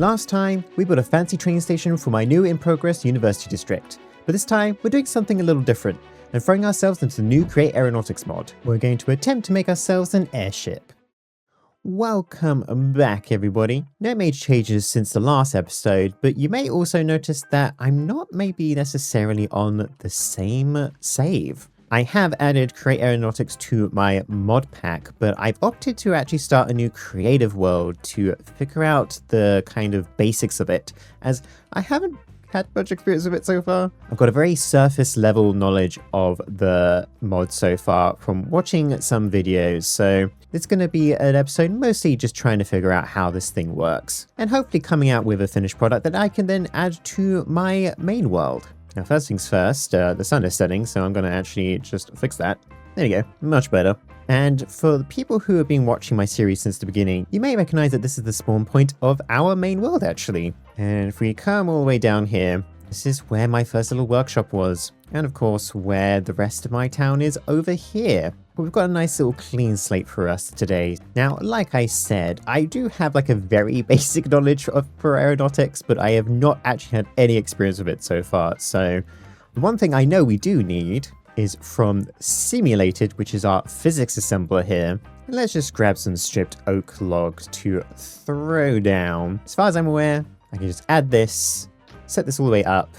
Last time, we built a fancy train station for my new in-progress university district, but this time we're doing something a little different and throwing ourselves into the new Create Aeronautics mod. We're going to attempt to make ourselves an airship. Welcome back everybody. No major changes since the last episode, but you may also notice that I'm not maybe necessarily on the same save. I have added Create Aeronautics to my mod pack, but I've opted to actually start a new creative world to figure out the kind of basics of it, as I haven't had much experience with it so far. I've got a very surface level knowledge of the mod so far from watching some videos, so it's going to be an episode mostly just trying to figure out how this thing works, and hopefully coming out with a finished product that I can then add to my main world. Now first things first, the sun is setting, so I'm going to actually just fix that. There you go, much better. And for the people who have been watching my series since the beginning, you may recognize that this is the spawn point of our main world actually. And if we come all the way down here, this is where my first little workshop was. And of course, where the rest of my town is over here. But we've got a nice little clean slate for us today. Now, like I said, I do have like a very basic knowledge of aeronautics, but I have not actually had any experience with it so far. So the one thing I know we do need is from Simulated, which is our physics assembler here. And let's just grab some stripped oak logs to throw down. As far as I'm aware, I can just add this, set this all the way up,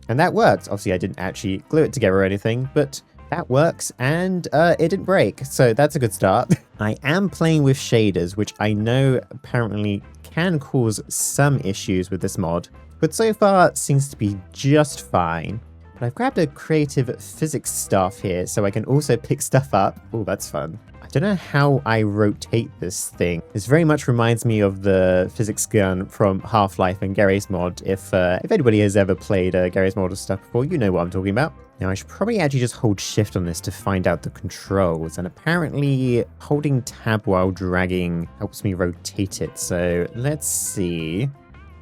and that works. Obviously, I didn't actually glue it together or anything, but that works, and it didn't break, so that's a good start. I am playing with shaders, which I know apparently can cause some issues with this mod, but so far it seems to be just fine. But I've grabbed a creative physics staff here, so I can also pick stuff up. Oh, that's fun. I don't know how I rotate this thing. This very much reminds me of the physics gun from Half-Life and Gary's mod. If anybody has ever played Gary's mod or stuff before, you know what I'm talking about. Now, I should probably actually just hold shift on this to find out the controls, and apparently holding tab while dragging helps me rotate it, so let's see.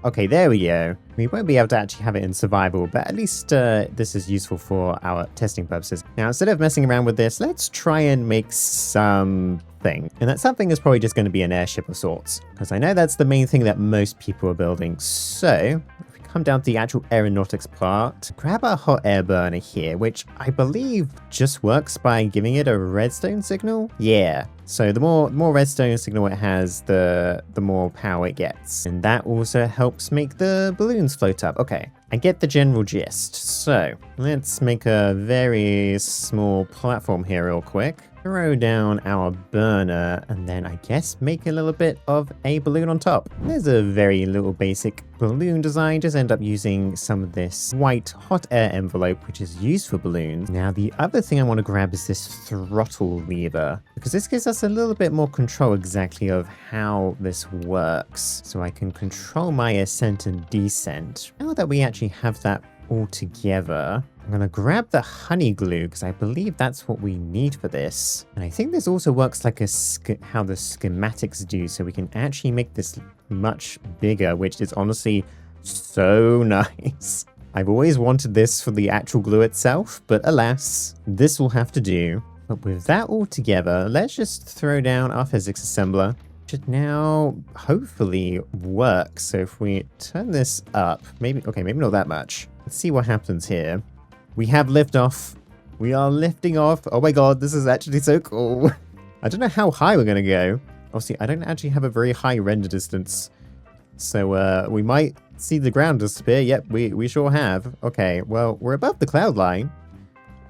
Okay, there we go. We won't be able to actually have it in survival, but at least this is useful for our testing purposes. Now, instead of messing around with this, let's try and make something. And that something is probably just going to be an airship of sorts, because I know that's the main thing that most people are building. So if we come down to the actual aeronautics part, grab our hot air burner here, which I believe just works by giving it a redstone signal. Yeah. So the more redstone signal it has, the more power it gets. And that also helps make the balloons float up. Okay, I get the general gist. So let's make a very small platform here real quick. Throw down our burner, and then I guess make a little bit of a balloon on top. There's a very little basic balloon design. Just end up using some of this white hot air envelope, which is used for balloons. Now, the other thing I want to grab is this throttle lever, because this gives us a little bit more control exactly of how this works. So I can control my ascent and descent. Now that we actually have that all together, I'm going to grab the honey glue because I believe that's what we need for this. And I think this also works like how the schematics do, so we can actually make this much bigger, which is honestly so nice. I've always wanted this for the actual glue itself, but alas, this will have to do. But with that all together, let's just throw down our physics assembler. Should now hopefully work. So if we turn this up, maybe not that much. Let's see what happens here. We have liftoff. We are lifting off. Oh my god, this is actually so cool. I don't know how high we're going to go. Obviously, I don't actually have a very high render distance. So we might see the ground disappear. Yep, we sure have. Okay, well, we're above the cloud line.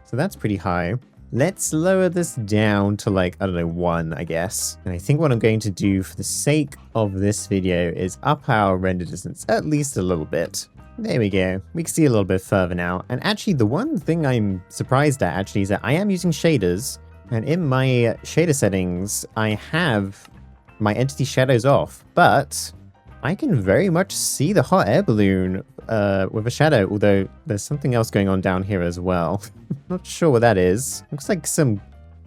So that's pretty high. Let's lower this down to like, I don't know, 1, I guess. And I think what I'm going to do for the sake of this video is up our render distance at least a little bit. There we go. We can see a little bit further now. And actually, the one thing I'm surprised at actually is that I am using shaders. And in my shader settings, I have my entity shadows off. But I can very much see the hot air balloon with a shadow, although there's something else going on down here as well. Not sure what that is. Looks like some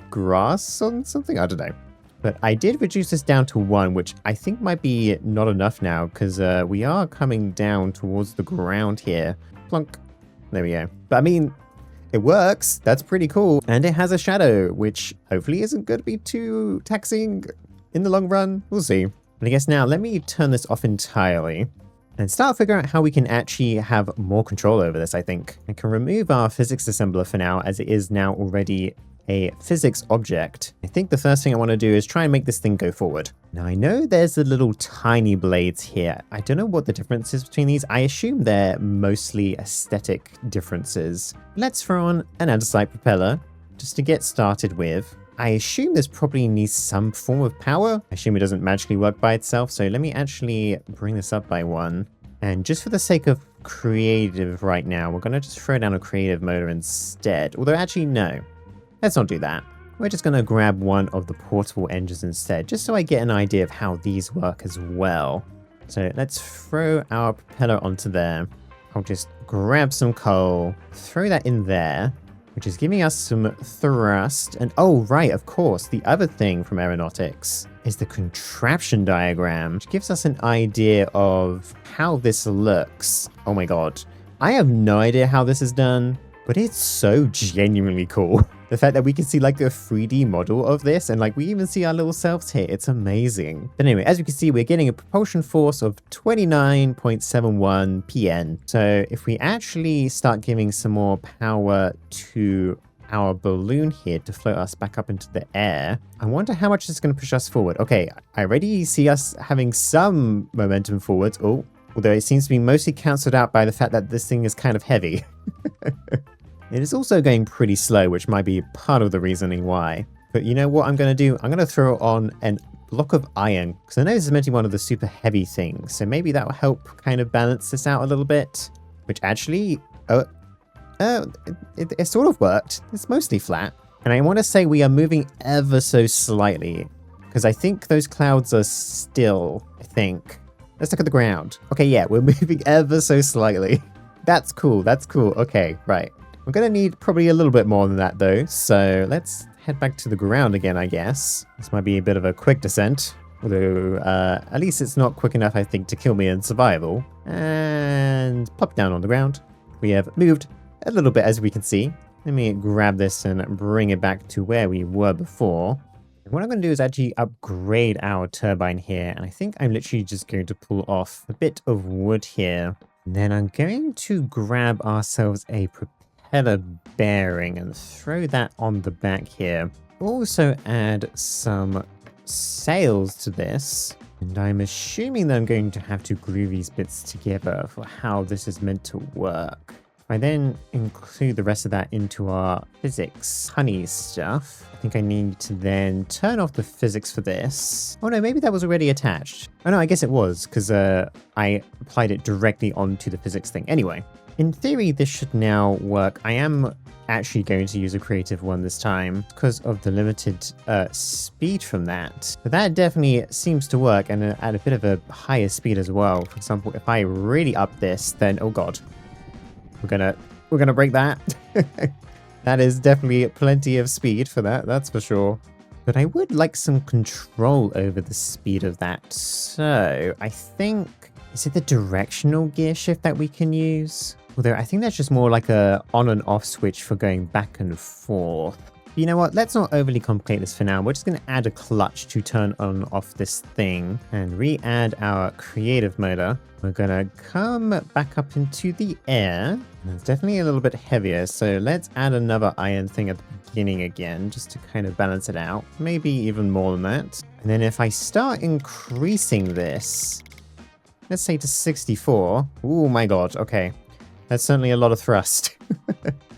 grass on something? I don't know. But I did reduce this down to 1, which I think might be not enough now, because we are coming down towards the ground here. Plunk. There we go. But I mean, it works. That's pretty cool. And it has a shadow, which hopefully isn't going to be too taxing in the long run. We'll see. But I guess now, let me turn this off entirely. and start figuring out how we can actually have more control over this, I think. I can remove our physics assembler for now, as it is now already a physics object. I think the first thing I want to do is try and make this thing go forward. Now I know there's the little tiny blades here. I don't know what the difference is between these. I assume they're mostly aesthetic differences. Let's throw on an andesite propeller just to get started with. I assume this probably needs some form of power. I assume it doesn't magically work by itself. So let me actually bring this up by one. And just for the sake of creative right now, we're going to just throw down a creative motor instead. Although actually, no. Let's not do that. We're just going to grab one of the portable engines instead, just so I get an idea of how these work as well. So let's throw our propeller onto there. I'll just grab some coal, throw that in there, which is giving us some thrust. And oh, right, of course, the other thing from Aeronautics is the contraption diagram, which gives us an idea of how this looks. Oh my god. I have no idea how this is done, but it's so genuinely cool. The fact that we can see like a 3D model of this, and like we even see our little selves here, it's amazing. But anyway, as you can see, we're getting a propulsion force of 29.71 PN. So if we actually start giving some more power to our balloon here to float us back up into the air, I wonder how much it's going to push us forward. Okay, I already see us having some momentum forwards. Oh, although it seems to be mostly cancelled out by the fact that this thing is kind of heavy. It is also going pretty slow, which might be part of the reasoning why. But you know what I'm going to do? I'm going to throw on a block of iron, because I know this is meant to be one of the super heavy things. So maybe that will help kind of balance this out a little bit. Which actually, it sort of worked. It's mostly flat. And I want to say we are moving ever so slightly, because I think those clouds are still, I think. Let's look at the ground. Okay, yeah, we're moving ever so slightly. That's cool. That's cool. Okay, right. We're going to need probably a little bit more than that, though. So let's head back to the ground again, I guess. This might be a bit of a quick descent. Although, at least it's not quick enough, I think, to kill me in survival. And plop down on the ground. We have moved a little bit, as we can see. Let me grab this and bring it back to where we were before. What I'm going to do is actually upgrade our turbine here. And I think I'm literally just going to pull off a bit of wood here. And then I'm going to grab ourselves a propeller bearing and throw that on the back here. Also add some sails to this, and I'm assuming that I'm going to have to glue these bits together for how this is meant to work. If I then include the rest of that into our physics honey stuff, I think I need to then turn off the physics for this. Oh no, maybe that was already attached. Oh no, I guess it was, because I applied it directly onto the physics thing. Anyway, in theory, this should now work. I am actually going to use a creative one this time because of the limited speed from that. But that definitely seems to work, and at a bit of a higher speed as well. For example, if I really up this, then oh god, we're gonna break that. That is definitely plenty of speed for that, that's for sure. But I would like some control over the speed of that. So I think, is it the directional gear shift that we can use? Although I think that's just more like a on and off switch for going back and forth. But you know what? Let's not overly complicate this for now. We're just going to add a clutch to turn on and off this thing and re-add our creative motor. We're going to come back up into the air. And it's definitely a little bit heavier. So let's add another iron thing at the beginning again, just to kind of balance it out. Maybe even more than that. And then if I start increasing this, let's say to 64. Oh my god. Okay. That's certainly a lot of thrust.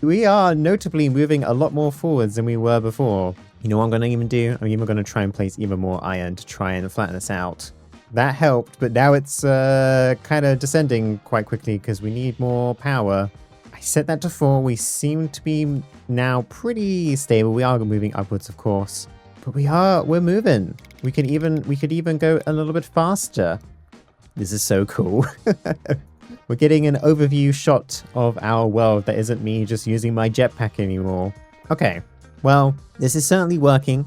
We are notably moving a lot more forwards than we were before. You know what I'm going to even do? I'm even going to try and place even more iron to try and flatten this out. That helped, but now it's kind of descending quite quickly because we need more power. I set that to 4. We seem to be now pretty stable. We are moving upwards, of course. But we're moving. We could even go a little bit faster. This is so cool. We're getting an overview shot of our world that isn't me just using my jetpack anymore. Okay, well, this is certainly working,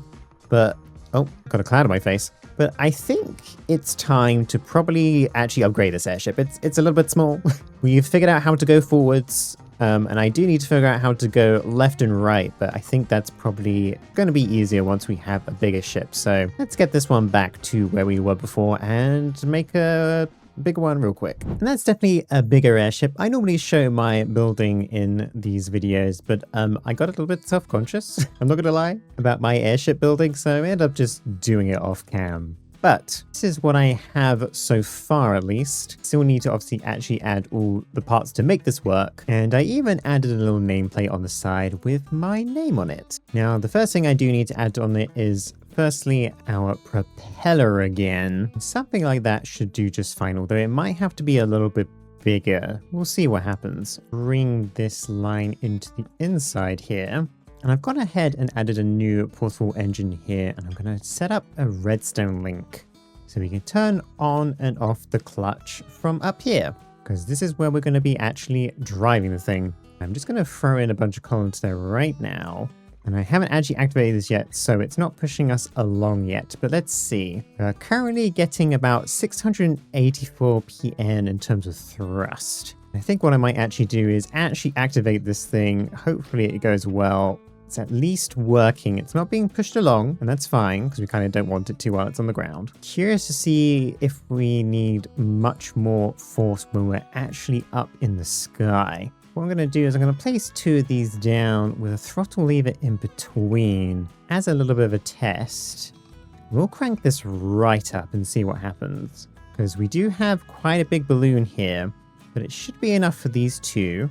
but... oh, got a cloud on my face. But I think it's time to probably actually upgrade this airship. It's a little bit small. We've figured out how to go forwards, and I do need to figure out how to go left and right, but I think that's probably going to be easier once we have a bigger ship. So let's get this one back to where we were before and make a big one real quick. And that's definitely a bigger airship. I normally show my building in these videos, but I got a little bit self-conscious, I'm not gonna lie, about my airship building, so I ended up just doing it off cam. But this is what I have so far, at least. Still need to obviously actually add all the parts to make this work. And I even added a little nameplate on the side with my name on it. Now, the first thing I do need to add on it is firstly our propeller again. Something like that should do just fine, although it might have to be a little bit bigger. We'll see what happens. Bring this line into the inside here. And I've gone ahead and added a new portable engine here, and I'm going to set up a redstone link so we can turn on and off the clutch from up here, because this is where we're going to be actually driving the thing. I'm just going to throw in a bunch of columns there right now, and I haven't actually activated this yet, so it's not pushing us along yet, but let's see. We're currently getting about 684 PN in terms of thrust. I think what I might actually do is actually activate this thing. Hopefully it goes well. It's at least working. It's not being pushed along, and that's fine because we kind of don't want it to while it's on the ground. Curious to see if we need much more force when we're actually up in the sky. What I'm going to do is I'm going to place two of these down with a throttle lever in between as a little bit of a test. We'll crank this right up and see what happens, because we do have quite a big balloon here, but it should be enough for these two.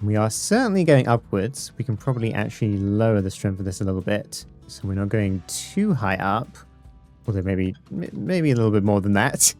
We are certainly going upwards. We can probably actually lower the strength of this a little bit, so we're not going too high up, although maybe a little bit more than that.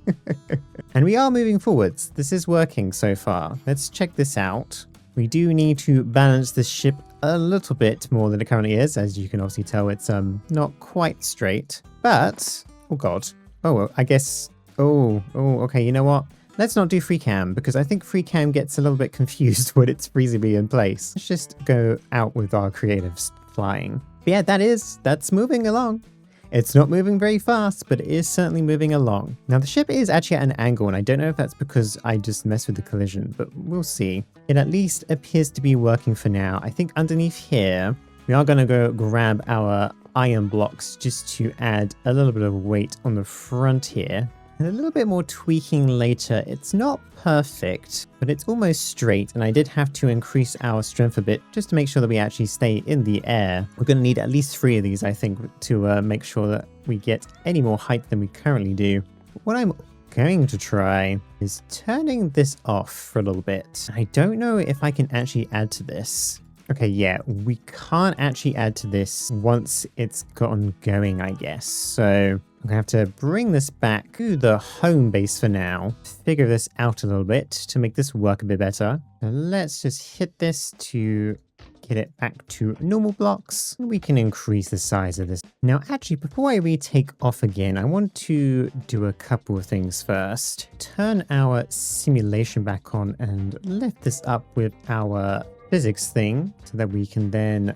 And we are moving forwards. This is working so far. Let's check this out. We do need to balance this ship a little bit more than it currently is. As you can obviously tell, it's not quite straight, but oh god. Oh, I guess. Oh, okay. You know what? Let's not do free cam, because I think free cam gets a little bit confused when it's freezingly in place. Let's just go out with our creatives flying. But yeah, that's moving along. It's not moving very fast, but it is certainly moving along. Now the ship is actually at an angle, and I don't know if that's because I just messed with the collision, but we'll see. It at least appears to be working for now. I think underneath here, we are going to go grab our iron blocks just to add a little bit of weight on the front here. And a little bit more tweaking later. It's not perfect, but it's almost straight, and I did have to increase our strength a bit just to make sure that we actually stay in the air. We're going to need at least 3 of these, I think, to make sure that we get any more height than we currently do. What I'm going to try is turning this off for a little bit. I don't know if I can actually add to this. Okay, yeah, we can't actually add to this once it's gotten going, I guess. So I'm gonna have to bring this back to the home base for now, figure this out a little bit to make this work a bit better. So let's just hit this to get it back to normal blocks, and we can increase the size of this. Now, actually, before I retake off again, I want to do a couple of things first. Turn our simulation back on and lift this up with our physics thing so that we can then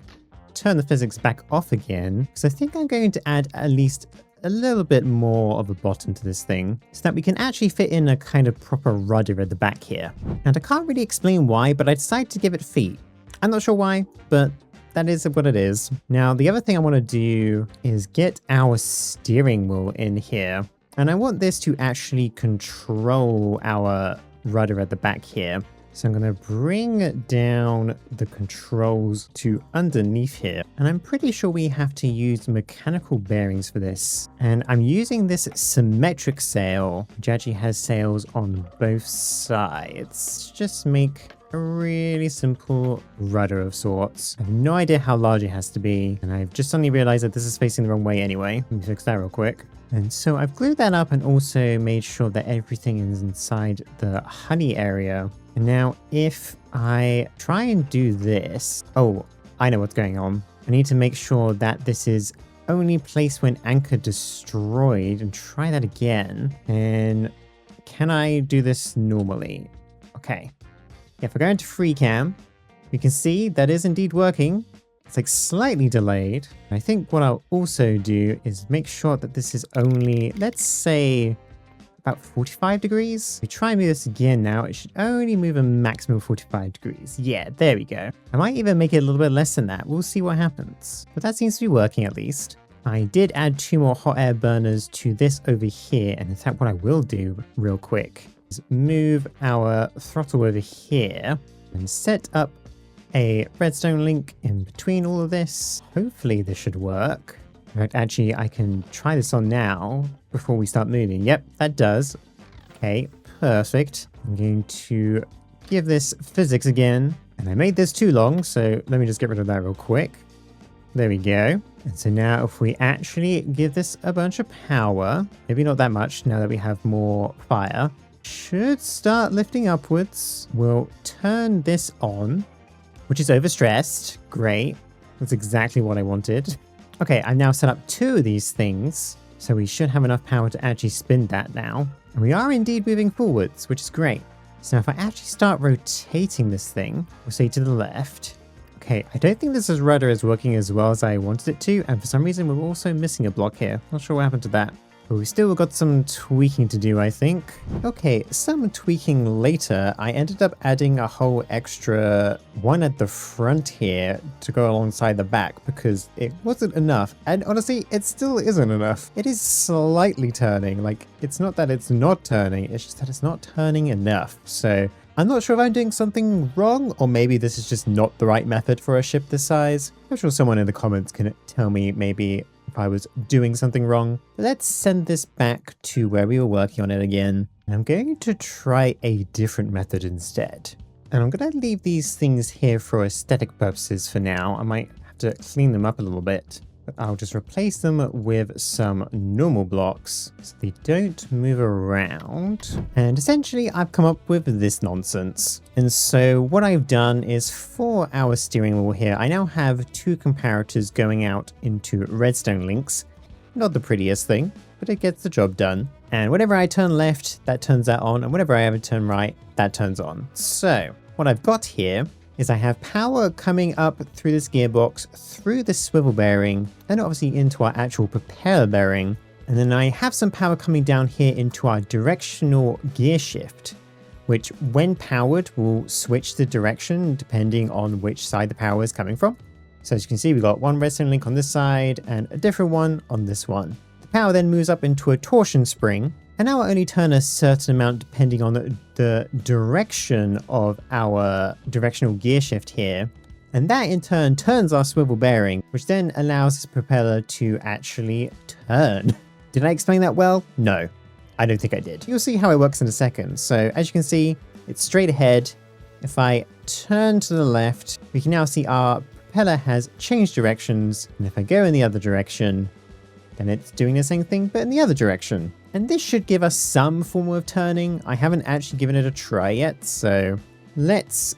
turn the physics back off again, because I think I'm going to add at least a little bit more of a bottom to this thing so that we can actually fit in a kind of proper rudder at the back here. And I can't really explain why, but I decided to give it feet. I'm not sure why, but that is what it is. Now, the other thing I want to do is get our steering wheel in here, and I want this to actually control our rudder at the back here. So I'm going to bring down the controls to underneath here. And I'm pretty sure we have to use mechanical bearings for this. And I'm using this symmetric sail, which actually has sails on both sides. Just make a really simple rudder of sorts. I have no idea how large it has to be. And I've just suddenly realized that this is facing the wrong way anyway. Let me fix that real quick. And so I've glued that up and also made sure that everything is inside the honey area. And now if I try and do this, oh, I know what's going on. I need to make sure that this is only placed when anchor destroyed, and try that again. And can I do this normally? Okay. If I go into free cam, you can see that is indeed working. It's like slightly delayed. I think what I'll also do is make sure that this is only, let's say, about 45 degrees. We try and move this again now. It should only move a maximum of 45 degrees. Yeah, there we go. I might even make it a little bit less than that. We'll see what happens. But that seems to be working at least. I did add 2 more hot air burners to this over here. And in fact, what I will do real quick is move our throttle over here and set up a redstone link in between all of this. Hopefully this should work. In fact, actually, I can try this on now before we start moving. Yep, that does. Okay, perfect. I'm going to give this physics again. And I made this too long, so let me just get rid of that real quick. There we go. And so now if we actually give this a bunch of power, maybe not that much now that we have more fire, should start lifting upwards. We'll turn this on, which is overstressed. Great. That's exactly what I wanted. Okay, I've now set up 2 of these things, so we should have enough power to actually spin that now. And we are indeed moving forwards, which is great. So now if I actually start rotating this thing, we'll say to the left. Okay, I don't think this rudder is working as well as I wanted it to, and for some reason we're also missing a block here. Not sure what happened to that. But we still got some tweaking to do, I think. Okay, some tweaking later, I ended up adding a whole extra one at the front here to go alongside the back because it wasn't enough. And honestly, it still isn't enough. It is slightly turning. Like, it's not that it's not turning, it's just that it's not turning enough. So I'm not sure if I'm doing something wrong, or maybe this is just not the right method for a ship this size. I'm sure someone in the comments can tell me maybe if I was doing something wrong. Let's send this back to where we were working on it again. And I'm going to try a different method instead. And I'm going to leave these things here for aesthetic purposes for now. I might have to clean them up a little bit. But I'll just replace them with some normal blocks so they don't move around. And essentially I've come up with this nonsense. And so what I've done is for our steering wheel here, I now have 2 comparators going out into redstone links. Not the prettiest thing, but it gets the job done. And whenever I turn left, that turns that on. And whenever I ever turn right, that turns on. So what I've got here is I have power coming up through this gearbox, through the swivel bearing, and obviously into our actual propeller bearing. And then I have some power coming down here into our directional gear shift, which when powered will switch the direction depending on which side the power is coming from. So as you can see, we've got one redstone link on this side and a different one on this one. The power then moves up into a torsion spring, and now will only turn a certain amount depending on the direction of our directional gear shift here. And that in turn turns our swivel bearing, which then allows this propeller to actually turn. Did I explain that well? No, I don't think I did. You'll see how it works in a second. So as you can see, it's straight ahead. If I turn to the left, we can now see our propeller has changed directions. And if I go in the other direction, then it's doing the same thing, but in the other direction. And this should give us some form of turning. I haven't actually given it a try yet, so let's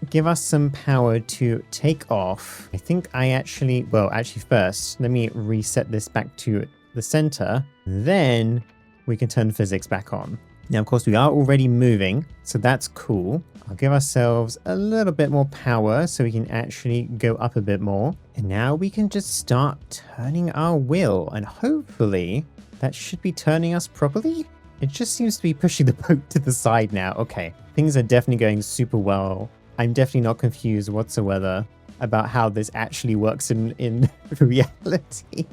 give us some power to take off. I think I actually, well, actually first, let me reset this back to the center. Then we can turn physics back on. Now, of course, we are already moving, so that's cool. I'll give ourselves a little bit more power so we can actually go up a bit more. And now we can just start turning our wheel, and hopefully that should be turning us properly. It just seems to be pushing the boat to the side now. Okay, things are definitely going super well. I'm definitely not confused whatsoever about how this actually works in reality.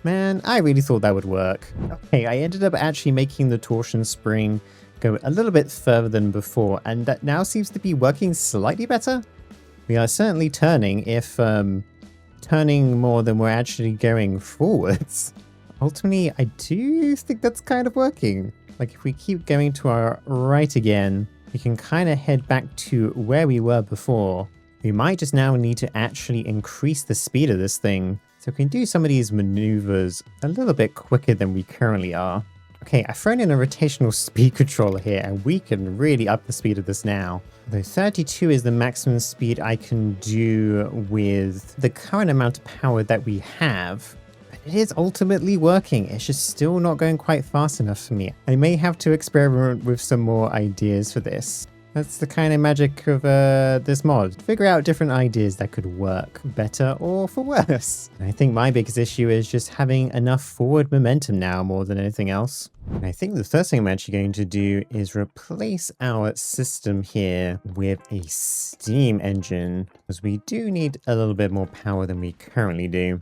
Man, I really thought that would work. Okay, I ended up actually making the torsion spring go a little bit further than before, and that now seems to be working slightly better. We are certainly turning, if turning more than we're actually going forwards. Ultimately, I do think that's kind of working. Like, if we keep going to our right again, we can kind of head back to where we were before. We might just now need to actually increase the speed of this thing, so we can do some of these maneuvers a little bit quicker than we currently are. Okay, I've thrown in a rotational speed controller here, and we can really up the speed of this now. Though 32 is the maximum speed I can do with the current amount of power that we have. But it is ultimately working. It's just still not going quite fast enough for me. I may have to experiment with some more ideas for this. That's the kind of magic of this mod. Figure out different ideas that could work better or for worse. And I think my biggest issue is just having enough forward momentum now more than anything else. And I think the first thing I'm actually going to do is replace our system here with a steam engine, because we do need a little bit more power than we currently do.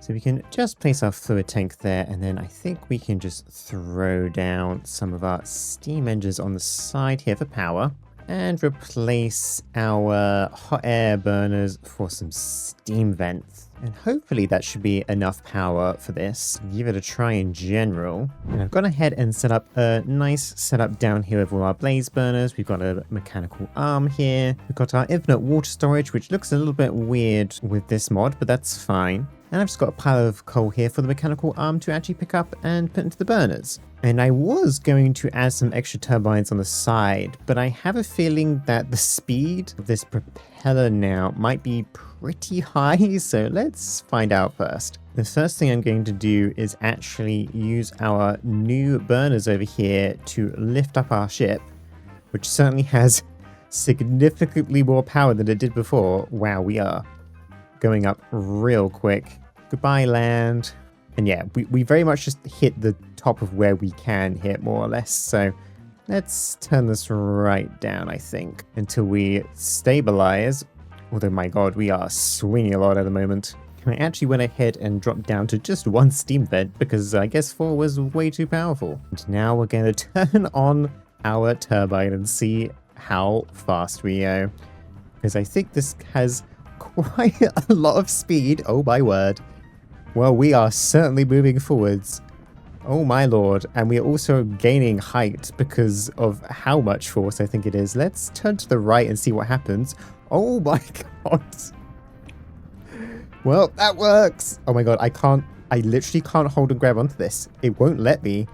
So we can just place our fluid tank there, and then I think we can just throw down some of our steam engines on the side here for power, and replace our hot air burners for some steam vents. And hopefully that should be enough power for this. Give it a try in general. And I've gone ahead and set up a nice setup down here with all our blaze burners. We've got a mechanical arm here. We've got our infinite water storage, which looks a little bit weird with this mod, but that's fine. And I've just got a pile of coal here for the mechanical arm to actually pick up and put into the burners. And I was going to add some extra turbines on the side, but I have a feeling that the speed of this propeller now might be pretty high, so let's find out first. The first thing I'm going to do is actually use our new burners over here to lift up our ship, which certainly has significantly more power than it did before. Wow, we are going up real quick. Goodbye, land. And yeah, we very much just hit the top of where we can hit, more or less. So let's turn this right down, I think, until we stabilize. Although, my god, we are swinging a lot at the moment. I actually went ahead and dropped down to just one steam vent because I guess 4 was way too powerful. And now we're going to turn on our turbine and see how fast we go. Because I think this has quite a lot of speed. Oh my word. Well, we are certainly moving forwards. Oh my lord. And we are also gaining height because of how much force I think it is. Let's turn to the right and see what happens. Oh my god. Well, that works. Oh my god, I literally can't hold and grab onto this. It won't let me.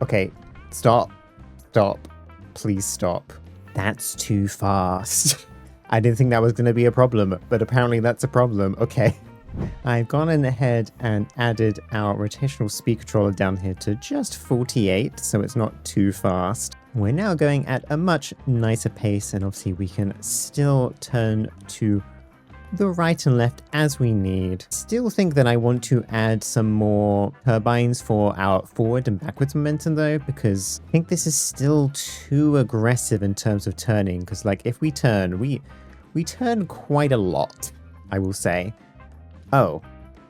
Okay, stop. Stop. Please stop. That's too fast. I didn't think that was going to be a problem, but apparently that's a problem. Okay. I've gone in ahead and added our rotational speed controller down here to just 48, so it's not too fast. We're now going at a much nicer pace, and obviously we can still turn to the right and left as we need. Still think that I want to add some more turbines for our forward and backwards momentum though, because I think this is still too aggressive in terms of turning, because like if we turn, we turn quite a lot, I will say. Oh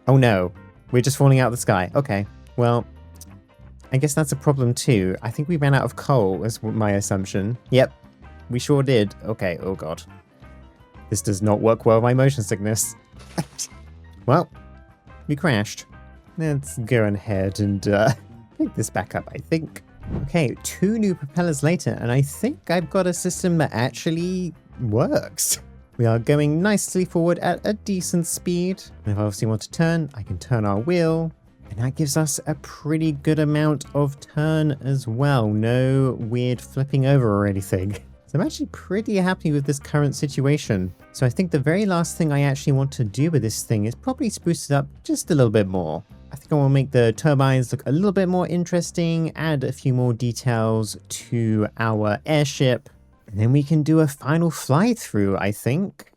no, we're just falling out of the sky. Okay, well, I guess that's a problem too. I think we ran out of coal, is my assumption. Yep, we sure did. Okay, oh god. This does not work well with my motion sickness. Well, we crashed. Let's go ahead and pick this back up, I think. Okay, 2 new propellers later, and I think I've got a system that actually works. We are going nicely forward at a decent speed. And if I obviously want to turn, I can turn our wheel. And that gives us a pretty good amount of turn as well. No weird flipping over or anything. So I'm actually pretty happy with this current situation. So I think the very last thing I actually want to do with this thing is probably spruce it up just a little bit more. I think I want to make the turbines look a little bit more interesting, add a few more details to our airship, and then we can do a final fly through, I think.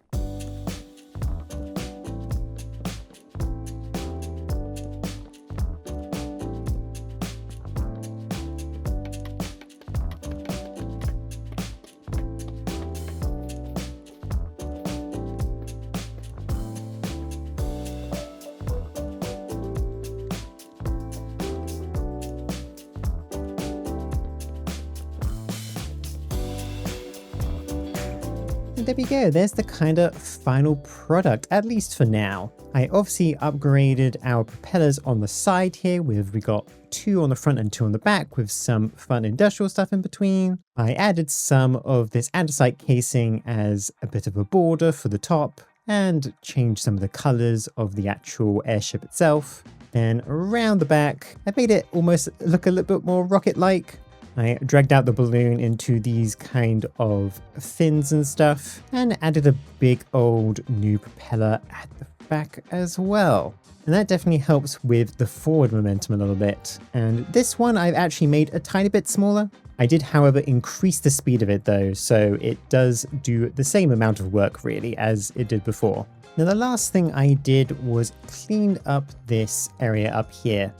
And there we go, there's the kind of final product, at least for now. I obviously upgraded our propellers on the side here. We got 2 on the front and 2 on the back with some fun industrial stuff in between. I added some of this andesite casing as a bit of a border for the top and changed some of the colors of the actual airship itself. Then around the back, I made it almost look a little bit more rocket-like. I dragged out the balloon into these kind of fins and stuff and added a big old new propeller at the back as well. And that definitely helps with the forward momentum a little bit. And this one I've actually made a tiny bit smaller. I did, however, increase the speed of it though, so it does do the same amount of work really as it did before. Now the last thing I did was cleaned up this area up here.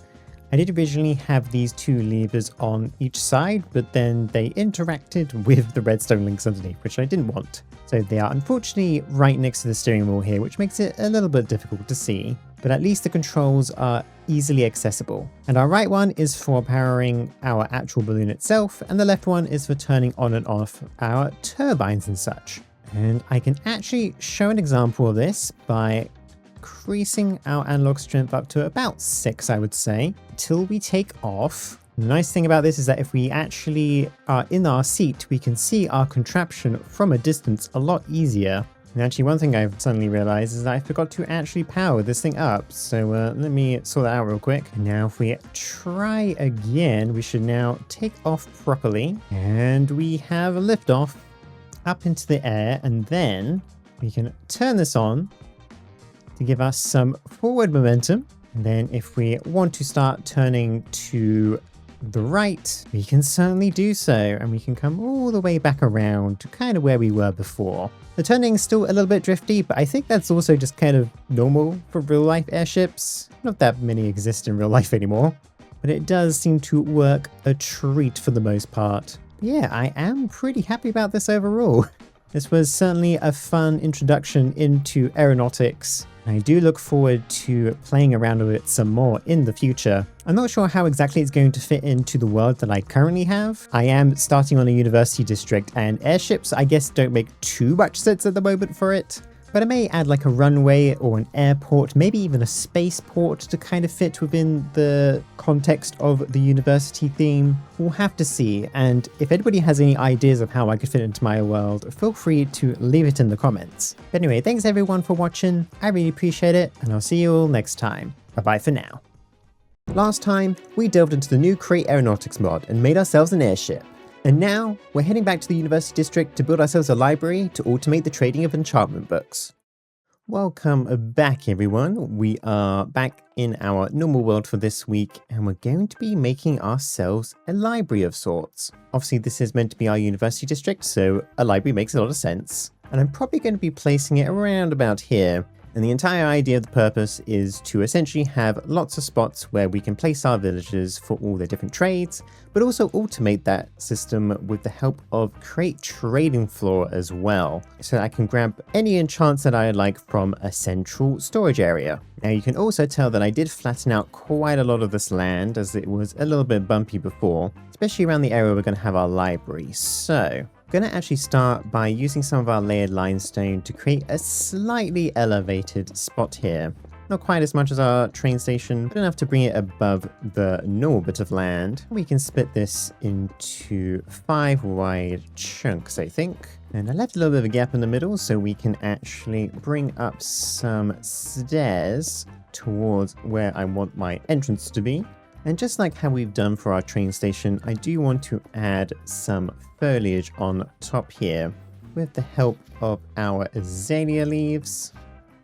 I did originally have these two levers on each side, but then they interacted with the redstone links underneath, which I didn't want. So they are unfortunately right next to the steering wheel here, which makes it a little bit difficult to see, but at least the controls are easily accessible. And our right one is for powering our actual balloon itself, and the left one is for turning on and off our turbines and such. And I can actually show an example of this by increasing our analog strength up to about 6, I would say, till we take off. The nice thing about this is that if we actually are in our seat, we can see our contraption from a distance a lot easier. And actually, one thing I've suddenly realized is that I forgot to actually power this thing up. So let me sort that out real quick. And now if we try again, we should now take off properly. And we have a liftoff up into the air. And then we can turn this on to give us some forward momentum. And then if we want to start turning to the right, we can certainly do so, and we can come all the way back around to kind of where we were before. The turning's still a little bit drifty, but I think that's also just kind of normal for real life airships. Not that many exist in real life anymore, but it does seem to work a treat for the most part. Yeah, I am pretty happy about this overall. This was certainly a fun introduction into aeronautics. I do look forward to playing around with it some more in the future. I'm not sure how exactly it's going to fit into the world that I currently have. I am starting on a university district, and airships I guess don't make too much sense at the moment for it. But I may add like a runway or an airport, maybe even a spaceport to kind of fit within the context of the university theme. We'll have to see, and if anybody has any ideas of how I could fit into my world, feel free to leave it in the comments. But anyway, thanks everyone for watching, I really appreciate it, and I'll see you all next time. Bye bye for now. Last time, we delved into the new Create Aeronautics mod and made ourselves an airship. And now, we're heading back to the University District to build ourselves a library to automate the trading of enchantment books. Welcome back everyone, we are back in our normal world for this week, and we're going to be making ourselves a library of sorts. Obviously this is meant to be our University District, so a library makes a lot of sense. And I'm probably going to be placing it around about here. And the entire idea of the purpose is to essentially have lots of spots where we can place our villagers for all their different trades, but also automate that system with the help of Create Trading Floor as well, so that I can grab any enchants that I like from a central storage area. Now you can also tell that I did flatten out quite a lot of this land, as it was a little bit bumpy before, especially around the area we're going to have our library. So I'm going to actually start by using some of our layered limestone to create a slightly elevated spot here. Not quite as much as our train station, but enough to bring it above the normal bit of land. We can split this into 5 wide chunks, I think. And I left a little bit of a gap in the middle so we can actually bring up some stairs towards where I want my entrance to be. And just like how we've done for our train station, I do want to add some foliage on top here with the help of our azalea leaves,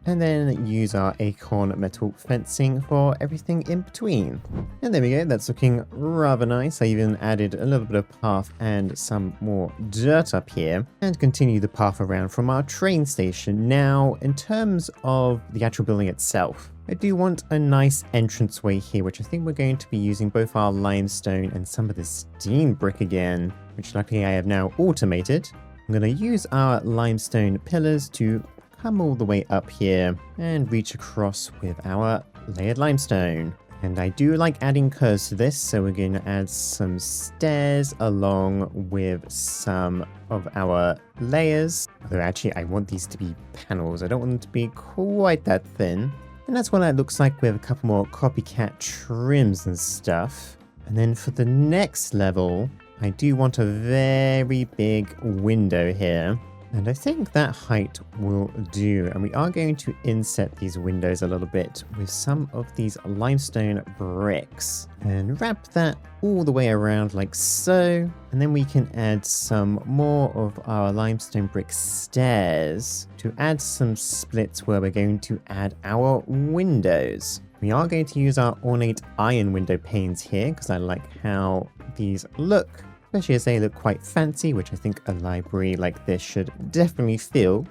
and then use our acorn metal fencing for everything in between. And there we go, that's looking rather nice. I even added a little bit of path and some more dirt up here, and continue the path around from our train station. Now, in terms of the actual building itself, I do want a nice entranceway here, which I think we're going to be using both our limestone and some of the steam brick again, which luckily I have now automated. I'm going to use our limestone pillars to come all the way up here and reach across with our layered limestone. And I do like adding curves to this, so we're going to add some stairs along with some of our layers. Although actually I want these to be panels, I don't want them to be quite that thin. And that's what it looks like with a couple more copycat trims and stuff. And then for the next level, I do want a very big window here. And I think that height will do. And we are going to inset these windows a little bit with some of these limestone bricks. And wrap that all the way around like so. And then we can add some more of our limestone brick stairs to add some splits where we're going to add our windows. We are going to use our ornate iron window panes here because I like how these look, especially as they look quite fancy, which I think a library like this should definitely feel.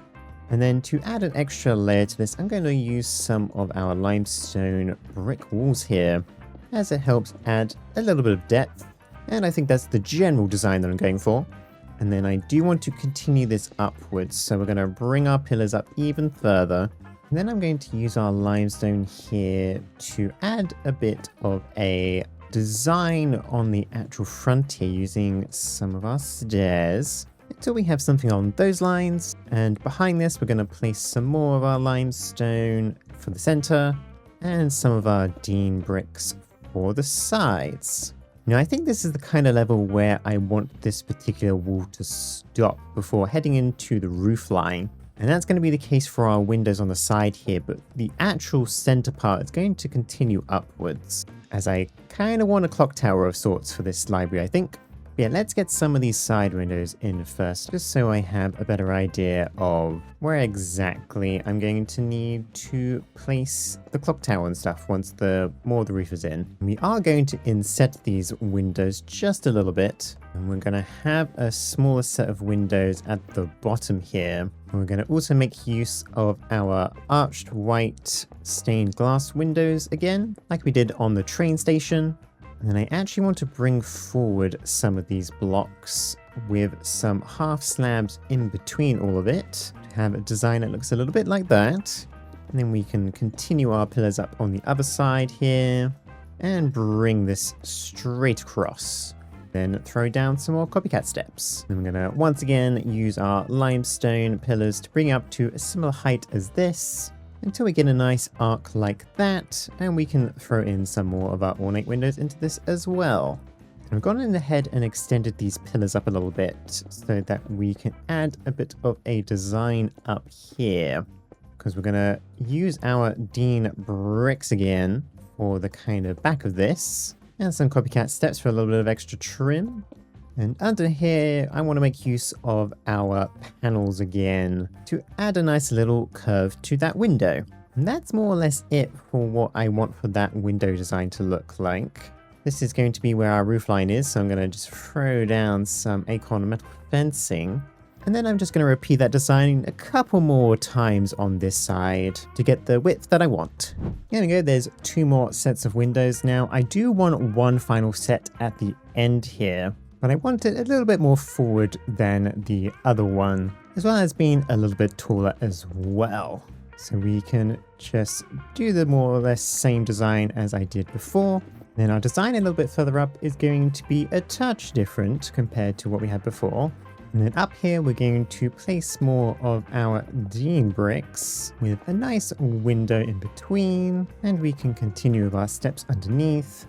And then to add an extra layer to this, I'm going to use some of our limestone brick walls here as it helps add a little bit of depth. And I think that's the general design that I'm going for. And then I do want to continue this upwards, so we're going to bring our pillars up even further. And then I'm going to use our limestone here to add a bit of a design on the actual front here using some of our stairs until we have something on those lines. And behind this, we're going to place some more of our limestone for the center and some of our Dean bricks for the sides. Now, I think this is the kind of level where I want this particular wall to stop before heading into the roof line. And that's going to be the case for our windows on the side here, but the actual center part is going to continue upwards, as I kind of want a clock tower of sorts for this library, I think. Yeah, let's get some of these side windows in first, just so I have a better idea of where exactly I'm going to need to place the clock tower and stuff once more of the roof is in. We are going to inset these windows just a little bit, and we're going to have a smaller set of windows at the bottom here. And we're going to also make use of our arched white stained glass windows again, like we did on the train station. And then I actually want to bring forward some of these blocks with some half slabs in between all of it to have a design that looks a little bit like that. And then we can continue our pillars up on the other side here and bring this straight across. Then throw down some more copycat steps. And we're going to once again use our limestone pillars to bring up to a similar height as this, until we get a nice arc like that, and we can throw in some more of our ornate windows into this as well. And we've gone in ahead and extended these pillars up a little bit so that we can add a bit of a design up here, because we're going to use our Dean bricks again for the kind of back of this, and some copycat steps for a little bit of extra trim. And under here, I want to make use of our panels again to add a nice little curve to that window. And that's more or less it for what I want for that window design to look like. This is going to be where our roof line is, so I'm going to just throw down some acorn metal fencing. And then I'm just going to repeat that design a couple more times on this side to get the width that I want. There we go, there's 2 more sets of windows now. I do want one final set at the end here, but I want it a little bit more forward than the other one, as well as being a little bit taller as well. So we can just do the more or less same design as I did before. Then our design a little bit further up is going to be a touch different compared to what we had before. And then up here, we're going to place more of our Dean bricks with a nice window in between, and we can continue with our steps underneath,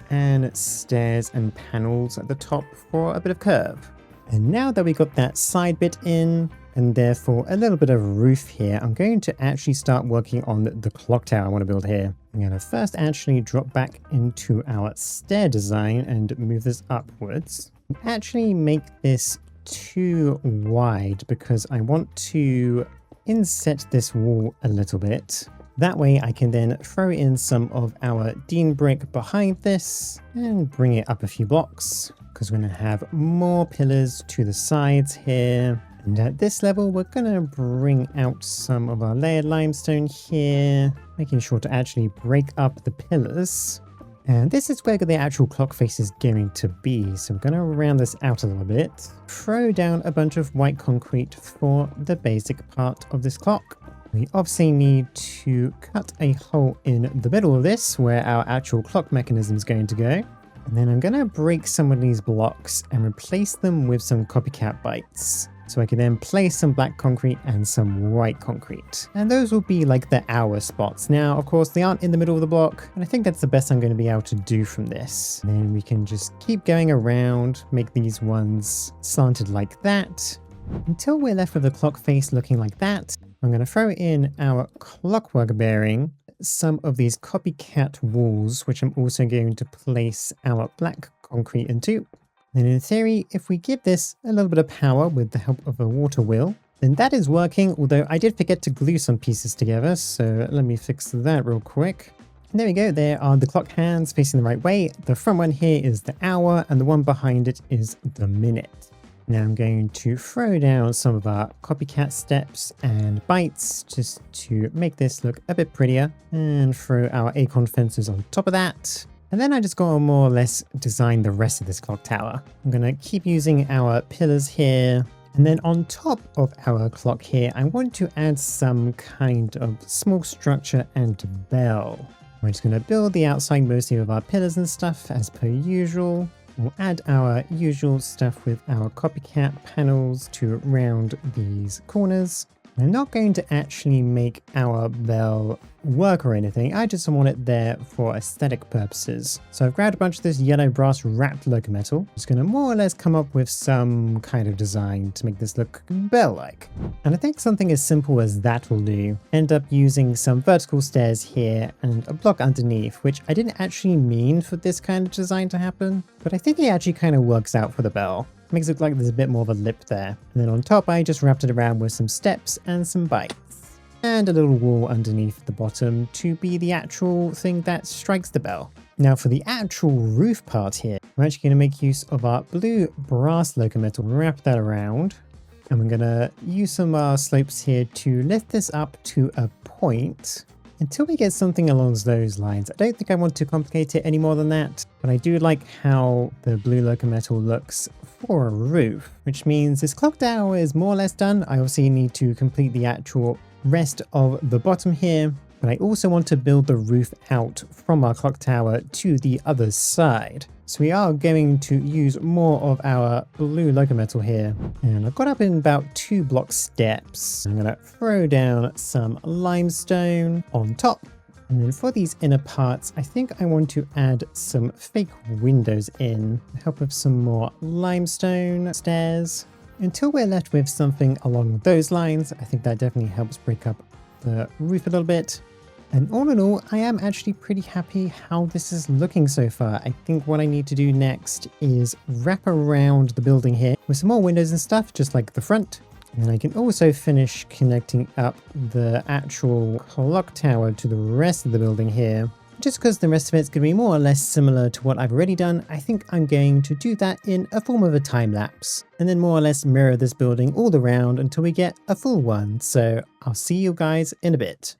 and stairs and panels at the top for a bit of curve. And now that we got that side bit in, and therefore a little bit of roof here, I'm going to actually start working on the clock tower I want to build here. I'm going to first actually drop back into our stair design and move this upwards. Actually make this too wide because I want to inset this wall a little bit. That way I can then throw in some of our Dean brick behind this and bring it up a few blocks, because we're going to have more pillars to the sides here. And at this level, we're going to bring out some of our layered limestone here, making sure to actually break up the pillars. And this is where the actual clock face is going to be. So we're going to round this out a little bit, throw down a bunch of white concrete for the basic part of this clock. We obviously need to cut a hole in the middle of this where our actual clock mechanism is going to go. And then I'm going to break some of these blocks and replace them with some copycat bites. So I can then place some black concrete and some white concrete. And those will be like the hour spots. Now, of course, they aren't in the middle of the block, and I think that's the best I'm going to be able to do from this. And then we can just keep going around, make these ones slanted like that, until we're left with the clock face looking like that. I'm going to throw in our clockwork bearing, some of these copycat walls, which I'm also going to place our black concrete into. And in theory, if we give this a little bit of power with the help of a water wheel, then that is working, although I did forget to glue some pieces together, so let me fix that real quick. And there we go, there are the clock hands facing the right way. The front one here is the hour, and the one behind it is the minute. Now I'm going to throw down some of our copycat steps and bites just to make this look a bit prettier, and throw our acorn fences on top of that. And then I just got to more or less design the rest of this clock tower. I'm going to keep using our pillars here. And then on top of our clock here, I want to add some kind of small structure and bell. We're just going to build the outside mostly of our pillars and stuff as per usual. We'll add our usual stuff with our copycat panels to round these corners. I'm not going to actually make our bell work or anything, I just want it there for aesthetic purposes. So I've grabbed a bunch of this yellow brass wrapped locometal. Just going to more or less come up with some kind of design to make this look bell-like. And I think something as simple as that will do. End up using some vertical stairs here and a block underneath, which I didn't actually mean for this kind of design to happen, but I think it actually kind of works out for the bell. Makes it look like there's a bit more of a lip there. And then on top, I just wrapped it around with some steps and some bites. And a little wall underneath the bottom to be the actual thing that strikes the bell. Now for the actual roof part here, I'm actually going to make use of our blue brass locometal, wrap that around. And we're going to use some slopes here to lift this up to a point until we get something along those lines. I don't think I want to complicate it any more than that, but I do like how the blue locometal looks for a roof, which means this clock tower is more or less done. I obviously need to complete the actual rest of the bottom here, but I also want to build the roof out from our clock tower to the other side. So we are going to use more of our blue locometal here, and I've got up in about 2 block steps. I'm going to throw down some limestone on top, and then for these inner parts I think I want to add some fake windows in to help with some more limestone stairs until we're left with something along those lines. I think that definitely helps break up the roof a little bit. And all in all, I am actually pretty happy how this is looking so far. I think what I need to do next is wrap around the building here with some more windows and stuff, just like the front. And then I can also finish connecting up the actual clock tower to the rest of the building here. Just because the rest of it's going to be more or less similar to what I've already done, I think I'm going to do that in a form of a time lapse. And then more or less mirror this building all around until we get a full one. So I'll see you guys in a bit.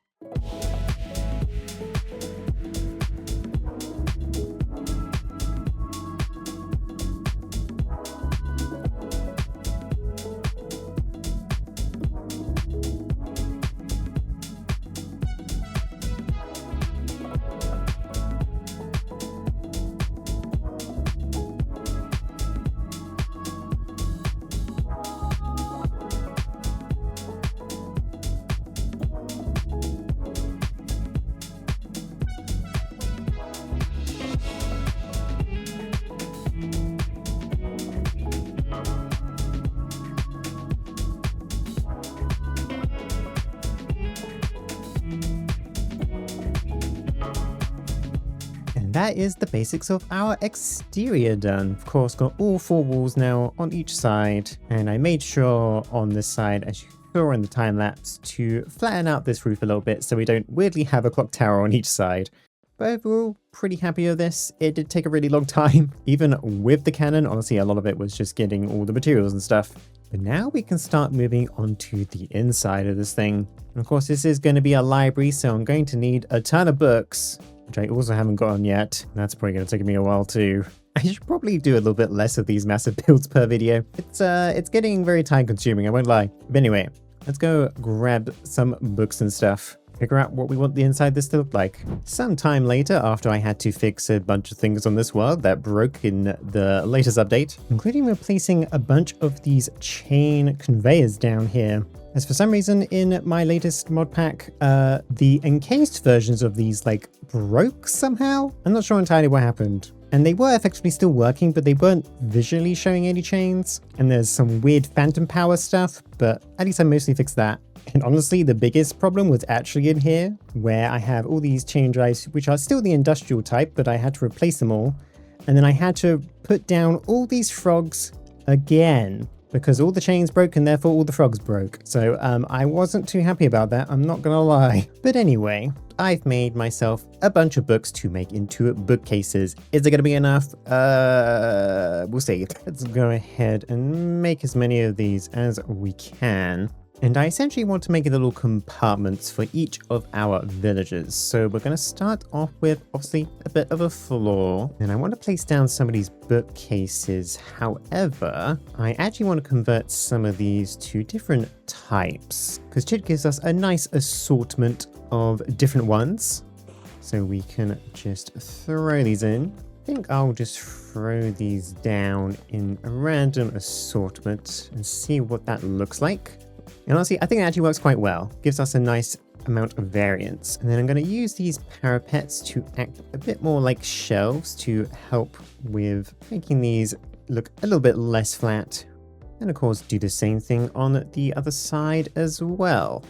That is the basics of our exterior done. Of course, got all 4 walls now on each side, and I made sure on this side, as you saw in the time lapse, to flatten out this roof a little bit so we don't weirdly have a clock tower on each side. But overall, pretty happy with this. It did take a really long time, even with the cannon. Honestly, a lot of it was just getting all the materials and stuff. But now we can start moving on to the inside of this thing. And of course, this is going to be a library, so I'm going to need a ton of books, which I also haven't got on yet. That's probably going to take me a while too. I should probably do a little bit less of these massive builds per video. It's getting very time consuming, I won't lie. But anyway, let's go grab some books and stuff. Figure out what we want the inside this to look like. Some time later, after I had to fix a bunch of things on this world that broke in the latest update, including replacing a bunch of these chain conveyors down here. As for some reason in my latest mod pack, the encased versions of these broke somehow. I'm not sure entirely what happened. And they were effectively still working, but they weren't visually showing any chains. And there's some weird phantom power stuff, but at least I mostly fixed that. And honestly, the biggest problem was actually in here, where I have all these chain drives, which are still the industrial type, but I had to replace them all. And then I had to put down all these frogs again, because all the chains broke and therefore all the frogs broke. So I wasn't too happy about that, I'm not gonna lie. But anyway, I've made myself a bunch of books to make into bookcases. Is it gonna be enough? We'll see. Let's go ahead and make as many of these as we can. And I essentially want to make little compartments for each of our villagers. So we're going to start off with obviously a bit of a floor. And I want to place down some of these bookcases. However, I actually want to convert some of these to different types, because Chit gives us a nice assortment of different ones. So we can just throw these in. I think I'll just throw these down in a random assortment and see what that looks like. And honestly, I think it actually works quite well. Gives us a nice amount of variance. And then I'm going to use these parapets to act a bit more like shelves to help with making these look a little bit less flat. And of course, do the same thing on the other side as well.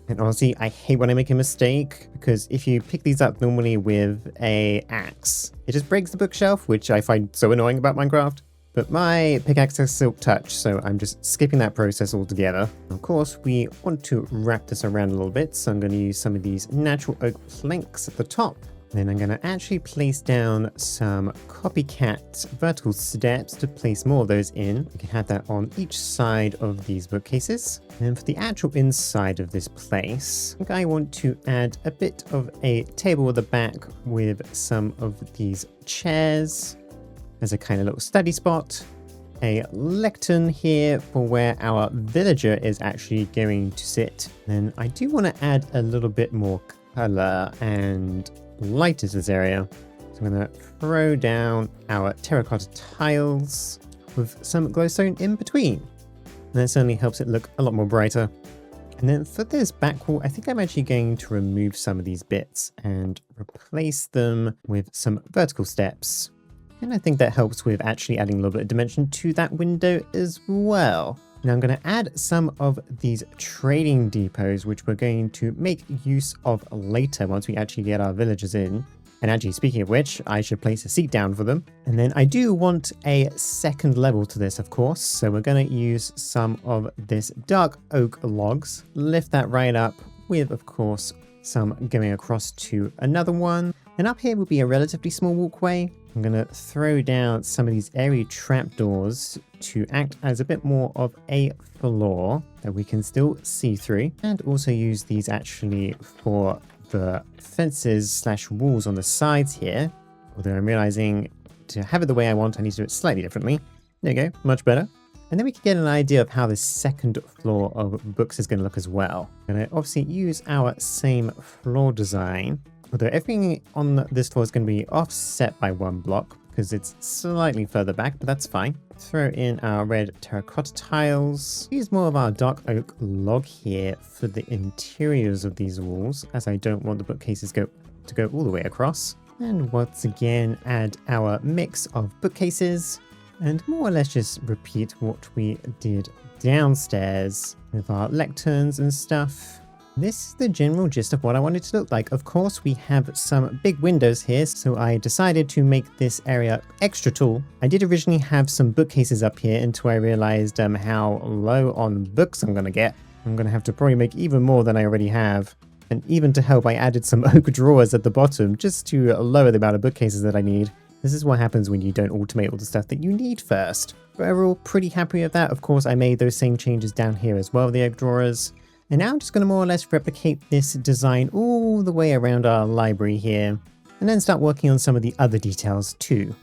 And honestly, I hate when I make a mistake, because if you pick these up normally with an axe, it just breaks the bookshelf, which I find so annoying about Minecraft. But my pickaxe has Silk Touch, so I'm just skipping that process altogether. Of course, we want to wrap this around a little bit, so I'm going to use some of these natural oak planks at the top. Then I'm going to actually place down some copycat vertical steps to place more of those in. We can have that on each side of these bookcases. And for the actual inside of this place, I think I want to add a bit of a table at the back with some of these chairs as a kind of little study spot. A lectern here for where our villager is actually going to sit. Then I do want to add a little bit more color and light to this area. So I'm going to throw down our terracotta tiles with some glowstone in between. And that certainly helps it look a lot more brighter. And then for this back wall, I think I'm actually going to remove some of these bits and replace them with some vertical steps. And I think that helps with actually adding a little bit of dimension to that window as well. Now I'm going to add some of these trading depots, which we're going to make use of later once we actually get our villagers in. And actually, speaking of which, I should place a seat down for them. And then I do want a second level to this, of course. So we're going to use some of this dark oak logs, lift that right up with, of course, some going across to another one. And up here will be a relatively small walkway. I'm going to throw down some of these airy trapdoors to act as a bit more of a floor that we can still see through. And also use these actually for the fences / walls on the sides here. Although I'm realizing to have it the way I want, I need to do it slightly differently. There you go, much better. And then we can get an idea of how the second floor of books is going to look as well. I'm going to obviously use our same floor design. Although everything on this floor is going to be offset by one block because it's slightly further back, but that's fine. Throw in our red terracotta tiles. Use more of our dark oak log here for the interiors of these walls, as I don't want the bookcases to go all the way across. And once again, add our mix of bookcases and more or less just repeat what we did downstairs with our lecterns and stuff. This is the general gist of what I wanted to look like. Of course, we have some big windows here, so I decided to make this area extra tall. I did originally have some bookcases up here until I realized how low on books I'm going to get. I'm going to have to probably make even more than I already have. And even to help, I added some oak drawers at the bottom just to lower the amount of bookcases that I need. This is what happens when you don't automate all the stuff that you need first. But overall, pretty happy with that. Of course, I made those same changes down here as well, the oak drawers. And now I'm just going to more or less replicate this design all the way around our library here, and then start working on some of the other details too.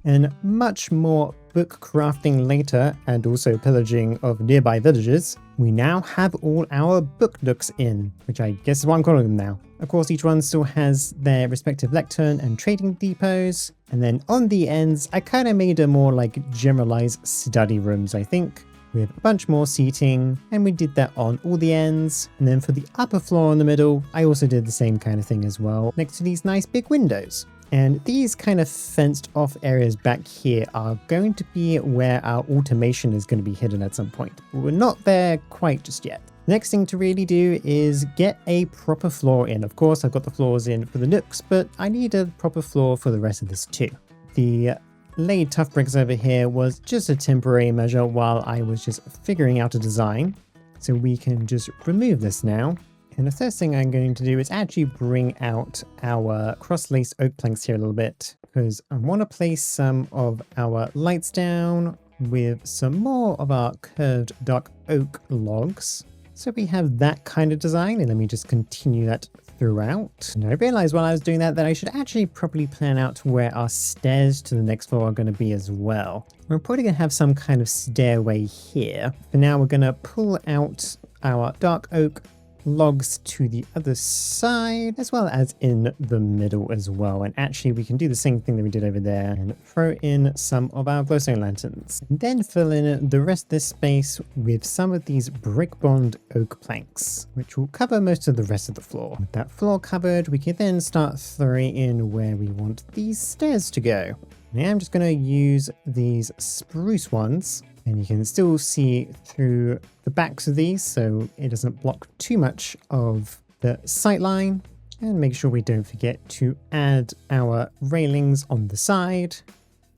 And much more book crafting later, and also pillaging of nearby villages, we now have all our book nooks in, which I guess is what I'm calling them now. Of course, each one still has their respective lectern and trading depots, and then on the ends, I kind of made a more like generalized study rooms, I think, with a bunch more seating, and we did that on all the ends. And then for the upper floor in the middle, I also did the same kind of thing as well, next to these nice big windows. And these kind of fenced off areas back here are going to be where our automation is going to be hidden at some point. But we're not there quite just yet. The next thing to really do is get a proper floor in. Of course, I've got the floors in for the nooks, but I need a proper floor for the rest of this too. The laid tough bricks over here was just a temporary measure while I was just figuring out a design. So we can just remove this now. And the first thing I'm going to do is actually bring out our cross-laced oak planks here a little bit, because I want to place some of our lights down with some more of our curved dark oak logs. So we have that kind of design, and let me just continue that throughout. And I realized while I was doing that I should actually probably plan out where our stairs to the next floor are going to be as well. We're probably going to have some kind of stairway here. For now, we're going to pull out our dark oak logs to the other side, as well as in the middle as well. And actually we can do the same thing that we did over there and throw in some of our glowstone lanterns, and then fill in the rest of this space with some of these brick bond oak planks, which will cover most of the rest of the floor. With that floor covered, we can then start throwing in where we want these stairs to go. Now I'm just going to use these spruce ones, and you can still see through the backs of these so it doesn't block too much of the sight line. And make sure we don't forget to add our railings on the side.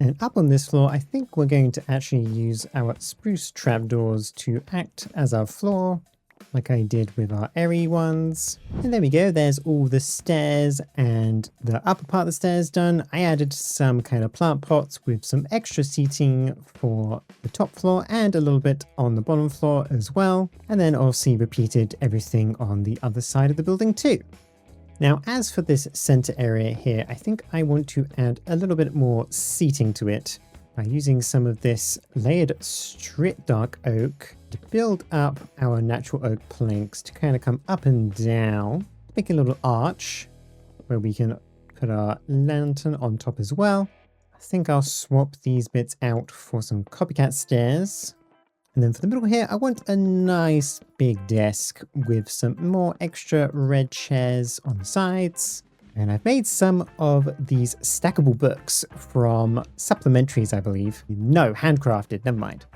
And up on this floor, I think we're going to actually use our spruce trapdoors to act as our floor, like I did with our airy ones. And there we go, there's all the stairs and the upper part of the stairs done. I added some kind of plant pots with some extra seating for the top floor and a little bit on the bottom floor as well. And then obviously repeated everything on the other side of the building too. Now, as for this center area here, I think I want to add a little bit more seating to it by using some of this layered strip dark oak to build up our natural oak planks to kind of come up and down, make a little arch where we can put our lantern on top as well. I think I'll swap these bits out for some copycat stairs. And then for the middle here, I want a nice big desk with some more extra red chairs on the sides. And I've made some of these stackable books from supplementaries, I believe. No, handcrafted, never mind.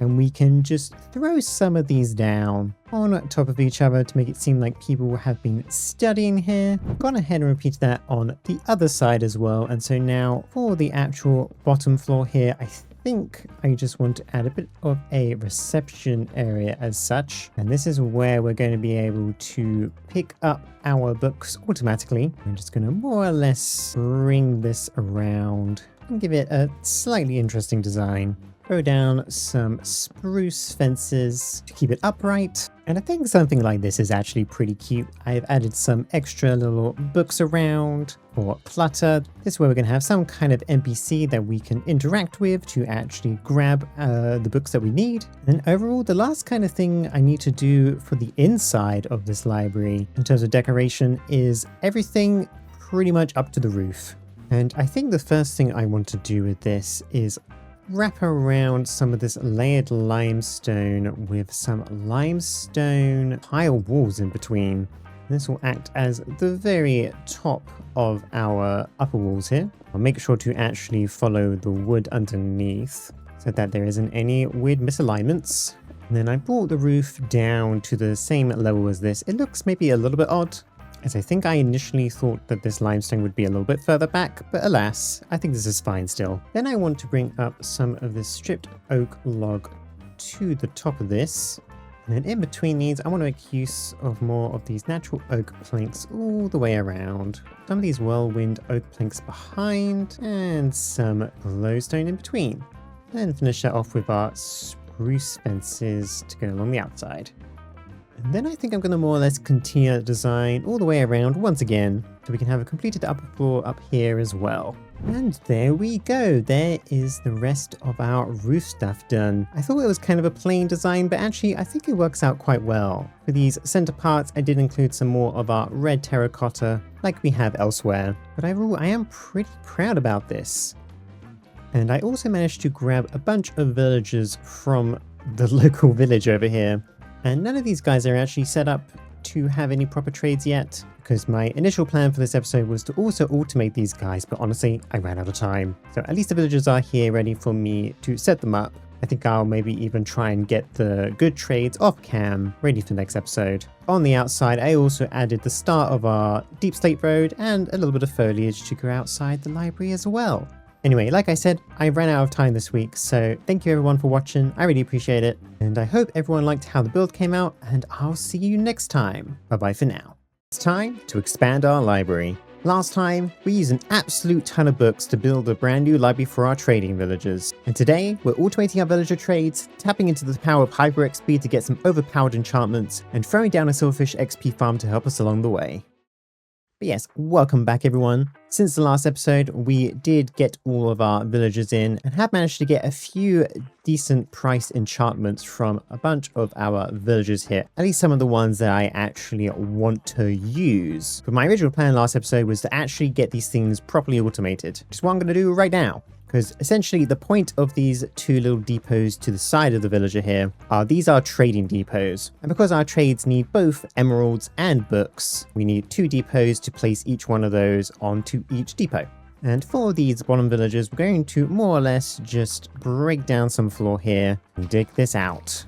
And we can just throw some of these down on top of each other to make it seem like people have been studying here. I've gone ahead and repeated that on the other side as well. And so now for the actual bottom floor here, I think I just want to add a bit of a reception area as such. And this is where we're going to be able to pick up our books automatically. I'm just going to more or less bring this around and give it a slightly interesting design. Throw down some spruce fences to keep it upright. And I think something like this is actually pretty cute. I've added some extra little books around for clutter. This way we're going to have some kind of NPC that we can interact with to actually grab the books that we need. And overall, the last kind of thing I need to do for the inside of this library in terms of decoration is everything pretty much up to the roof. And I think the first thing I want to do with this is wrap around some of this layered limestone with some limestone tile walls in between. This will act as the very top of our upper walls here. I'll make sure to actually follow the wood underneath so that there isn't any weird misalignments. And then I brought the roof down to the same level as this. It looks maybe a little bit odd, as I think I initially thought that this limestone would be a little bit further back, but alas, I think this is fine still. Then I want to bring up some of this stripped oak log to the top of this. And then in between these, I want to make use of more of these natural oak planks all the way around. Some of these whirlwind oak planks behind, and some glowstone in between. Then finish that off with our spruce fences to go along the outside. And then I think I'm going to more or less continue the design all the way around once again, so we can have a completed upper floor up here as well. And there we go, there is the rest of our roof stuff done. I thought it was kind of a plain design, but actually I think it works out quite well. For these center parts, I did include some more of our red terracotta, like we have elsewhere. But overall, I am pretty proud about this. And I also managed to grab a bunch of villagers from the local village over here. And none of these guys are actually set up to have any proper trades yet, because my initial plan for this episode was to also automate these guys, but honestly, I ran out of time. So at least the villagers are here ready for me to set them up. I think I'll maybe even try and get the good trades off cam ready for the next episode. On the outside, I also added the start of our Deep Slate Road and a little bit of foliage to go outside the library as well. Anyway, like I said, I ran out of time this week, so thank you everyone for watching, I really appreciate it, and I hope everyone liked how the build came out, and I'll see you next time. Bye bye for now. It's time to expand our library. Last time, we used an absolute ton of books to build a brand new library for our trading villagers. And today, we're automating our villager trades, tapping into the power of Hyper XP to get some overpowered enchantments, and throwing down a Silverfish XP farm to help us along the way. But yes, welcome back everyone. Since the last episode, we did get all of our villagers in and have managed to get a few decent price enchantments from a bunch of our villagers here. At least some of the ones that I actually want to use. But my original plan last episode was to actually get these things properly automated, which is what I'm going to do right now. Because essentially the point of these two little depots to the side of the villager here are these are trading depots. And because our trades need both emeralds and books, we need two depots to place each one of those onto each depot. And for these bottom villagers, we're going to more or less just break down some floor here and dig this out.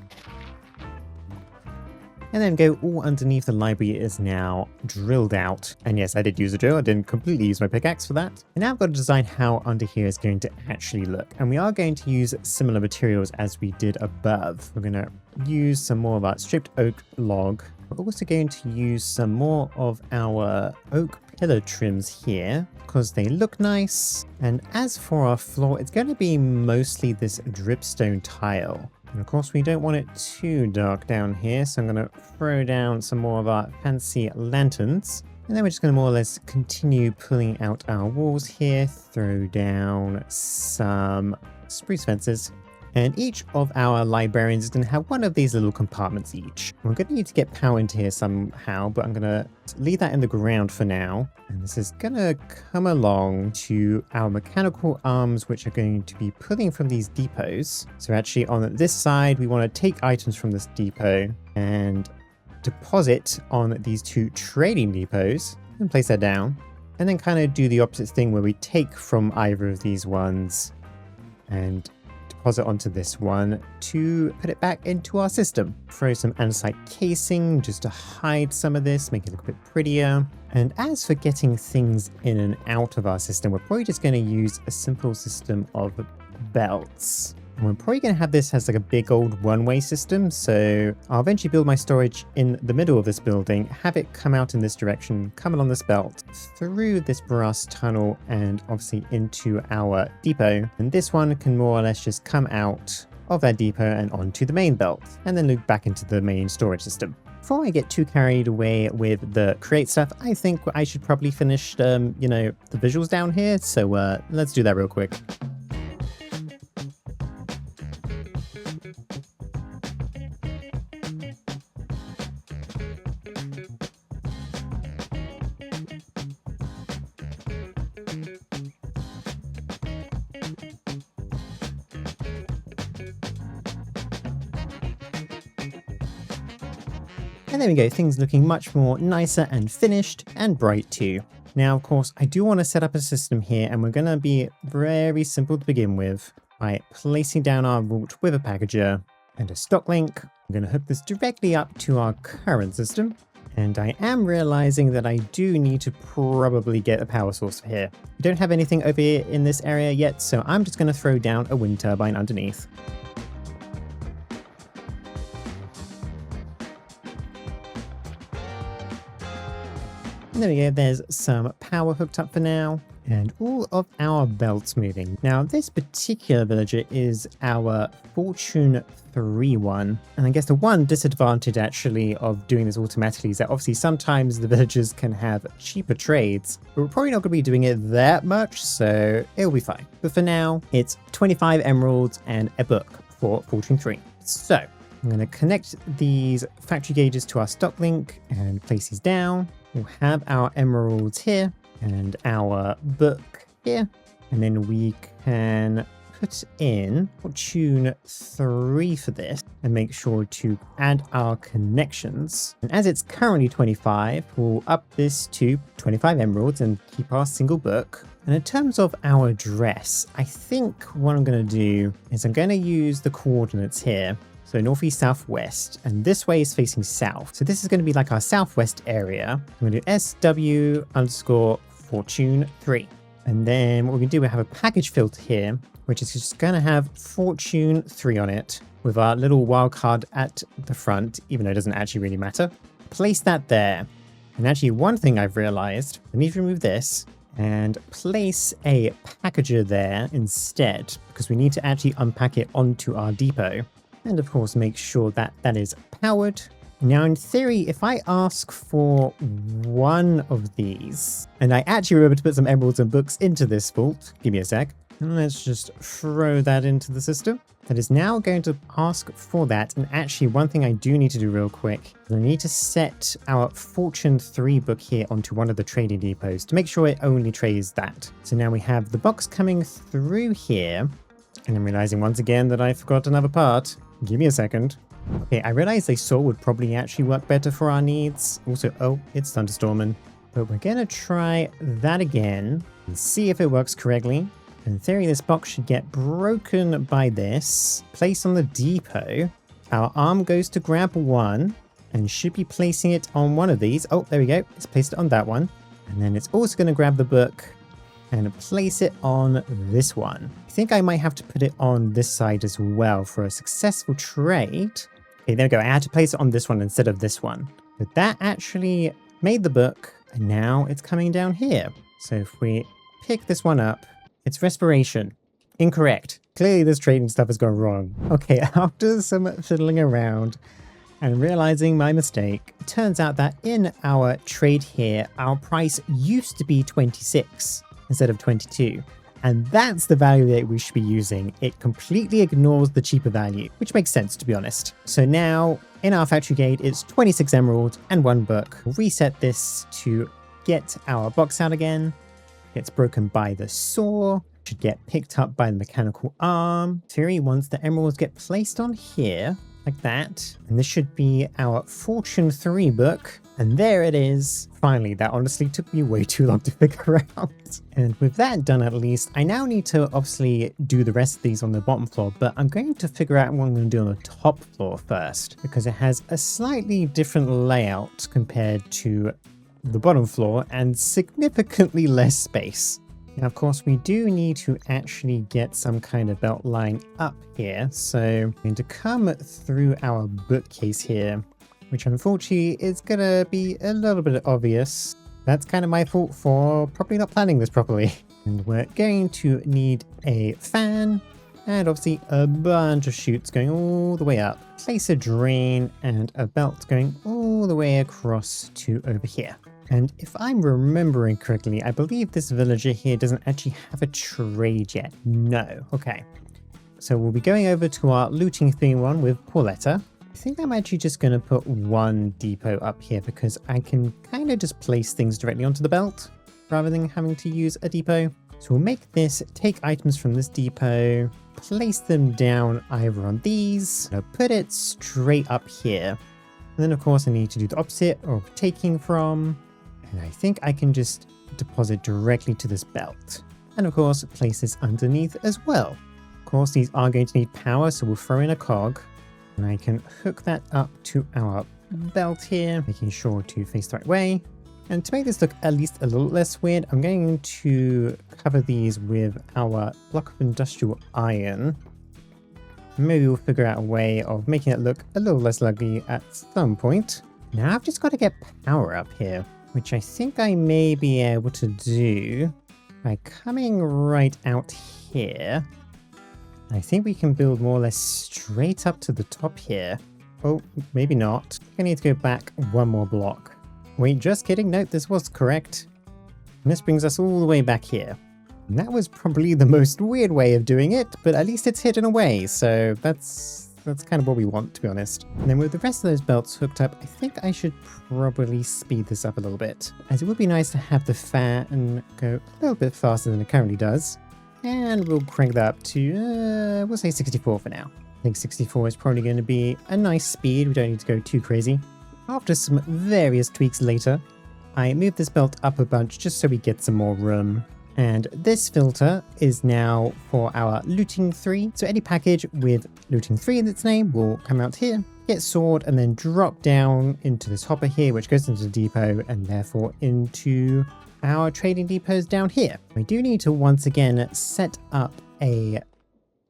And then go all underneath the library is now drilled out. And yes, I did use a drill. I didn't completely use my pickaxe for that. And now I've got to design how under here is going to actually look. And we are going to use similar materials as we did above. We're going to use some more of our stripped oak log. We're also going to use some more of our oak pillar trims here because they look nice. And as for our floor, it's going to be mostly this dripstone tile. And of course we don't want it too dark down here, so I'm going to throw down some more of our fancy lanterns. And then we're just going to more or less continue pulling out our walls here, throw down some spruce fences. And each of our librarians is going to have one of these little compartments each. We're going to need to get power into here somehow, but I'm going to leave that in the ground for now. And this is going to come along to our mechanical arms, which are going to be pulling from these depots. So actually on this side, we want to take items from this depot and deposit on these two trading depots and place that down. And then kind of do the opposite thing where we take from either of these ones and deposit onto this one to put it back into our system. Throw some andesite casing just to hide some of this, make it look a bit prettier. And as for getting things in and out of our system, we're probably just going to use a simple system of belts. And we're probably going to have this as like a big old one-way system, so I'll eventually build my storage in the middle of this building, have it come out in this direction, come along this belt, through this brass tunnel, and obviously into our depot. And this one can more or less just come out of that depot and onto the main belt, and then loop back into the main storage system. Before I get too carried away with the create stuff, I think I should probably finish, the visuals down here, so let's do that real quick. And there we go, things looking much more nicer and finished and bright too. Now, of course, I do want to set up a system here, and we're going to be very simple to begin with by placing down our vault with a packager and a stock link. I'm going to hook this directly up to our current system. And I am realizing that I do need to probably get a power source for here. We don't have anything over here in this area yet, so I'm just going to throw down a wind turbine underneath. And there we go, there's some power hooked up for now, and all of our belts moving. Now, this particular villager is our Fortune 3 one, and I guess the one disadvantage actually of doing this automatically is that obviously sometimes the villagers can have cheaper trades, but we're probably not going to be doing it that much, so it'll be fine. But for now, it's 25 emeralds and a book for Fortune 3. So I'm going to connect these factory gauges to our stock link and place these down. We'll have our emeralds here and our book here. And then we can put in Fortune 3 for this and make sure to add our connections. And as it's currently 25, we'll up this to 25 emeralds and keep our single book. And in terms of our address, I think what I'm going to do is I'm going to use the coordinates here. So northeast, southwest, and this way is facing south. So this is going to be like our southwest area. I'm going to do SW_Fortune 3. And then what we can do, we have a package filter here, which is just going to have Fortune 3 on it with our little wildcard at the front, even though it doesn't actually really matter. Place that there. And actually, one thing I've realized, I need to remove this and place a packager there instead, because we need to actually unpack it onto our depot. And of course, make sure that that is powered. Now, in theory, if I ask for one of these, and I actually remember to put some emeralds and books into this vault, give me a sec, and let's just throw that into the system. That is now going to ask for that. And actually, one thing I do need to do real quick, I need to set our Fortune 3 book here onto one of the trading depots to make sure it only trades that. So now we have the box coming through here, and I'm realizing once again that I forgot another part. Give me a second. Okay, I realized a saw would probably actually work better for our needs. Also, oh, it's thunderstorming. But we're gonna try that again and see if it works correctly. In theory, this box should get broken by this. Placed on the depot. Our arm goes to grab one and should be placing it on one of these. Oh, there we go. It's placed it on that one. And then it's also going to grab the book and place it on this one. I think I might have to put it on this side as well for a successful trade. Okay, there we go. I had to place it on this one instead of this one. But that actually made the book, and now it's coming down here. So if we pick this one up, it's respiration. Incorrect. Clearly this trading stuff has gone wrong. Okay, after some fiddling around and realizing my mistake, it turns out that in our trade here, our price used to be 26 instead of 22. And that's the value that we should be using. It completely ignores the cheaper value, which makes sense, to be honest. So now in our factory gate, it's 26 emeralds and one book. We'll reset this to get our box out again. Gets broken by the saw, should get picked up by the mechanical arm. Theory, once the emeralds get placed on here, like that, and this should be our Fortune 3 book, and there it is. Finally, that honestly took me way too long to figure out. And with that done at least, I now need to obviously do the rest of these on the bottom floor, but I'm going to figure out what I'm going to do on the top floor first, because it has a slightly different layout compared to the bottom floor and significantly less space. Now, of course, we do need to actually get some kind of belt line up here. So I'm going to come through our bookcase here, which unfortunately is going to be a little bit obvious. That's kind of my fault for probably not planning this properly. And we're going to need a fan and obviously a bunch of chutes going all the way up. Place a drain and a belt going all the way across to over here. And if I'm remembering correctly, I believe this villager here doesn't actually have a trade yet. No. Okay. So we'll be going over to our looting theme one with Pauletta. I think I'm actually just going to put one depot up here because I can kind of just place things directly onto the belt rather than having to use a depot. So we'll make this, take items from this depot, place them down either on these, put it straight up here. And then of course I need to do the opposite of taking from. And I think I can just deposit directly to this belt. And of course, place this underneath as well. Of course, these are going to need power, so we'll throw in a cog. And I can hook that up to our belt here, making sure to face the right way. And to make this look at least a little less weird, I'm going to cover these with our block of industrial iron. Maybe we'll figure out a way of making it look a little less ugly at some point. Now I've just got to get power up here, which I think I may be able to do by coming right out here. I think we can build more or less straight up to the top here. Oh, maybe not. I need to go back one more block. Wait, just kidding. Nope, this was correct. And this brings us all the way back here. And that was probably the most weird way of doing it, but at least it's hidden away, so that's kind of what we want, to be honest. And then with the rest of those belts hooked up, I think I should probably speed this up a little bit, as it would be nice to have the fan go a little bit faster than it currently does. And we'll crank that up to, we'll say 64 for now. I think 64 is probably going to be a nice speed. We don't need to go too crazy. After some various tweaks later, I moved this belt up a bunch just so we get some more room. And this filter is now for our looting 3. So any package with looting 3 in its name will come out here, get stored, and then drop down into this hopper here, which goes into the depot and therefore into our trading depots down here. We do need to once again set up a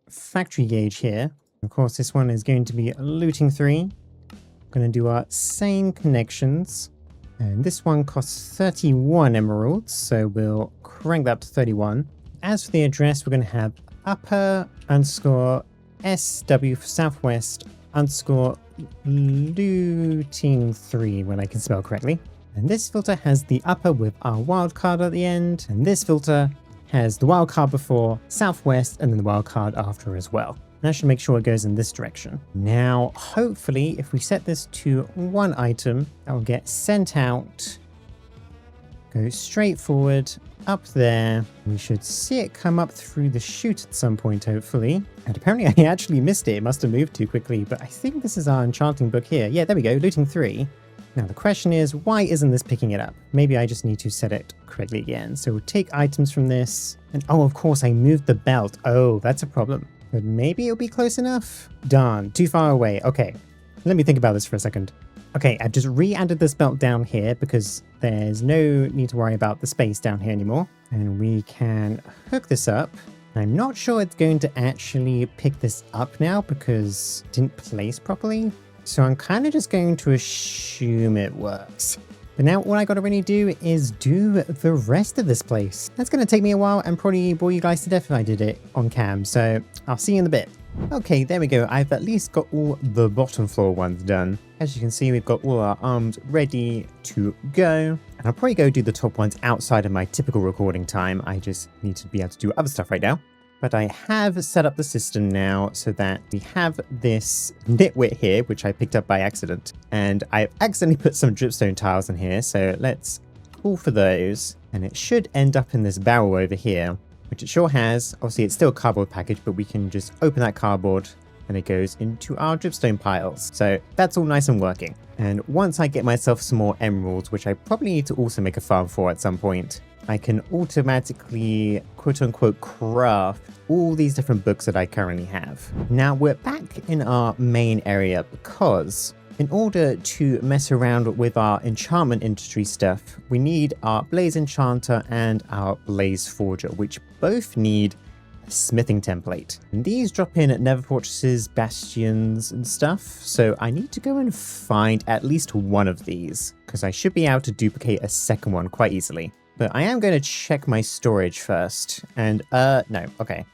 factory gauge here. Of course, this one is going to be looting 3. We're going to do our same connections. And this one costs 31 emeralds, so we'll crank that up to 31. As for the address, we're going to have upper underscore SW for southwest underscore looting 3 when I can spell correctly. And this filter has the upper with our wildcard at the end, and this filter has the wildcard before, southwest, and then the wildcard after as well. And that should make sure it goes in this direction. Now, hopefully, if we set this to one item, that will get sent out, go straight forward, up there. We should see it come up through the chute at some point, hopefully. And apparently I actually missed it. It must have moved too quickly, but I think this is our enchanting book here. Yeah, there we go, looting 3. Now the question is, why isn't this picking it up? Maybe I just need to set it correctly again. So we'll take items from this, and oh, of course I moved the belt. Oh, that's a problem. But maybe it'll be close enough? Darn, too far away. Okay, let me think about this for a second. Okay, I've just re-added this belt down here because there's no need to worry about the space down here anymore. And we can hook this up. I'm not sure it's going to actually pick this up now because it didn't place properly. So I'm kind of just going to assume it works. But now all I gotta really do is do the rest of this place. That's gonna take me a while and probably bore you guys to death if I did it on cam, so I'll see you in a bit. Okay, there we go. I've at least got all the bottom floor ones done. As you can see, we've got all our arms ready to go. And I'll probably go do the top ones outside of my typical recording time. I just need to be able to do other stuff right now. But I have set up the system now so that we have this nitwit here, which I picked up by accident. And I've accidentally put some dripstone tiles in here, so let's pull for those. And it should end up in this barrel over here, which it sure has. Obviously, it's still a cardboard package, but we can just open that cardboard and it goes into our dripstone piles. So that's all nice and working. And once I get myself some more emeralds, which I probably need to also make a farm for at some point, I can automatically, quote-unquote, craft all these different books that I currently have. Now, we're back in our main area because in order to mess around with our enchantment industry stuff, we need our Blaze Enchanter and our Blaze Forger, which both need a smithing template. And these drop in at nether fortresses, bastions, and stuff, so I need to go and find at least one of these, because I should be able to duplicate a second one quite easily. But I am going to check my storage first. And, no, okay.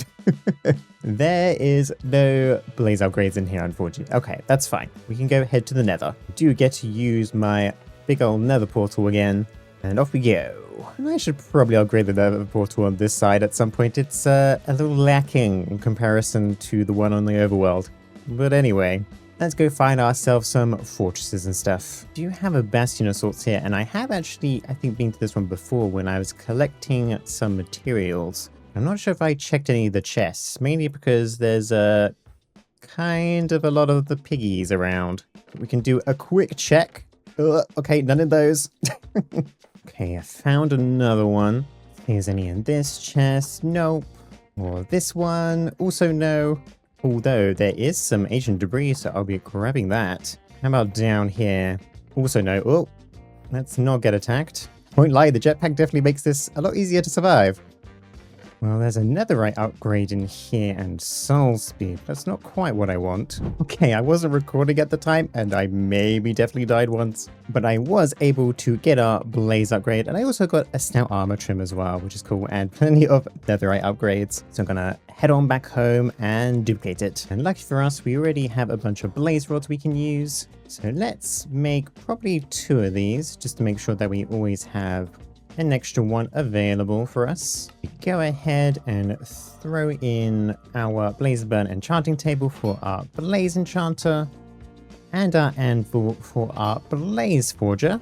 There is no blaze upgrades in here, unfortunately. Okay, that's fine. We can go head to the nether. I do get to use my big old nether portal again. And off we go. And I should probably upgrade the nether portal on this side at some point. It's a little lacking in comparison to the one on the overworld. But anyway, let's go find ourselves some fortresses and stuff. Do you have a bastion of sorts here? And I have actually, I think, been to this one before when I was collecting some materials. I'm not sure if I checked any of the chests, mainly because there's kind of a lot of the piggies around. We can do a quick check. Okay, none of those. Okay, I found another one. If there's any in this chest, nope. Or this one, also no. Although there is some ancient debris, so I'll be grabbing that. How about down here? Also no. Oh, let's not get attacked. Won't lie, the jetpack definitely makes this a lot easier to survive. Well, there's a netherite upgrade in here and soul speed. That's not quite what I want. Okay, I wasn't recording at the time and I maybe definitely died once. But I was able to get our blaze upgrade and I also got a stout armor trim as well, which is cool, and plenty of netherite upgrades. So I'm gonna head on back home and duplicate it. And lucky for us, we already have a bunch of blaze rods we can use. So let's make probably 2 of these just to make sure that we always have an extra one available for us. We go ahead and throw in our Blaze Burn enchanting table for our Blaze Enchanter and our anvil for our Blaze Forger.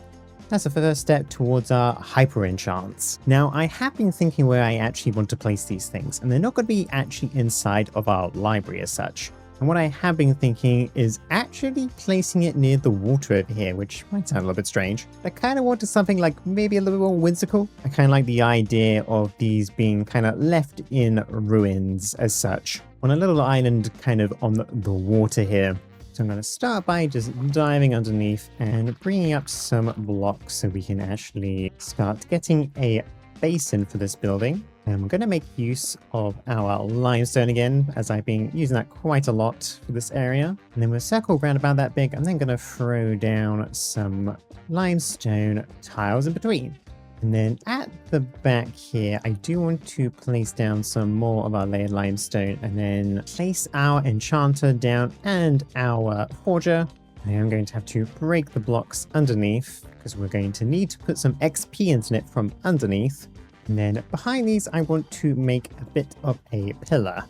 That's the first step towards our hyper enchants. Now, I have been thinking where I actually want to place these things, and they're not going to be actually inside of our library as such. And what I have been thinking is actually placing it near the water over here, which might sound a little bit strange. I kind of wanted something like maybe a little bit more whimsical. I kind of like the idea of these being kind of left in ruins as such, on a little island kind of on the water here. So I'm going to start by just diving underneath and bringing up some blocks so we can actually start getting a basin for this building. I'm going to make use of our limestone again, as I've been using that quite a lot for this area. And then we'll circle around about that big. I'm then going to throw down some limestone tiles in between. And then at the back here, I do want to place down some more of our layered limestone and then place our enchanter down and our forger. I am going to have to break the blocks underneath because we're going to need to put some XP into it from underneath. And then behind these, I want to make a bit of a pillar.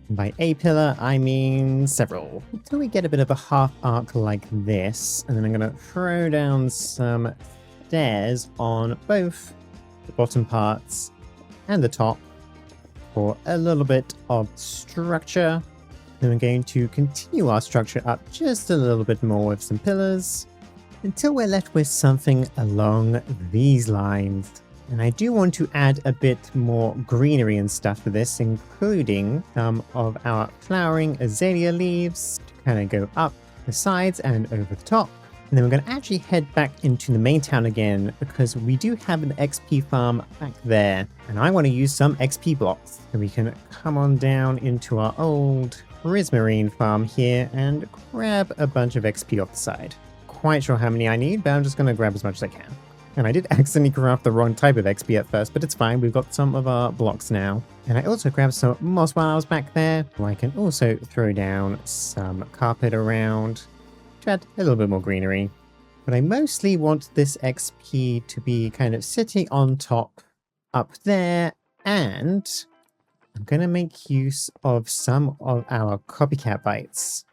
And by a pillar, I mean several. Until we get a bit of a half arc like this. And then I'm going to throw down some stairs on both the bottom parts and the top for a little bit of structure. Then we're going to continue our structure up just a little bit more with some pillars until we're left with something along these lines. And I do want to add a bit more greenery and stuff for this, including some of our flowering azalea leaves to kind of go up the sides and over the top. And then we're going to actually head back into the main town again because we do have an XP farm back there. And I want to use some XP blocks. So we can come on down into our old prismarine farm here and grab a bunch of XP off the side. Quite sure how many I need, but I'm just going to grab as much as I can. And I did accidentally craft the wrong type of XP at first, but it's fine. We've got some of our blocks now. And I also grabbed some moss while I was back there. I can also throw down some carpet around to add a little bit more greenery. But I mostly want this XP to be kind of sitting on top up there. And I'm going to make use of some of our copycat bites.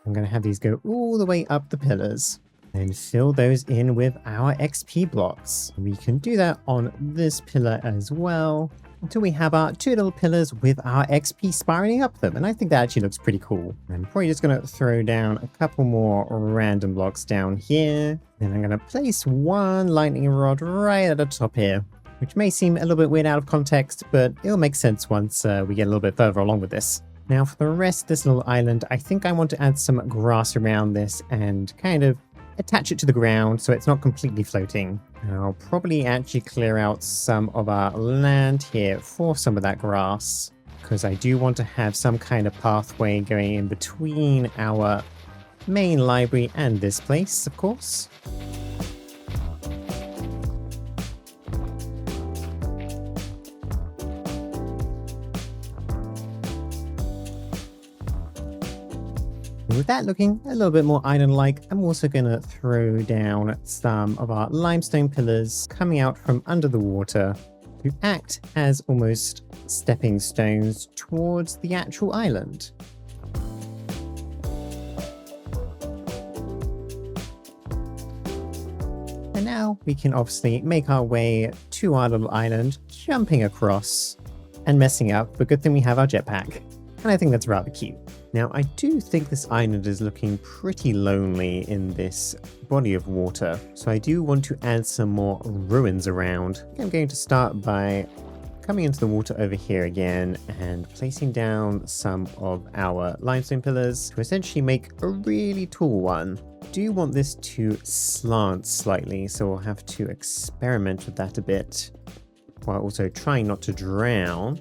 I'm going to have these go all the way up the pillars. And fill those in with our XP blocks. We can do that on this pillar as well, until we have our two little pillars with our XP spiraling up them. And I think that actually looks pretty cool. I'm probably just going to throw down a couple more random blocks down here. Then I'm going to place one lightning rod right at the top here, which may seem a little bit weird out of context, but it'll make sense once we get a little bit further along with this. Now for the rest of this little island, I think I want to add some grass around this and kind of attach it to the ground so it's not completely floating. And I'll probably actually clear out some of our land here for some of that grass, because I do want to have some kind of pathway going in between our main library and this place, of course. With that looking a little bit more island-like, I'm also going to throw down some of our limestone pillars coming out from under the water to act as almost stepping stones towards the actual island. And now we can obviously make our way to our little island, jumping across and messing up, but good thing we have our jetpack. And I think that's rather cute. Now, I do think this island is looking pretty lonely in this body of water, so I do want to add some more ruins around. I'm going to start by coming into the water over here again and placing down some of our limestone pillars to essentially make a really tall one. I do want this to slant slightly, so we'll have to experiment with that a bit, while also trying not to drown.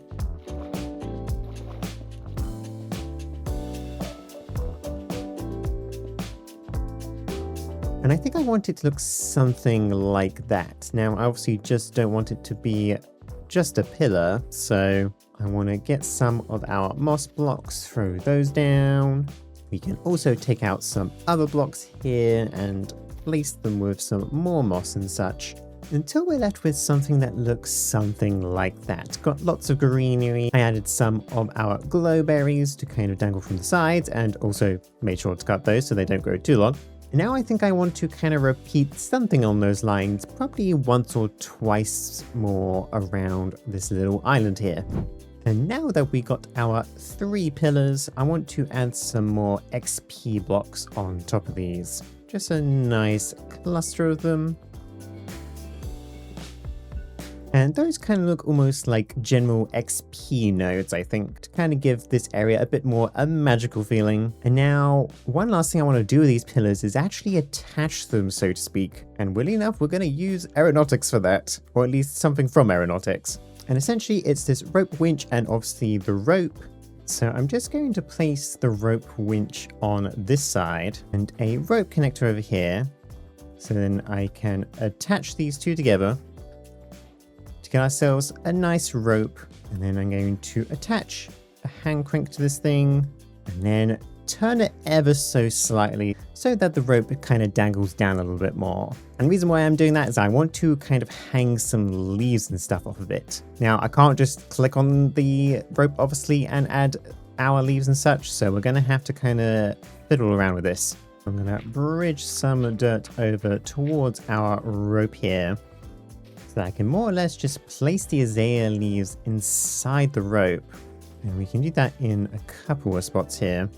And I think I want it to look something like that. Now, I obviously just don't want it to be just a pillar, so I want to get some of our moss blocks, throw those down. We can also take out some other blocks here and place them with some more moss and such, until we're left with something that looks something like that. Got lots of greenery. I added some of our glowberries to kind of dangle from the sides, and also made sure to cut those so they don't grow too long. And now I think I want to kind of repeat something on those lines, probably once or twice more around this little island here. And now that we got our 3 pillars, I want to add some more XP blocks on top of these. Just a nice cluster of them. And those kind of look almost like general XP nodes, I think, to kind of give this area a bit more a magical feeling. And now, one last thing I want to do with these pillars is actually attach them, so to speak. And weirdly enough, we're going to use Aeronautics for that, or at least something from Aeronautics. And essentially it's this rope winch and obviously the rope. So I'm just going to place the rope winch on this side and a rope connector over here. So then I can attach these two together to get ourselves a nice rope. And then I'm going to attach a hand crank to this thing and then turn it ever so slightly so that the rope kind of dangles down a little bit more. And the reason why I'm doing that is I want to kind of hang some leaves and stuff off of it. Now I can't just click on the rope obviously and add our leaves and such, so we're going to have to kind of fiddle around with this. I'm going to bridge some dirt over towards our rope here so that I can more or less just place the azalea leaves inside the rope. And we can do that in a couple of spots here.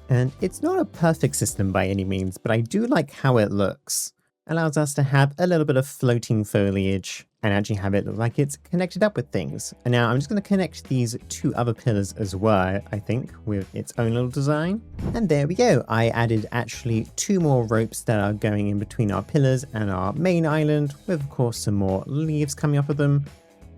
And it's not a perfect system by any means, but I do like how it looks. It allows us to have a little bit of floating foliage and actually have it look like it's connected up with things. And now I'm just going to connect these two other pillars as well, I think, with its own little design. And there we go. I added actually 2 more ropes that are going in between our pillars and our main island, with of course some more leaves coming off of them.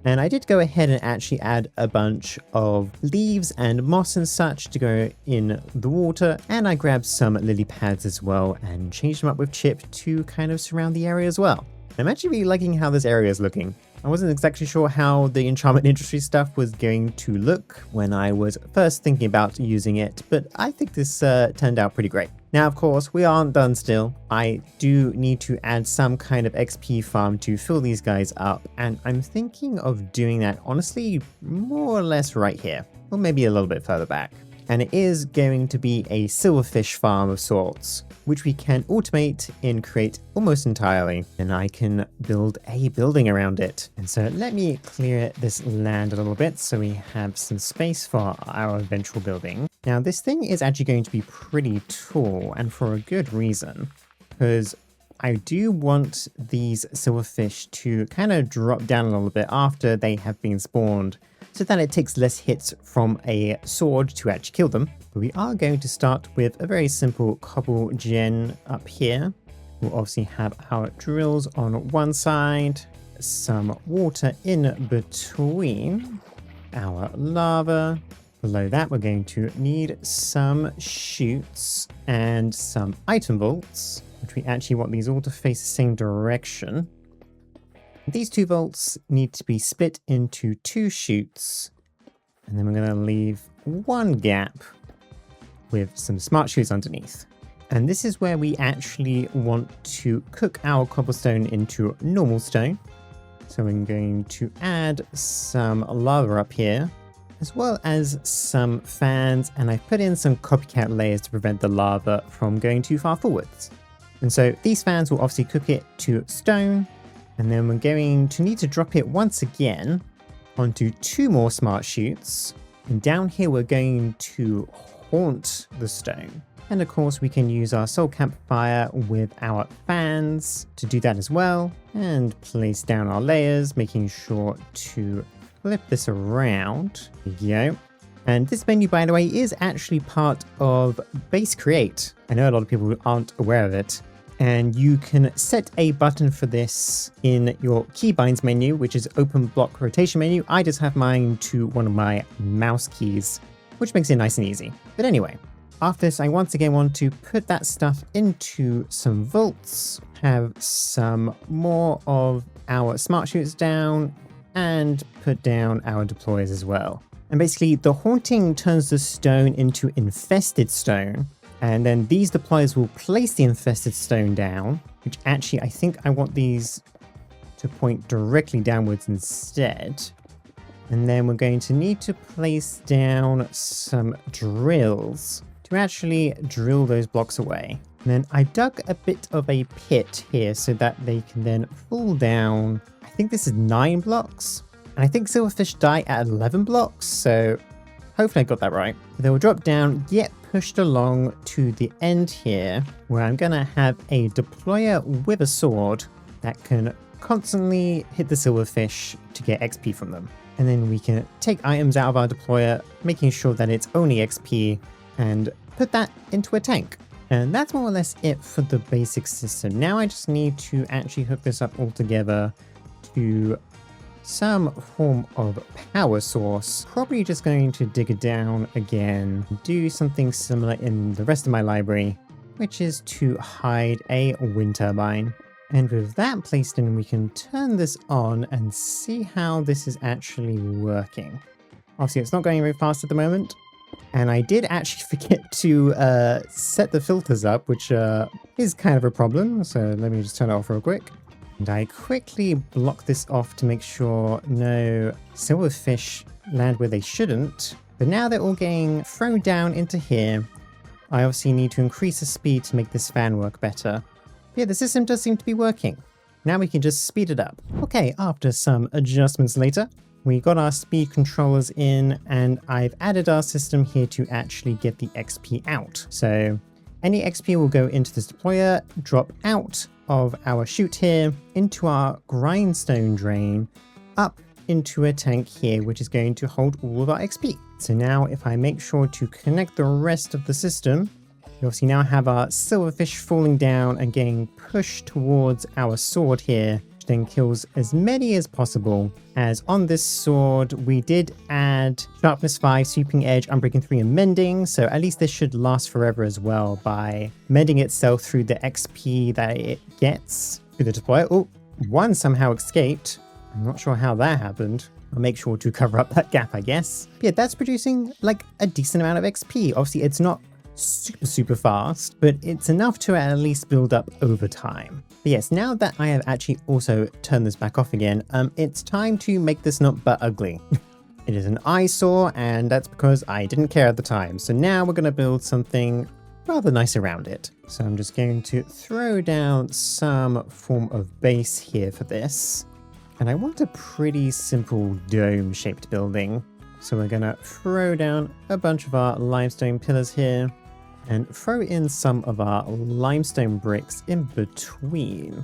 And I did go ahead and actually add a bunch of leaves and moss and such to go in the water. And I grabbed some lily pads as well and changed them up with chip to kind of surround the area as well. I'm actually really liking how this area is looking. I wasn't exactly sure how the enchantment industry stuff was going to look when I was first thinking about using it, but I think this turned out pretty great. Now, of course, we aren't done still. I do need to add some kind of XP farm to fill these guys up, and I'm thinking of doing that honestly more or less right here, or maybe a little bit further back. And it is going to be a silverfish farm of sorts, which we can automate in Create almost entirely, and I can build a building around it. And so let me clear this land a little bit so we have some space for our eventual building. Now this thing is actually going to be pretty tall, and for a good reason, because I do want these silverfish to kind of drop down a little bit after they have been spawned, so that it takes less hits from a sword to actually kill them. But we are going to start with a very simple cobble gen up here. We'll obviously have our drills on one side, some water in between, our lava. Below that we're going to need some chutes and some item vaults, which we actually want these all to face the same direction. These 2 vaults need to be split into 2 chutes, and then we're going to leave 1 gap with some smart chutes underneath. And this is where we actually want to cook our cobblestone into normal stone. So I'm going to add some lava up here, as well as some fans, and I've put in some copycat layers to prevent the lava from going too far forwards. And so these fans will obviously cook it to stone. And then we're going to need to drop it once again onto 2 more smart chutes. And down here we're going to haunt the stone. And of course we can use our soul campfire with our fans to do that as well. And place down our layers, making sure to flip this around. There you go. And this menu, by the way, is actually part of Base Create. I know a lot of people aren't aware of it. And you can set a button for this in your keybinds menu, which is open block rotation menu. I just have mine to one of my mouse keys, which makes it nice and easy. But anyway, after this, I once again want to put that stuff into some vaults, have some more of our smart chutes down, and put down our deployers as well. And basically, the haunting turns the stone into infested stone. And then these deployers will place the infested stone down, which actually I think I want these to point directly downwards instead. And then we're going to need to place down some drills to actually drill those blocks away. And then I dug a bit of a pit here so that they can then fall down. I think this is 9 blocks. And I think silverfish die at 11 blocks, so hopefully I got that right. They will drop down, get pushed along to the end here, where I'm going to have a deployer with a sword that can constantly hit the silverfish to get XP from them. And then we can take items out of our deployer, making sure that it's only XP, and put that into a tank. And that's more or less it for the basic system. Now I just need to actually hook this up all together to some form of power source. Probably just going to dig it down again, do something similar in the rest of my library, which is to hide a wind turbine. And with that placed in, we can turn this on and see how this is actually working. Obviously, it's not going very fast at the moment. And I did actually forget to set the filters up, which is kind of a problem. So let me just turn it off real quick. And I quickly block this off to make sure no silverfish land where they shouldn't. But now they're all getting thrown down into here. I obviously need to increase the speed to make this fan work better. Yeah, the system does seem to be working. Now we can just speed it up. Okay, after some adjustments later, we got our speed controllers in, and I've added our system here to actually get the XP out. So any XP will go into this deployer, drop out of our chute here, into our grindstone drain, up into a tank here, which is going to hold all of our XP. So now if I make sure to connect the rest of the system, we obviously now have our silverfish falling down and getting pushed towards our sword here, which then kills as many as possible. As on this sword, we did add sharpness 5, sweeping edge, unbreaking 3, and mending, so at least this should last forever as well by mending itself through the XP that it gets through the deployer. Oh, one somehow escaped. I'm not sure how that happened. I'll make sure to cover up that gap, I guess. But yeah, that's producing like a decent amount of XP. Obviously, it's not super fast, but it's enough to at least build up over time. But yes, now that I have actually also turned this back off again, it's time to make this not but ugly. It is an eyesore, and that's because I didn't care at the time. So now we're going to build something rather nice around it. So I'm just going to throw down some form of base here for this. And I want a pretty simple dome-shaped building. So we're going to throw down a bunch of our limestone pillars here, and throw in some of our limestone bricks in between.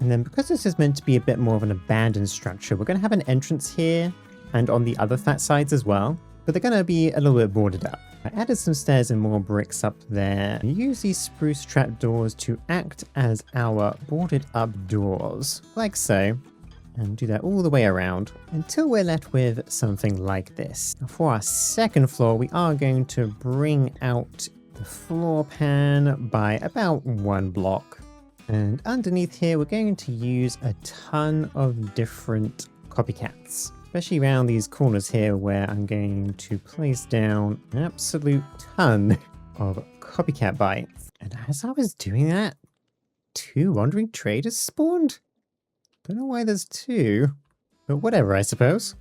And then because this is meant to be a bit more of an abandoned structure, we're going to have an entrance here and on the other flat sides as well, but they're going to be a little bit boarded up. I added some stairs and more bricks up there. Use these spruce trapdoors to act as our boarded up doors, like so. And do that all the way around until we're left with something like this. Now for our second floor, we are going to bring out the floor pan by about 1 block. And underneath here, we're going to use a ton of different copycats, especially around these corners here where I'm going to place down an absolute ton of copycat bites. And as I was doing that, 2 wandering traders spawned? Don't know why there's 2, but whatever, I suppose.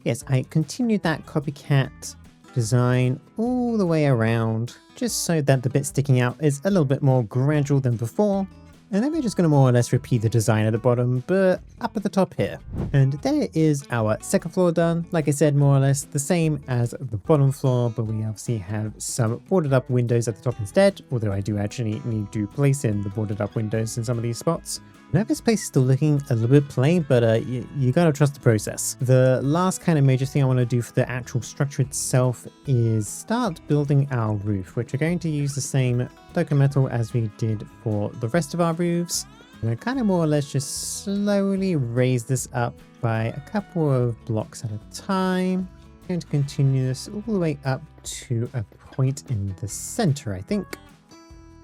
Yes, I continued that copycat design all the way around, just so that the bit sticking out is a little bit more gradual than before. And then we're just going to more or less repeat the design at the bottom, but up at the top here. And there is our second floor done. Like I said, more or less the same as the bottom floor, but we obviously have some boarded up windows at the top instead, although I do actually need to place in the boarded up windows in some of these spots. Now this place is still looking a little bit plain, but you gotta trust the process. The last kind of major thing I want to do for the actual structure itself is start building our roof, which we're going to use the same token metal as we did for the rest of our roofs. And kind of more or less just slowly raise this up by a couple of blocks at a time. I'm going to continue this all the way up to a point in the center, I think.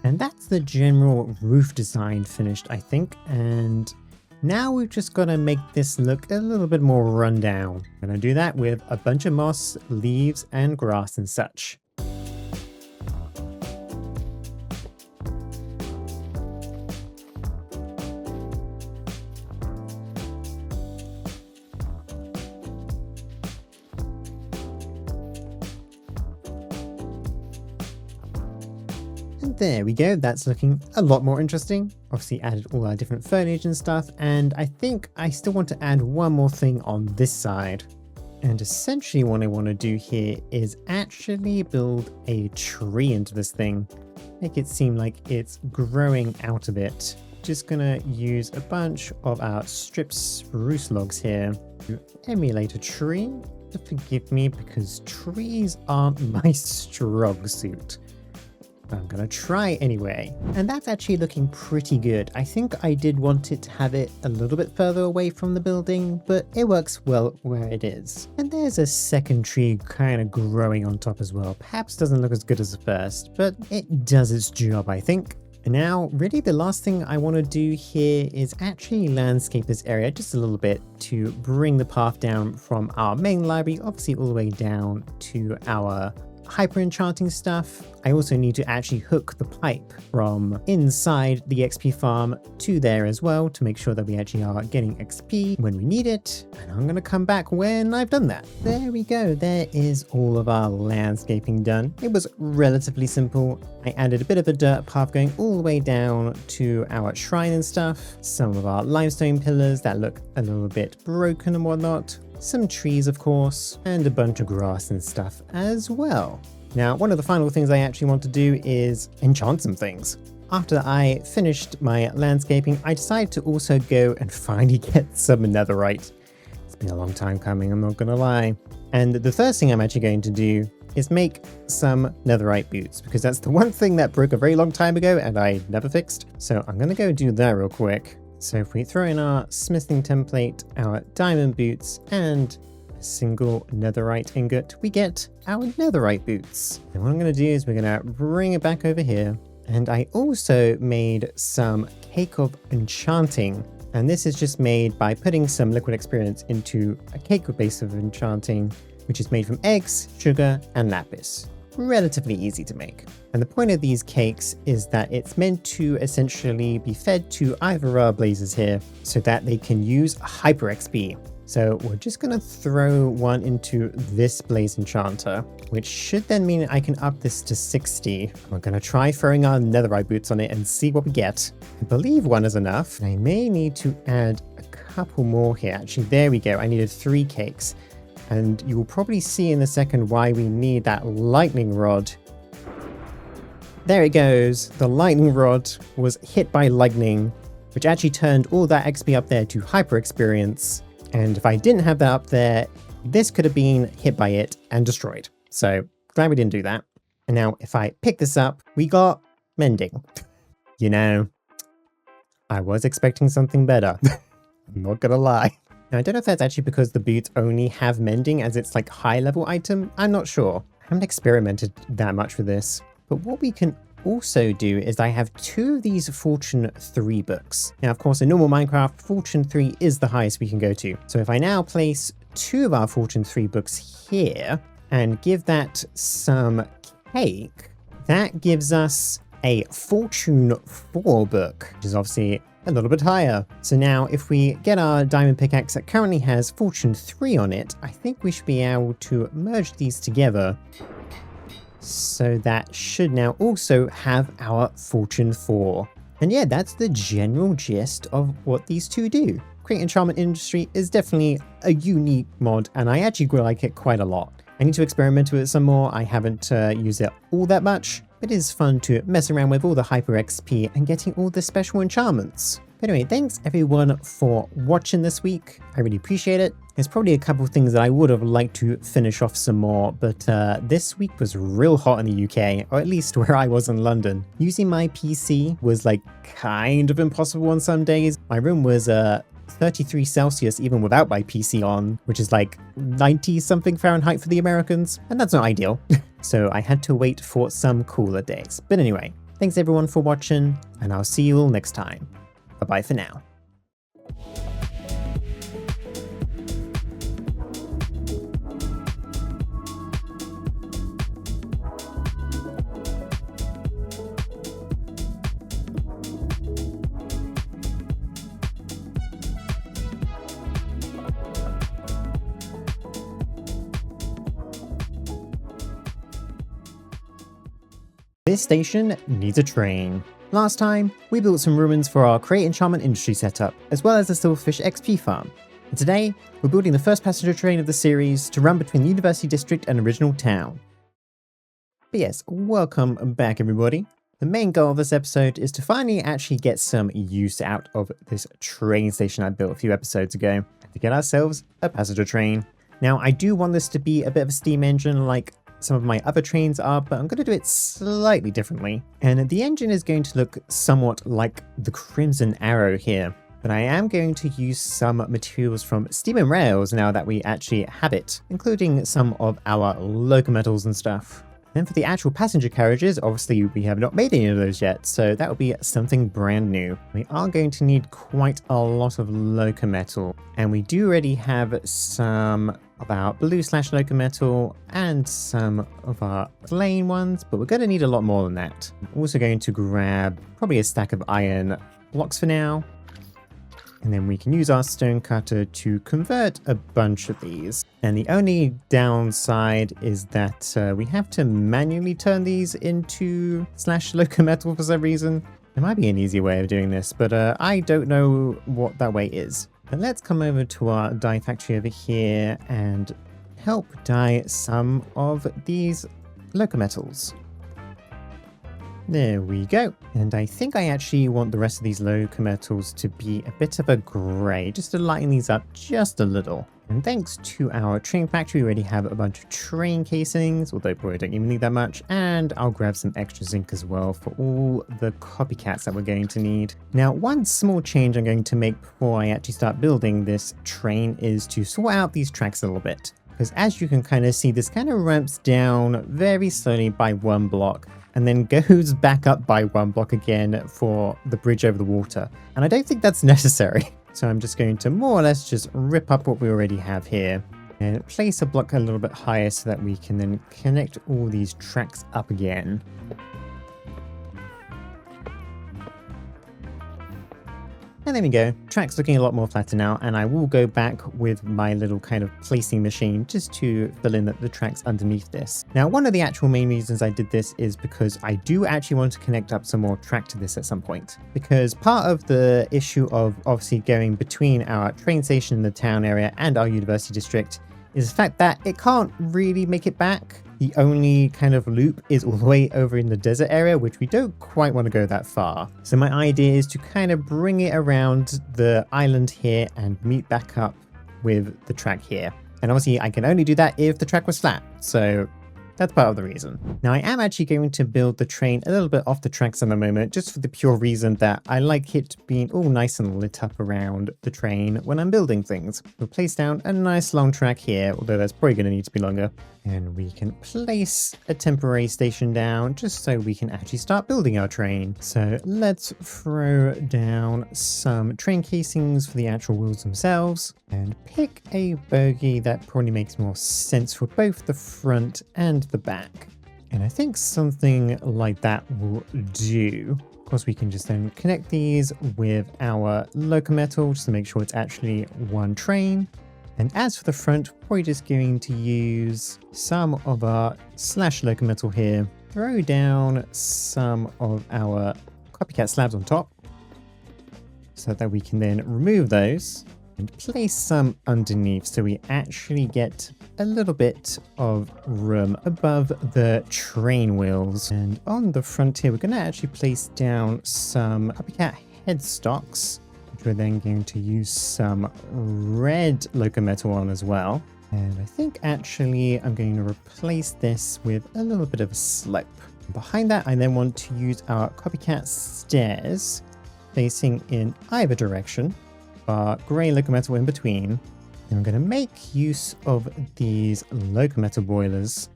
And that's the general roof design finished, I think. And now we've just got to make this look a little bit more run down. I'm going to do that with a bunch of moss, leaves, and grass and such. There we go, that's looking a lot more interesting. Obviously added all our different foliage and stuff, and I think I still want to add one more thing on this side. And essentially what I want to do here is actually build a tree into this thing. Make it seem like it's growing out of it. Just gonna use a bunch of our stripped spruce logs here to emulate a tree. Forgive me because trees aren't my strong suit. I'm gonna try anyway. And that's actually looking pretty good. I think I did want it to have it a little bit further away from the building, but it works well where it is. And there's a second tree kind of growing on top as well. Perhaps doesn't look as good as the first, but it does its job, I think. And now, really the last thing I want to do here is actually landscape this area just a little bit to bring the path down from our main library, obviously all the way down to our hyper enchanting stuff. I also need to actually hook the pipe from inside the XP farm to there as well to make sure that we actually are getting XP when we need it. And I'm going to come back when I've done that. There we go. There is all of our landscaping done. It was relatively simple. I added a bit of a dirt path going all the way down to our shrine and stuff. Some of our limestone pillars that look a little bit broken and whatnot. Some trees, of course, and a bunch of grass and stuff as well. Now, one of the final things I actually want to do is enchant some things. After I finished my landscaping, I decided to also go and finally get some netherite. It's been a long time coming, I'm not gonna lie. And the first thing I'm actually going to do is make some netherite boots, because that's the one thing that broke a very long time ago and I never fixed. So I'm gonna go do that real quick. So if we throw in our smithing template, our diamond boots, and a single netherite ingot, we get our netherite boots. And what I'm going to do is we're going to bring it back over here. And I also made some cake of enchanting. And this is just made by putting some liquid experience into a cake base of enchanting, which is made from eggs, sugar, and lapis. Relatively easy to make. And the point of these cakes is that it's meant to essentially be fed to either of our blazes here so that they can use hyper XP. So we're just going to throw one into this blaze enchanter, which should then mean I can up this to 60. We're going to try throwing our netherite boots on it and see what we get. I believe one is enough. I may need to add a couple more here. Actually, there we go. I needed 3 cakes. And you will probably see in a second why we need that lightning rod. There it goes. The lightning rod was hit by lightning, which actually turned all that XP up there to hyper experience. And if I didn't have that up there, this could have been hit by it and destroyed. So glad we didn't do that. And now if I pick this up, we got mending. You know, I was expecting something better. I'm not gonna lie. Now, I don't know if that's actually because the boots only have mending as its like high level item. I'm not sure. I haven't experimented that much with this. But what we can also do is I have 2 of these Fortune 3 books. Now, of course, in normal Minecraft, Fortune 3 is the highest we can go to. So if I now place 2 of our Fortune 3 books here and give that some cake, that gives us a Fortune 4 book, which is obviously a little bit higher. So now if we get our diamond pickaxe that currently has Fortune 3 on it, I think we should be able to merge these together. So that should now also have our Fortune 4. And yeah, that's the general gist of what these two do. Create Enchantment Industry is definitely a unique mod, and I actually like it quite a lot. I need to experiment with it some more. I haven't used it all that much. It is fun to mess around with all the hyper XP and getting all the special enchantments. But anyway, thanks everyone for watching this week. I really appreciate it. There's probably a couple of things that I would have liked to finish off some more, but this week was real hot in the UK, or at least where I was in London. Using my PC was like kind of impossible on some days. My room was 33 Celsius even without my PC on, which is like 90 something Fahrenheit for the Americans, and that's not ideal. So I had to wait for some cooler days. But anyway, thanks everyone for watching, and I'll see you all next time. Bye-bye for now. This station needs a train. Last time, we built some ruins for our Create Enchantment Industry setup, as well as the Silverfish XP farm. And today, we're building the first passenger train of the series to run between the University District and original town. But yes, welcome back everybody. The main goal of this episode is to finally actually get some use out of this train station I built a few episodes ago, and to get ourselves a passenger train. Now, I do want this to be a bit of a steam engine like some of my other trains are, but I'm going to do it slightly differently. And the engine is going to look somewhat like the Crimson Arrow here. But I am going to use some materials from Steam and Rails now that we actually have it, including some of our locometals and stuff. Then for the actual passenger carriages, obviously we have not made any of those yet, so that will be something brand new. We are going to need quite a lot of locometal, and we do already have some of our blue / locometal and some of our plain ones, but we're going to need a lot more than that. I'm also going to grab probably a stack of iron blocks for now. And then we can use our stone cutter to convert a bunch of these. And the only downside is that we have to manually turn these into / locometal for some reason. There might be an easy way of doing this, but I don't know what that way is. But let's come over to our dye factory over here and help dye some of these locometals. There we go. And I think I actually want the rest of these locometals to be a bit of a grey, just to lighten these up just a little. And thanks to our train factory, we already have a bunch of train casings, although probably don't even need that much. And I'll grab some extra zinc as well for all the copycats that we're going to need. Now, one small change I'm going to make before I actually start building this train is to sort out these tracks a little bit. Because as you can kind of see, this kind of ramps down very slowly by 1 block. And then goes back up by 1 block again for the bridge over the water. And I don't think that's necessary. So I'm just going to more or less just rip up what we already have here and place a block a little bit higher so that we can then connect all these tracks up again. And there we go. Track's looking a lot more flatter now, and I will go back with my little kind of placing machine just to fill in the tracks underneath this. Now, one of the actual main reasons I did this is because I do actually want to connect up some more track to this at some point. Because part of the issue of obviously going between our train station in the town area and our university district is the fact that it can't really make it back. The only kind of loop is all the way over in the desert area, which we don't quite want to go that far. So my idea is to kind of bring it around the island here and meet back up with the track here. And obviously I can only do that if the track was flat. So that's part of the reason. Now I am actually going to build the train a little bit off the tracks at the moment, just for the pure reason that I like it being all nice and lit up around the train when I'm building things. We'll place down a nice long track here, although that's probably going to need to be longer. And we can place a temporary station down just so we can actually start building our train. So let's throw down some train casings for the actual wheels themselves and pick a bogie that probably makes more sense for both the front and the back. And I think something like that will do. Of course, we can just then connect these with our locometal just to make sure it's actually one train. And as for the front, we're just going to use some of our / locometal here, throw down some of our copycat slabs on top so that we can then remove those and place some underneath so we actually get a little bit of room above the train wheels. And on the front here, we're going to actually place down some copycat headstocks. We're then going to use some red locometal on as well. And I think actually I'm going to replace this with a little bit of a slope. Behind that, I then want to use our copycat stairs facing in either direction, our grey locometal in between. Then I'm going to make use of these locometal boilers,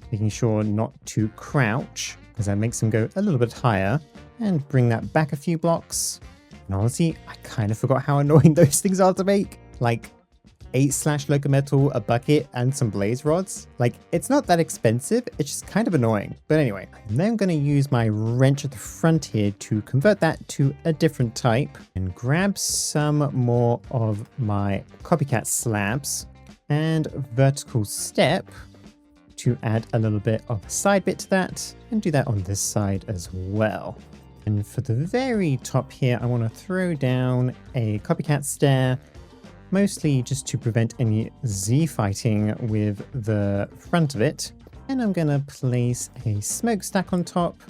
making sure not to crouch, because that makes them go a little bit higher, and bring that back a few blocks. And honestly, I kind of forgot how annoying those things are to make. Like 8 / locometal, a bucket, and some blaze rods. Like, it's not that expensive, it's just kind of annoying. But anyway, I'm then going to use my wrench at the front here to convert that to a different type and grab some more of my copycat slabs and vertical step to add a little bit of a side bit to that, and do that on this side as well. And for the very top here, I want to throw down a copycat stair, mostly just to prevent any Z-fighting with the front of it. And I'm going to place a smokestack on top.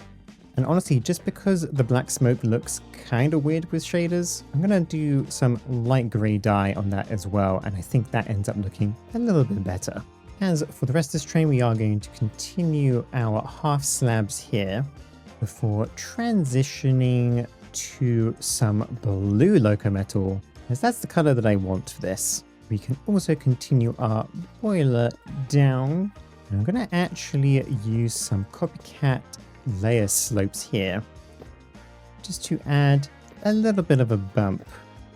And honestly, just because the black smoke looks kind of weird with shaders, I'm going to do some light grey dye on that as well. And I think that ends up looking a little bit better. As for the rest of this train, we are going to continue our half slabs here before transitioning to some blue locometal, as that's the color that I want for this. We can also continue our boiler down. I'm going to actually use some copycat layer slopes here, just to add a little bit of a bump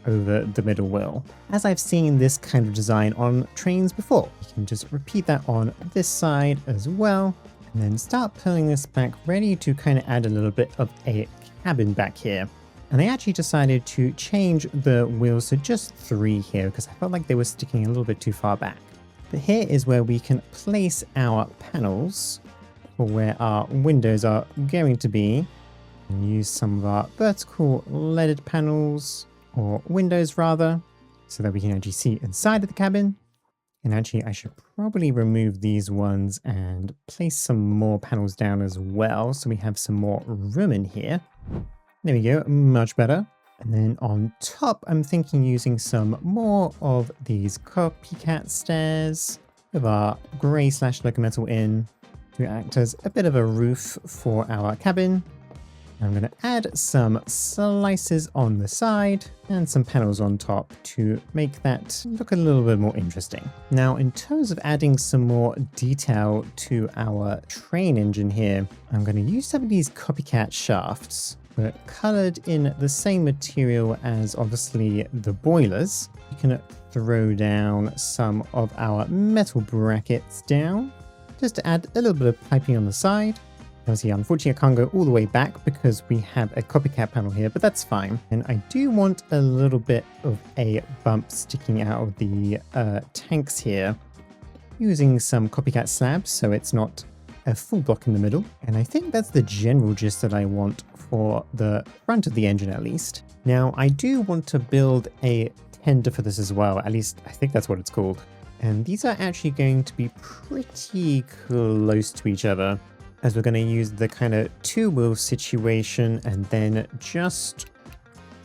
over the middle wheel. As I've seen this kind of design on trains before, you can just repeat that on this side as well, and then start pulling this back, ready to kind of add a little bit of a cabin back here. And I actually decided to change the wheels to just 3 here because I felt like they were sticking a little bit too far back. But here is where we can place our panels for where our windows are going to be. And use some of our vertical leaded panels, or windows rather, so that we can actually see inside of the cabin. And actually I should probably remove these ones and place some more panels down as well, so we have some more room in here. There we go, much better. And then on top, I'm thinking using some more of these copycat stairs with our grey / locometal in to act as a bit of a roof for our cabin. I'm going to add some slices on the side and some panels on top to make that look a little bit more interesting. Now, in terms of adding some more detail to our train engine here, I'm going to use some of these copycat shafts, but colored in the same material as obviously the boilers. You can throw down some of our metal brackets down just to add a little bit of piping on the side. Obviously, unfortunately, I can't go all the way back because we have a copycat panel here, but that's fine. And I do want a little bit of a bump sticking out of the tanks here, using some copycat slabs so it's not a full block in the middle. And I think that's the general gist that I want for the front of the engine at least. Now, I do want to build a tender for this as well, at least I think that's what it's called. And these are actually going to be pretty close to each other, as we're going to use the kind of 2-wheel situation and then just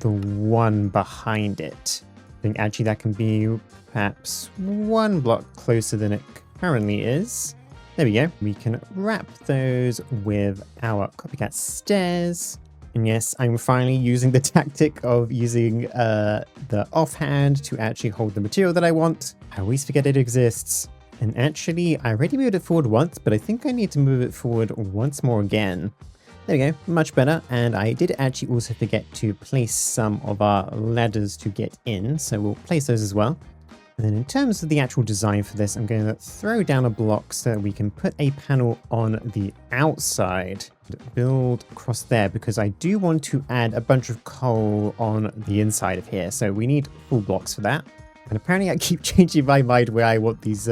the one behind it. I think actually that can be perhaps 1 block closer than it currently is. There we go. We can wrap those with our copycat stairs. And yes, I'm finally using the tactic of using the offhand to actually hold the material that I want. I always forget it exists. And actually, I already moved it forward once, but I think I need to move it forward once more again. There we go, much better. And I did actually also forget to place some of our ladders to get in, so we'll place those as well. And then in terms of the actual design for this, I'm going to throw down a block so that we can put a panel on the outside, build across there, because I do want to add a bunch of coal on the inside of here. So we need full blocks for that. And apparently I keep changing my mind where I want these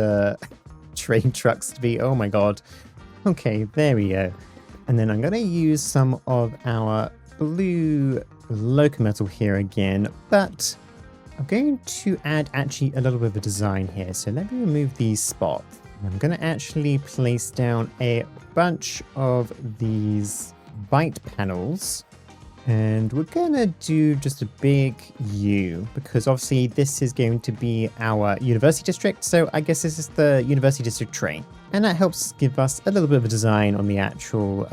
train trucks to be. Oh my god. Okay, there we go. And then I'm going to use some of our blue locometal here again, but I'm going to add actually a little bit of a design here. So let me remove these spots. I'm going to actually place down a bunch of these bite panels. And we're gonna do just a big U, because obviously this is going to be our university district, so I guess this is the university district train. And that helps give us a little bit of a design on the actual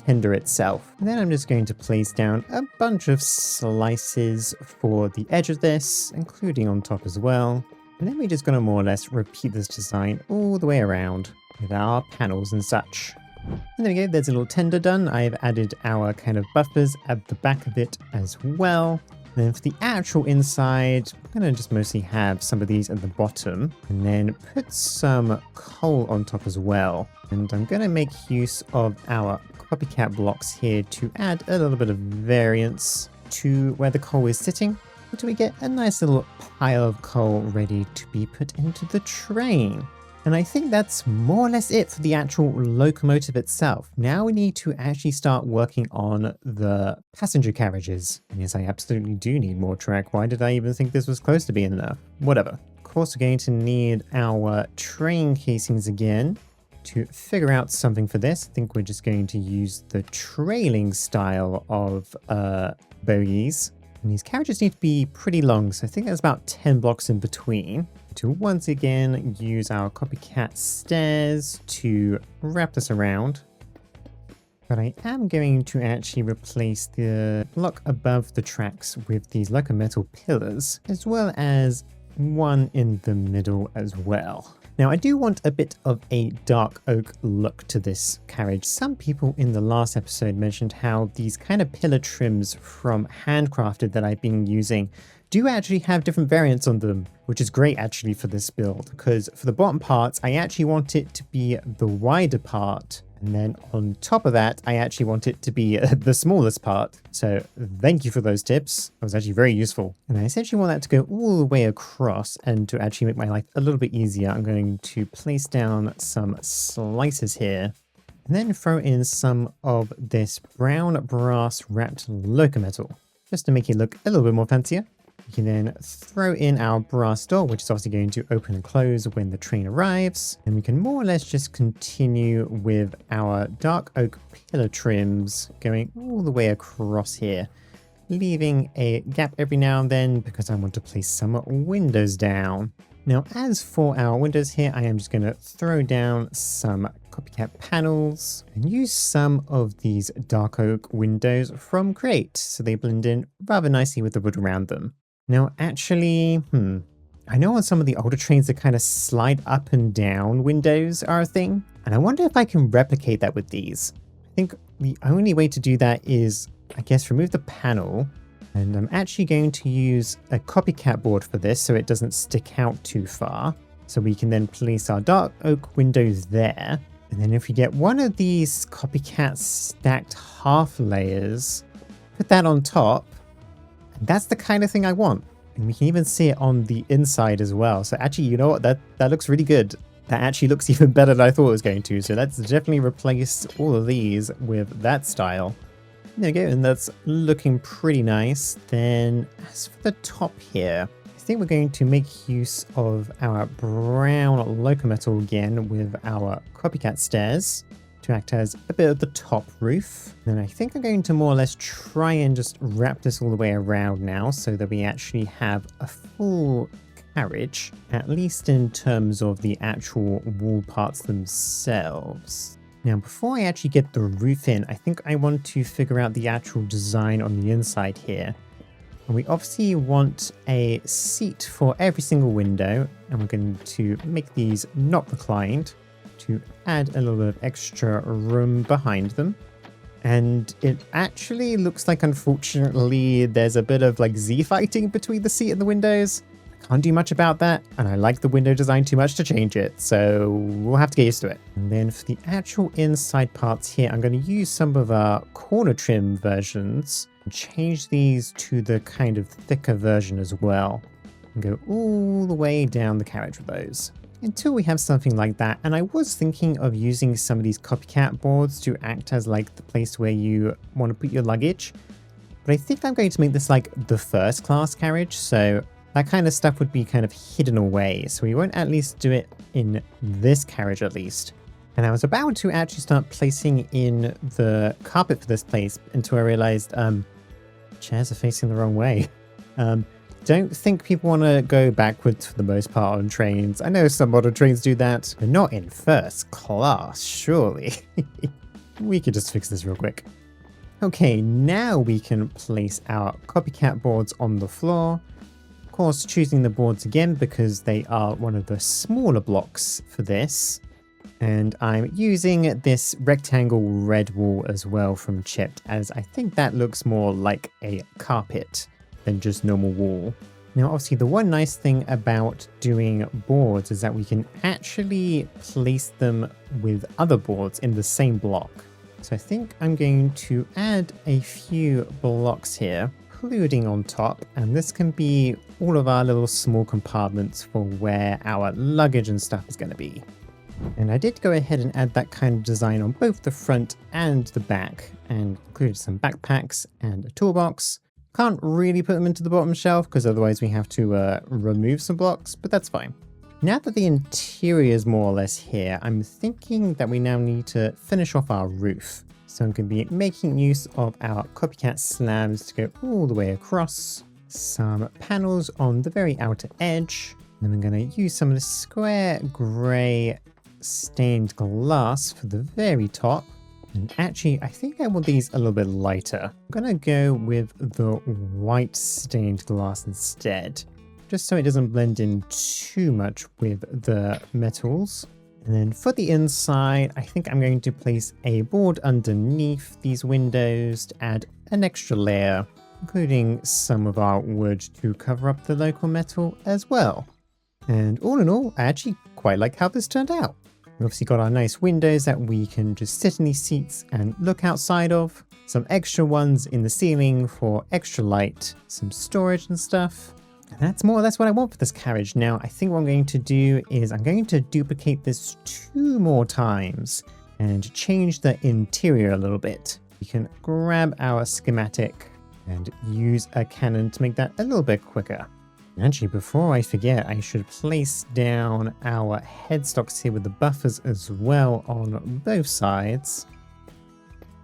tender itself. And then I'm just going to place down a bunch of slices for the edge of this, including on top as well. And then we're just gonna more or less repeat this design all the way around with our panels and such. And there we go, there's a little tender done. I've added our kind of buffers at the back of it as well. And then for the actual inside, I'm going to just mostly have some of these at the bottom and then put some coal on top as well. And I'm going to make use of our copycat blocks here to add a little bit of variance to where the coal is sitting, until we get a nice little pile of coal ready to be put into the train. And I think that's more or less it for the actual locomotive itself. Now we need to actually start working on the passenger carriages. And yes, I absolutely do need more track. Why did I even think this was close to being enough? Whatever. Of course, we're going to need our train casings again to figure out something for this. I think we're just going to use the trailing style of bogies. And these carriages need to be pretty long, so I think there's about 10 blocks in between. To once again use our copycat stairs to wrap this around. But I am going to actually replace the block above the tracks with these like a metal pillars, as well as one in the middle as well. Now I do want a bit of a dark oak look to this carriage. Some people in the last episode mentioned how these kind of pillar trims from Handcrafted that I've been using do actually have different variants on them, which is great actually for this build, because for the bottom parts I actually want it to be the wider part, and then on top of that I actually want it to be the smallest part. So thank you for those tips, that was actually very useful. And I essentially want that to go all the way across, and to actually make my life a little bit easier I'm going to place down some slices here, and then throw in some of this brown brass wrapped locometal, just to make it look a little bit more fancier. We can then throw in our brass door, which is obviously going to open and close when the train arrives. And we can more or less just continue with our dark oak pillar trims going all the way across here, leaving a gap every now and then because I want to place some windows down. Now, as for our windows here, I am just going to throw down some copycat panels and use some of these dark oak windows from Create, so they blend in rather nicely with the wood around them. Now, actually, I know on some of the older trains that kind of slide up and down windows are a thing, and I wonder if I can replicate that with these. I think the only way to do that is, I guess, remove the panel, and I'm actually going to use a copycat board for this so it doesn't stick out too far. So we can then place our dark oak windows there, and then if we get one of these copycat stacked half layers, put that on top. That's the kind of thing I want. And we can even see it on the inside as well. So actually, you know what? That looks really good. That actually looks even better than I thought it was going to. So let's definitely replace all of these with that style. There we go. And that's looking pretty nice. Then as for the top here, I think we're going to make use of our brown locometal again with our copycat stairs to act as a bit of the top roof. Then I think I'm going to more or less try and just wrap this all the way around now so that we actually have a full carriage, at least in terms of the actual wall parts themselves. Now, before I actually get the roof in, I think I want to figure out the actual design on the inside here. And we obviously want a seat for every single window, and we're going to make these not reclined, to add a little bit of extra room behind them. And it actually looks like, unfortunately, there's a bit of like Z-fighting between the seat and the windows. I can't do much about that, and I like the window design too much to change it, so we'll have to get used to it. And then for the actual inside parts here, I'm going to use some of our corner trim versions and change these to the kind of thicker version as well, and go all the way down the carriage with those, until we have something like that. And I was thinking of using some of these copycat boards to act as like the place where you want to put your luggage. But I think I'm going to make this like the first class carriage, so that kind of stuff would be kind of hidden away. So we won't at least do it in this carriage at least. And I was about to actually start placing in the carpet for this place until I realized chairs are facing the wrong way. Don't think people want to go backwards for the most part on trains. I know some modern trains do that, but not in first class, surely. We could just fix this real quick. Okay, now we can place our copycat boards on the floor. Of course, choosing the boards again because they are one of the smaller blocks for this. And I'm using this rectangle red wall as well from Chipped, as I think that looks more like a carpet than just normal wall. Now, obviously, the one nice thing about doing boards is that we can actually place them with other boards in the same block. So I think I'm going to add a few blocks here, including on top, and this can be all of our little small compartments for where our luggage and stuff is going to be. And I did go ahead and add that kind of design on both the front and the back, and included some backpacks and a toolbox. Can't really put them into the bottom shelf because otherwise we have to remove some blocks, but that's fine. Now that the interior is more or less here, I'm thinking that we now need to finish off our roof. So I'm going to be making use of our copycat slabs to go all the way across, some panels on the very outer edge, And then we're going to use some of the square grey stained glass for the very top. And actually, I think I want these a little bit lighter. I'm going to go with the white stained glass instead, just so it doesn't blend in too much with the metals. And then for the inside, I think I'm going to place a board underneath these windows to add an extra layer, including some of our wood to cover up the local metal as well. And all in all, I actually quite like how this turned out. We've obviously got our nice windows that we can just sit in these seats and look outside of. Some extra ones in the ceiling for extra light, some storage and stuff. And that's more or less what I want for this carriage. Now, I think what I'm going to do is I'm going to duplicate this 2 more times and change the interior a little bit. We can grab our schematic and use a cannon to make that a little bit quicker. Actually, before I forget, I should place down our headstocks here with the buffers as well on both sides.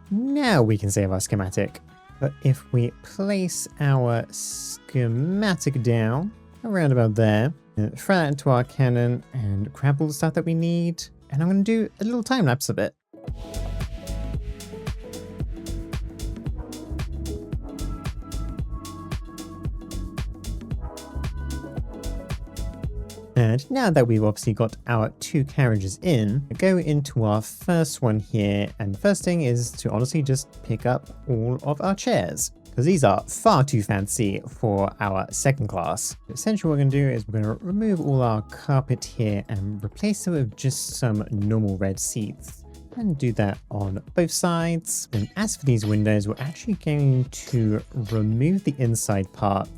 Now we can save our schematic. But if we place our schematic down around about there, throw that into our cannon and grab all the stuff that we need, and I'm going to do a little time lapse of it. And now that we've obviously got our 2 carriages in, we go into our first one here, and the first thing is to honestly just pick up all of our chairs, because these are far too fancy for our second class. Essentially what we're going to do is we're going to remove all our carpet here and replace it with just some normal red seats. And do that on both sides. And as for these windows, we're actually going to remove the inside part,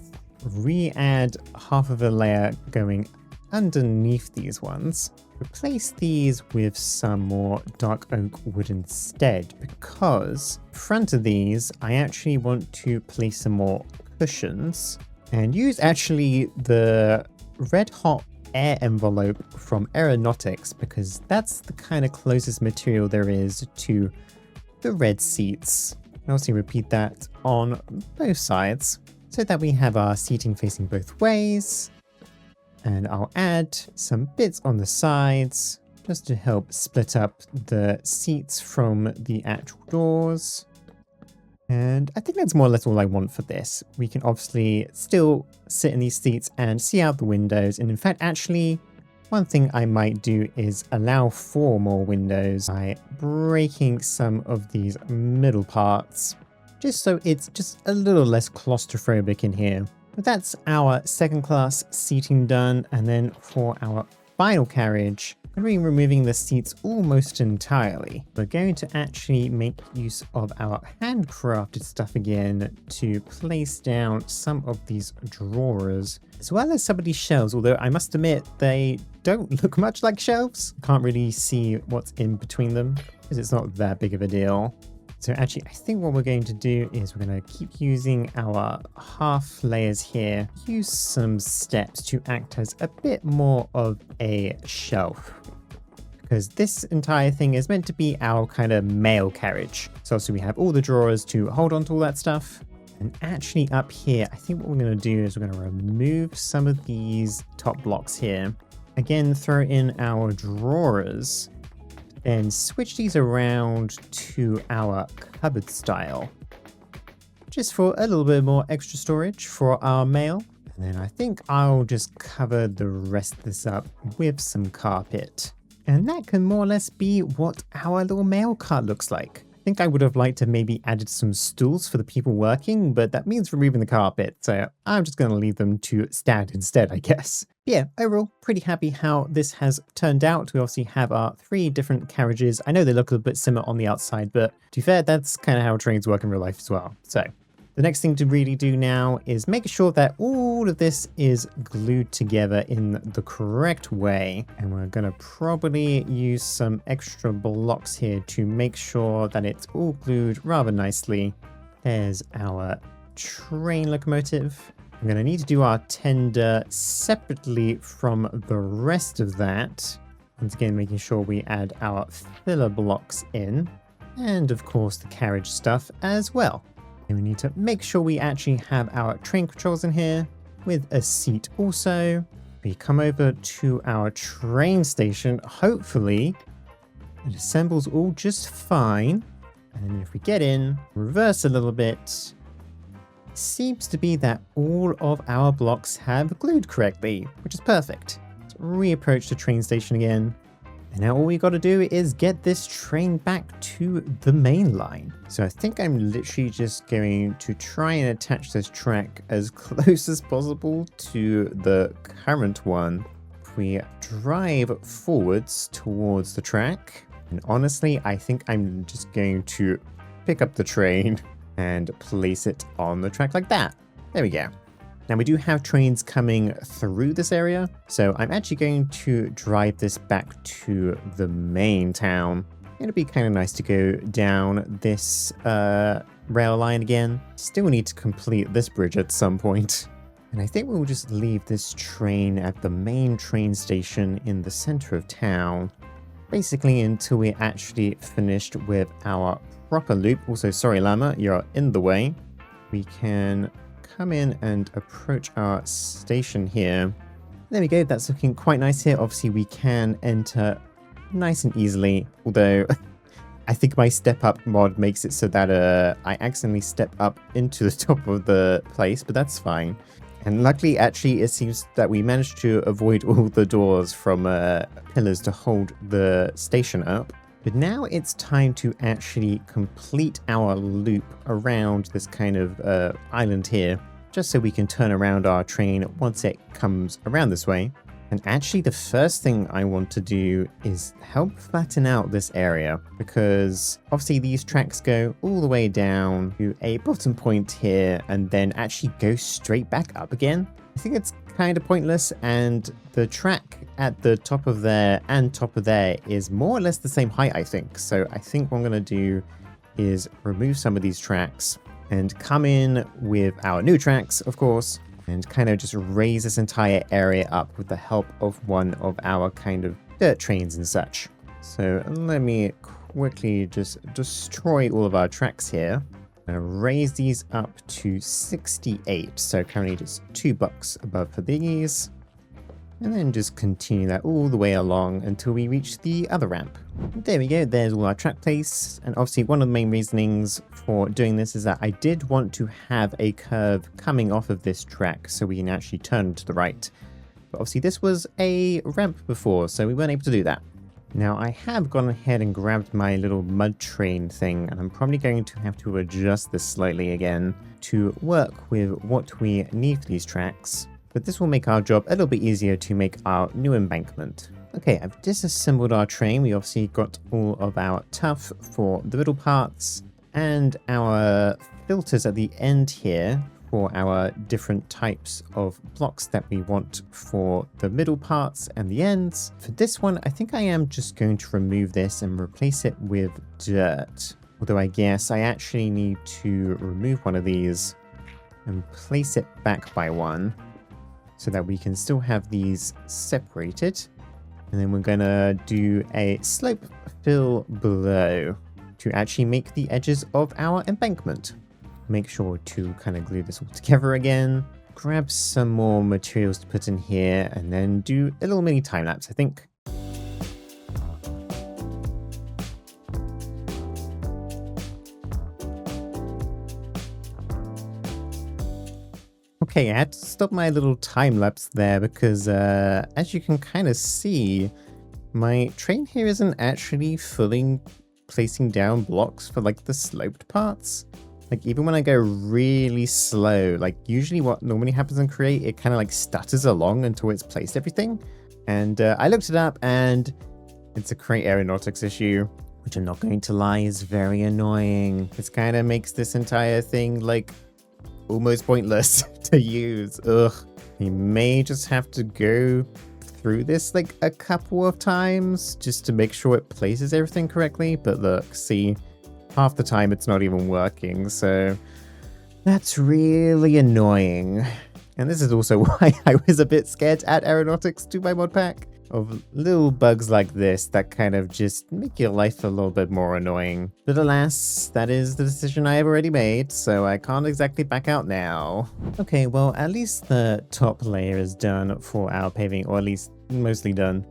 re-add half of a layer going underneath these ones, replace these with some more dark oak wood instead, because in front of these I actually want to place some more cushions and use actually the red hot air envelope from Aeronautics, because that's the kind of closest material there is to the red seats. And also repeat that on both sides so that we have our seating facing both ways. And I'll add some bits on the sides just to help split up the seats from the actual doors. And I think that's more or less all I want for this. We can obviously still sit in these seats and see out the windows. And in fact, actually, one thing I might do is allow 4 more windows by breaking some of these middle parts, just so it's just a little less claustrophobic in here. But that's our second class seating done, and then for our final carriage, I'm going to be removing the seats almost entirely. We're going to actually make use of our handcrafted stuff again to place down some of these drawers, as well as some of these shelves, although I must admit they don't look much like shelves. Can't really see what's in between them, because it's not that big of a deal. So actually, I think what we're going to do is we're going to keep using our half layers here, use some steps to act as a bit more of a shelf, because this entire thing is meant to be our kind of mail carriage. So obviously we have all the drawers to hold on to all that stuff. And actually up here, I think what we're going to do is we're going to remove some of these top blocks here. Again, throw in our drawers. Then switch these around to our cupboard style, just for a little bit more extra storage for our mail. And then I think I'll just cover the rest of this up with some carpet. And that can more or less be what our little mail cart looks like. I think I would have liked to maybe added some stools for the people working, but that means removing the carpet, so I'm just going to leave them to stand instead, I guess. Yeah, overall, pretty happy how this has turned out. We obviously have our 3 different carriages. I know they look a bit similar on the outside, but to be fair, that's kind of how trains work in real life as well. So the next thing to really do now is make sure that all of this is glued together in the correct way. And we're going to probably use some extra blocks here to make sure that it's all glued rather nicely. There's our train locomotive. I'm going to need to do our tender separately from the rest of that. Once again, making sure we add our filler blocks in. And of course the carriage stuff as well. And we need to make sure we actually have our train controls in here with a seat also. We come over to our train station. Hopefully, it assembles all just fine. And then if we get in, reverse a little bit, it seems to be that all of our blocks have glued correctly, which is perfect. Let's reapproach the train station again. And now all we got to do is get this train back to the main line. So I think I'm literally just going to try and attach this track as close as possible to the current one. If we drive forwards towards the track, and honestly, I think I'm just going to pick up the train and place it on the track like that. There we go. Now we do have trains coming through this area, so I'm actually going to drive this back to the main town. It'll be kind of nice to go down this rail line again. Still need to complete this bridge at some point. And I think we'll just leave this train at the main train station in the center of town, basically until we're actually finished with our proper loop. Also, sorry Llama, you're in the way. We can come in and approach our station here. There we go, that's looking quite nice here. Obviously we can enter nice and easily, although I think my step up mod makes it so that I accidentally step up into the top of the place, but that's fine. And luckily, actually, it seems that we managed to avoid all the doors from pillars to hold the station up. But now it's time to actually complete our loop around this kind of island here, just so we can turn around our train once it comes around this way. And actually, the first thing I want to do is help flatten out this area, because obviously these tracks go all the way down to a bottom point here and then actually go straight back up again. I think it's kind of pointless, and the track at the top of there and top of there is more or less the same height, I think. So I think what I'm going to do is remove some of these tracks and come in with our new tracks, of course, and kind of just raise this entire area up with the help of one of our kind of dirt trains and such. So let me quickly just destroy all of our tracks here. I'm going to raise these up to 68, so currently just $2 above for these. And then just continue that all the way along until we reach the other ramp. There we go, there's all our track place. And obviously one of the main reasonings for doing this is that I did want to have a curve coming off of this track so we can actually turn to the right. But obviously this was a ramp before, so we weren't able to do that. Now I have gone ahead and grabbed my little mud train thing, and I'm probably going to have to adjust this slightly again to work with what we need for these tracks. But this will make our job a little bit easier to make our new embankment. Okay, I've disassembled our train. We obviously got all of our tuff for the middle parts and our filters at the end here for our different types of blocks that we want for the middle parts and the ends. For this one, I think I am just going to remove this and replace it with dirt. Although I guess I actually need to remove one of these and place it back by one, so that we can still have these separated. And then we're gonna do a slope fill below to actually make the edges of our embankment. Make sure to kind of glue this all together again. Grab some more materials to put in here and then do a little mini time lapse, I think. Okay, I had to stop my little time lapse there because as you can kind of see, my train here isn't actually fully placing down blocks for like the sloped parts. Like even when I go really slow, like usually what normally happens in Create, it kind of like stutters along until it's placed everything. And I looked it up and it's a Create Aeronautics issue, which I'm not going to lie is very annoying. This kind of makes this entire thing like almost pointless to use. Ugh. You may just have to go through this like a couple of times just to make sure it places everything correctly. But look, see, half the time it's not even working. So that's really annoying. And this is also why I was a bit scared to add Aeronautics to my mod pack. of little bugs like this that kind of just make your life a little bit more annoying. But alas, that is the decision I have already made, so I can't exactly back out now. Okay, well, at least the top layer is done for our paving, or at least mostly done.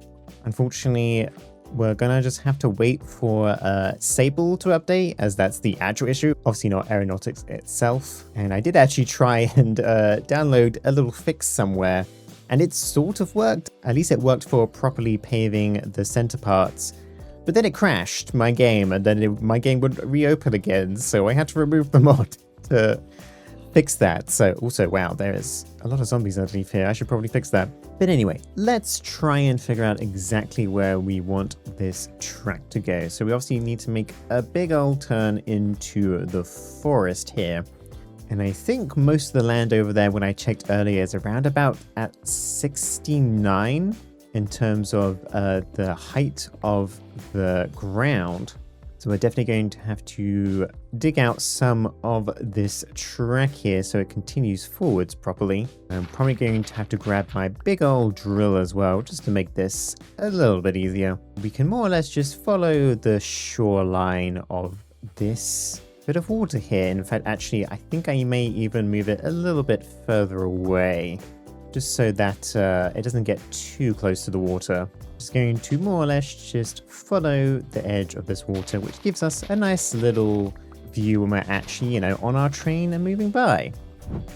Unfortunately, we're gonna just have to wait for Sable to update, as that's the actual issue, obviously not Aeronautics itself. And I did actually try and download a little fix somewhere, and it sort of worked. At least it worked for properly paving the center parts. But then it crashed my game, and then my game wouldn't reopen again, so I had to remove the mod to fix that. So also, wow, there is a lot of zombies underneath here. I should probably fix that. But anyway, let's try and figure out exactly where we want this track to go. So we obviously need to make a big old turn into the forest here. And I think most of the land over there, when I checked earlier, is around about at 69 in terms of the height of the ground. So we're definitely going to have to dig out some of this track here so it continues forwards properly. I'm probably going to have to grab my big old drill as well, just to make this a little bit easier. We can more or less just follow the shoreline of this bit of water here. In fact, actually, I think I may even move it a little bit further away, just so that it doesn't get too close to the water. Just going to more or less just follow the edge of this water, which gives us a nice little view when we're actually, on our train and moving by.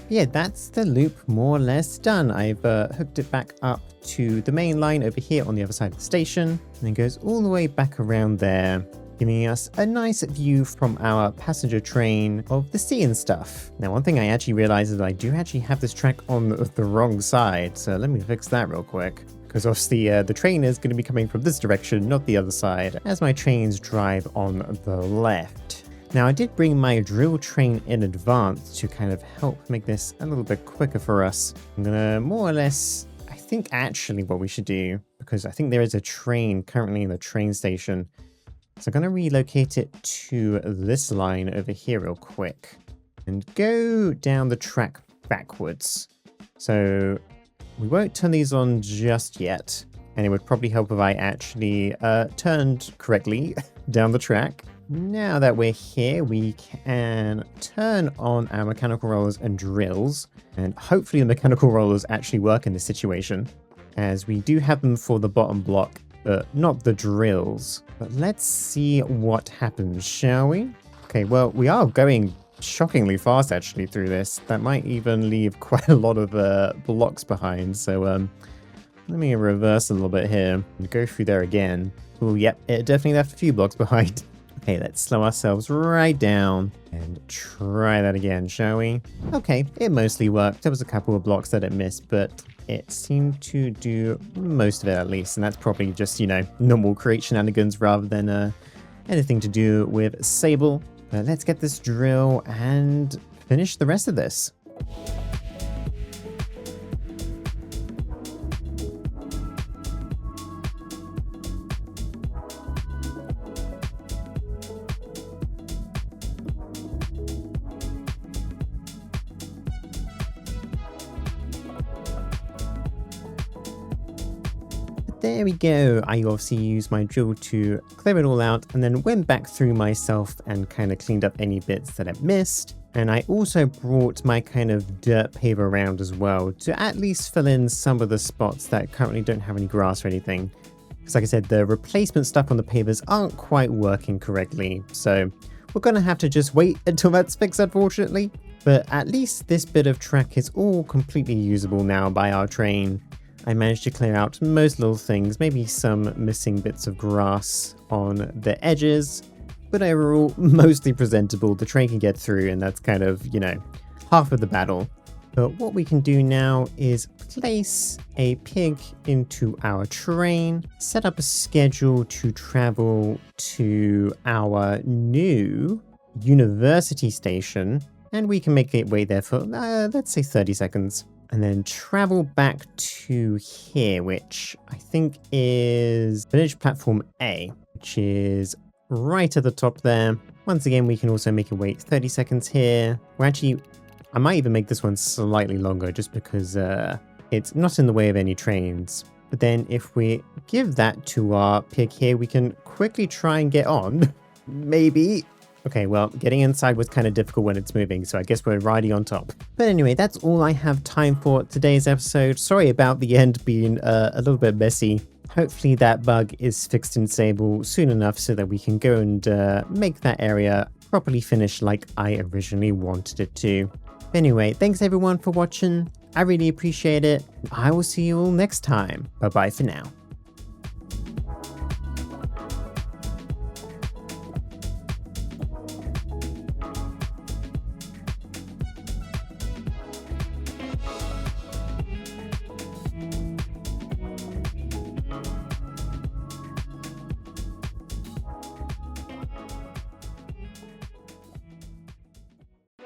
Yeah, that's the loop more or less done. I've hooked it back up to the main line over here on the other side of the station, and it goes all the way back around there, giving us a nice view from our passenger train of the sea and stuff. Now, one thing I actually realized is that I do actually have this track on the wrong side, so let me fix that real quick. Because obviously the train is going to be coming from this direction, not the other side, as my trains drive on the left. Now, I did bring my drill train in advance to kind of help make this a little bit quicker for us. I'm going to more or less, I think actually what we should do, because I think there is a train currently in the train station, so I'm going to relocate it to this line over here real quick and go down the track backwards. So we won't turn these on just yet, and it would probably help if I actually turned correctly down the track. Now that we're here, we can turn on our mechanical rollers and drills, and hopefully the mechanical rollers actually work in this situation, as we do have them for the bottom block, but not the drills. But let's see what happens, shall we? Okay, well, we are going shockingly fast actually through this. That might even leave quite a lot of blocks behind, so let me reverse a little bit here and go through there again. Oh, yep, it definitely left a few blocks behind. Okay, let's slow ourselves right down and try that again, shall we? Okay, it mostly worked. There was a couple of blocks that it missed, but it seemed to do most of it at least, and that's probably just, normal create shenanigans rather than anything to do with Sable. But let's get this drill and finish the rest of this. There we go. I obviously used my drill to clear it all out and then went back through myself and kind of cleaned up any bits that it missed. And I also brought my kind of dirt paver around as well to at least fill in some of the spots that currently don't have any grass or anything. Because like I said, the replacement stuff on the pavers aren't quite working correctly. So we're going to have to just wait until that's fixed, unfortunately. But at least this bit of track is all completely usable now by our train. I managed to clear out most little things, maybe some missing bits of grass on the edges, but overall mostly presentable. The train can get through, and that's kind of, half of the battle. But what we can do now is place a pig into our train, set up a schedule to travel to our new university station, and we can make it wait there for, let's say 30 seconds. And then travel back to here, which I think is Village Platform A, which is right at the top there. Once again, we can also make it wait 30 seconds here. I might even make this one slightly longer just because it's not in the way of any trains. But then if we give that to our pig here, we can quickly try and get on. Maybe. Okay, well, getting inside was kind of difficult when it's moving, so I guess we're riding on top. But anyway, that's all I have time for today's episode. Sorry about the end being a little bit messy. Hopefully that bug is fixed and stable soon enough so that we can go and make that area properly finished like I originally wanted it to. Anyway, thanks everyone for watching. I really appreciate it. I will see you all next time. Bye-bye for now.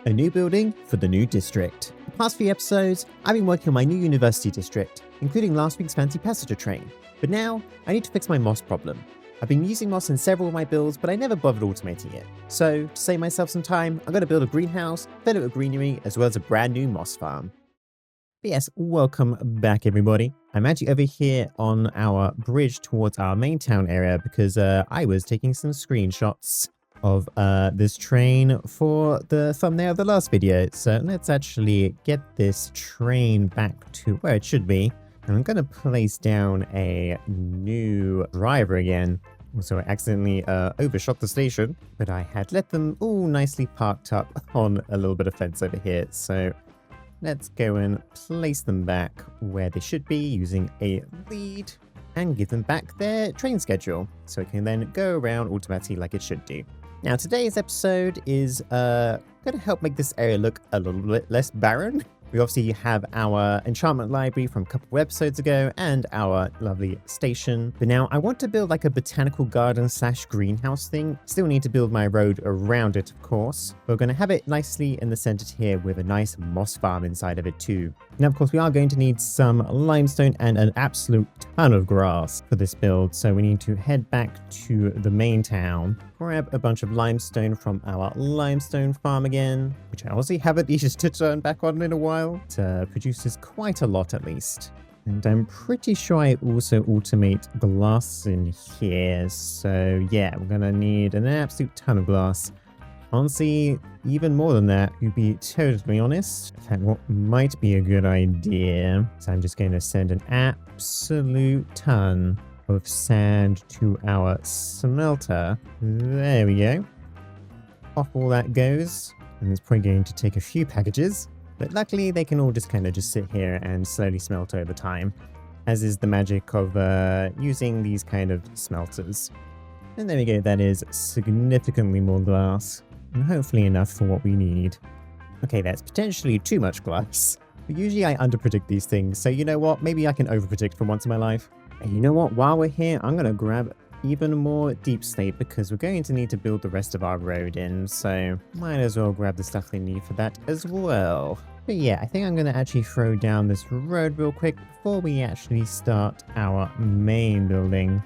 A new building for the new district. The past few episodes, I've been working on my new university district, including last week's fancy passenger train. But now, I need to fix my moss problem. I've been using moss in several of my builds, but I never bothered automating it. So, to save myself some time, I'm going to build a greenhouse, fill it with greenery, as well as a brand new moss farm. But yes, welcome back everybody. I'm actually over here on our bridge towards our main town area because I was taking some screenshots of this train for the thumbnail of the last video. So let's actually get this train back to where it should be. And I'm going to place down a new driver again. So I accidentally overshot the station, but I had let them all nicely parked up on a little bit of fence over here. So let's go and place them back where they should be using a lead and give them back their train schedule. So it can then go around automatically like it should do. Now, today's episode is going to help make this area look a little bit less barren. We obviously have our Enchantment Library from a couple of episodes ago and our lovely station. But now I want to build like a botanical garden / greenhouse thing. Still need to build my road around it, of course. We're going to have it nicely in the center here with a nice moss farm inside of it too. Now, of course, we are going to need some limestone and an absolute ton of grass for this build. So we need to head back to the main town, grab a bunch of limestone from our limestone farm again, which I honestly haven't needed to turn back on in a while. It produces quite a lot at least. And I'm pretty sure I also automate glass in here. So yeah, we're going to need an absolute ton of glass. Honestly, even more than that, to be totally honest. In fact, what might be a good idea. So I'm just going to send an absolute ton of sand to our smelter. There we go. Off all that goes. And it's probably going to take a few packages. But luckily, they can all just kind of just sit here and slowly smelt over time. As is the magic of using these kind of smelters. And there we go, that is significantly more glass. And hopefully enough for what we need. Okay, that's potentially too much glass. But usually I underpredict these things, so you know what? Maybe I can overpredict for once in my life. And you know what? While we're here, I'm going to grab even more deep slate because we're going to need to build the rest of our road in, so might as well grab the stuff they need for that as well. But yeah, I think I'm going to actually throw down this road real quick before we actually start our main building.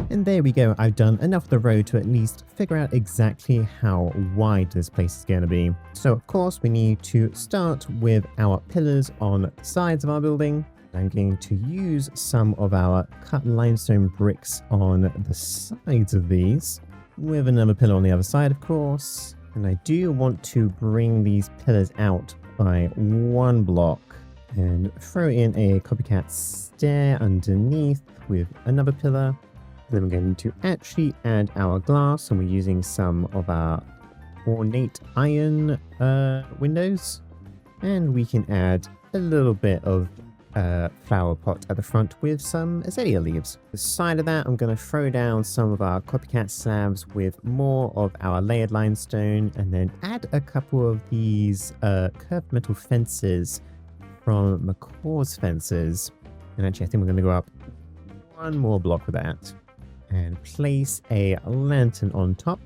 And there we go, I've done enough of the road to at least figure out exactly how wide this place is going to be. So of course we need to start with our pillars on the sides of our building. I'm going to use some of our cut limestone bricks on the sides of these, with another pillar on the other side of course. And I do want to bring these pillars out by one block and throw in a copycat stair underneath with another pillar. Then we're going to actually add our glass, and we're using some of our ornate iron windows. And we can add a little bit of flower pot at the front with some azalea leaves. The side of that, I'm going to throw down some of our copycat slabs with more of our layered limestone, and then add a couple of these curved metal fences from McCaw's fences. And actually, I think we're going to go up one more block with that. And place a lantern on top,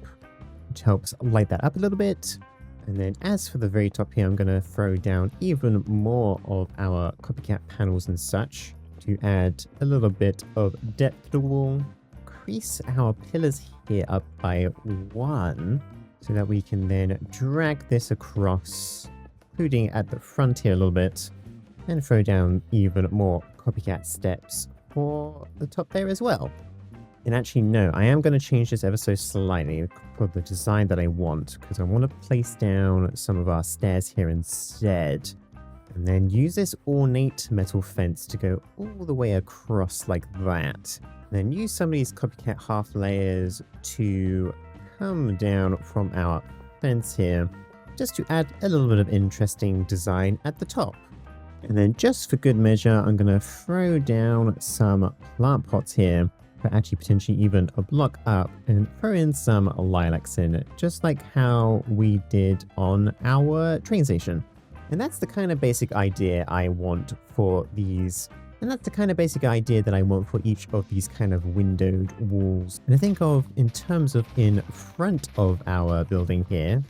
which helps light that up a little bit. And then as for the very top here, I'm going to throw down even more of our copycat panels and such to add a little bit of depth to the wall. Increase our pillars here up by one so that we can then drag this across, including at the front here a little bit. and throw down even more copycat steps for the top there as well. And actually, no, I am going to change this ever so slightly for the design that I want, because I want to place down some of our stairs here instead. And then use this ornate metal fence to go all the way across like that. And then use some of these copycat half layers to come down from our fence here, just to add a little bit of interesting design at the top. And then just for good measure, I'm going to throw down some plant pots here, but actually potentially even a block up, and throw in some lilacs in it, just like how we did on our train station. And that's the kind of basic idea I want for these. And that's the kind of basic idea that I want for each of these kind of windowed walls. And I think of in terms of in front of our building here,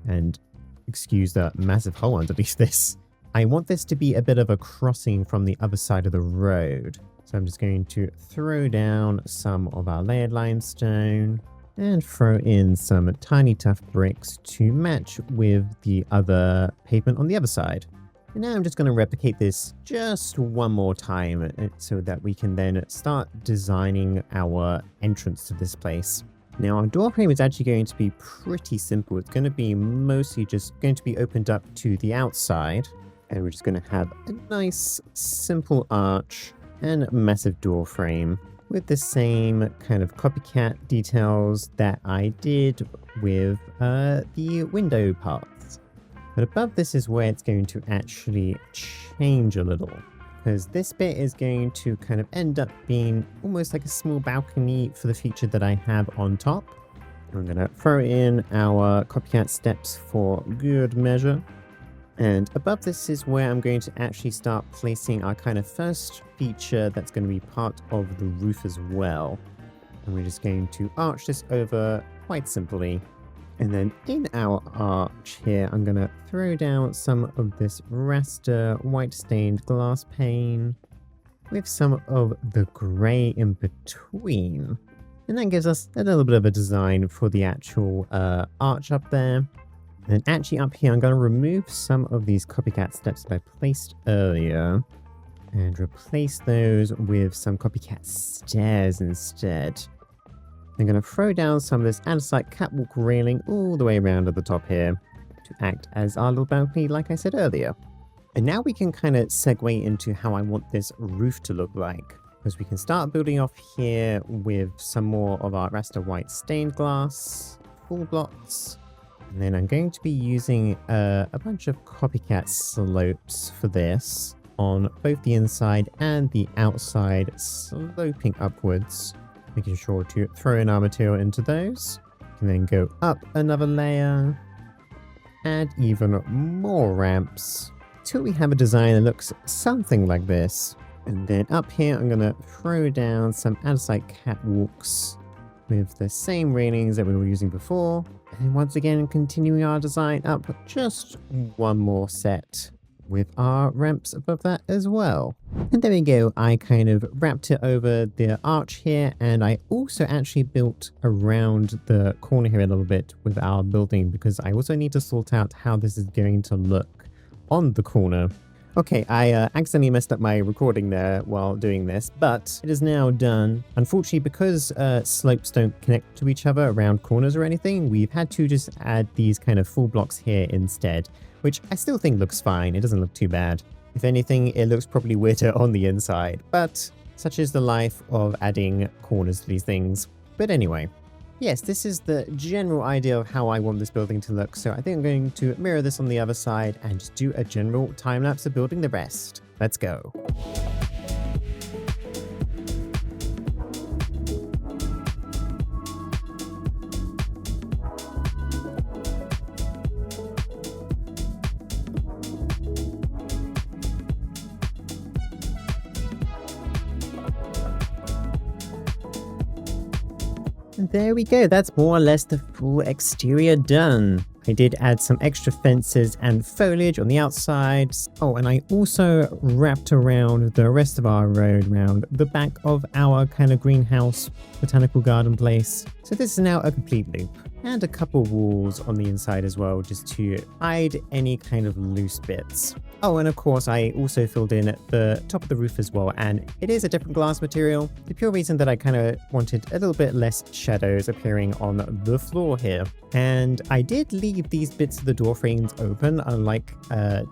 and excuse the massive hole underneath this, I want this to be a bit of a crossing from the other side of the road. So I'm just going to throw down some of our layered limestone and throw in some tiny tough bricks to match with the other pavement on the other side. And now I'm just going to replicate this just one more time so that we can then start designing our entrance to this place. Now our door frame is actually going to be pretty simple. It's going to be mostly just going to be opened up to the outside. And we're just going to have a nice simple arch and a massive door frame with the same kind of copycat details that I did with the window parts. But above this is where it's going to actually change a little, because this bit is going to kind of end up being almost like a small balcony for the feature that I have on top. I'm going to throw in our copycat steps for good measure. And above this is where I'm going to actually start placing our kind of first feature that's going to be part of the roof as well. And we're just going to arch this over quite simply. And then in our arch here, I'm going to throw down some of this raster white stained glass pane with some of the grey in between. And that gives us a little bit of a design for the actual arch up there. And then actually up here, I'm going to remove some of these copycat steps that I placed earlier and replace those with some copycat stairs instead. I'm going to throw down some of this andesite catwalk railing all the way around at the top here to act as our little balcony like I said earlier. And now we can kind of segue into how I want this roof to look like, because we can start building off here with some more of our raster white stained glass, full blocks. And then I'm going to be using a bunch of copycat slopes for this on both the inside and the outside, sloping upwards, making sure to throw in our material into those. And then go up another layer, add even more ramps, till we have a design that looks something like this. And then up here, I'm going to throw down some andesite catwalks with the same railings that we were using before. And once again, continuing our design up just one more set with our ramps above that as well. And there we go. I kind of wrapped it over the arch here, and I also actually built around the corner here a little bit with our building, because I also need to sort out how this is going to look on the corner. Okay, I accidentally messed up my recording there while doing this, but it is now done. Unfortunately, because slopes don't connect to each other around corners or anything, we've had to just add these kind of full blocks here instead, which I still think looks fine. It doesn't look too bad. If anything, it looks probably weirder on the inside, but such is the life of adding corners to these things. But anyway, yes, this is the general idea of how I want this building to look, so I think I'm going to mirror this on the other side and just do a general time-lapse of building the rest. Let's go. There we go, that's more or less the full exterior done. I did add some extra fences and foliage on the outside. Oh, and I also wrapped around the rest of our road around the back of our kind of greenhouse botanical garden place. So this is now a complete loop. and a couple walls on the inside as well, just to hide any kind of loose bits. Oh, and of course I also filled in the top of the roof as well, and it is a different glass material. The pure reason that I kind of wanted a little bit less shadows appearing on the floor here. And I did leave these bits of the door frames open, unlike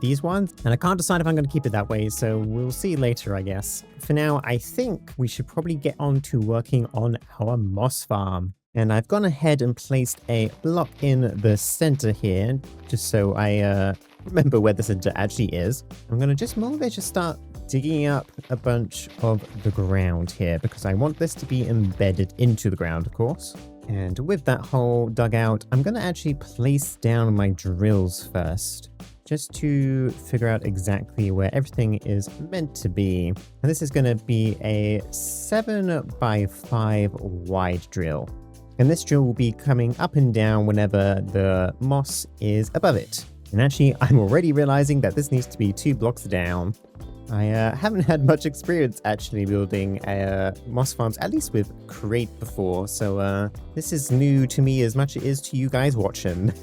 these ones, and I can't decide if I'm going to keep it that way, so we'll see later, I guess. For now, I think we should probably get on to working on our moss farm. And I've gone ahead and placed a block in the center here, just so I remember where the center actually is. I'm going to just more or less just start digging up a bunch of the ground here, because I want this to be embedded into the ground, of course. And with that hole dug out, I'm going to actually place down my drills first, just to figure out exactly where everything is meant to be. And this is going to be a 7x5 wide drill. And this drill will be coming up and down whenever the moss is above it. And actually, I'm already realizing that this needs to be 2 blocks down. I haven't had much experience actually building moss farms, at least with Create before, so this is new to me as much as it is to you guys watching.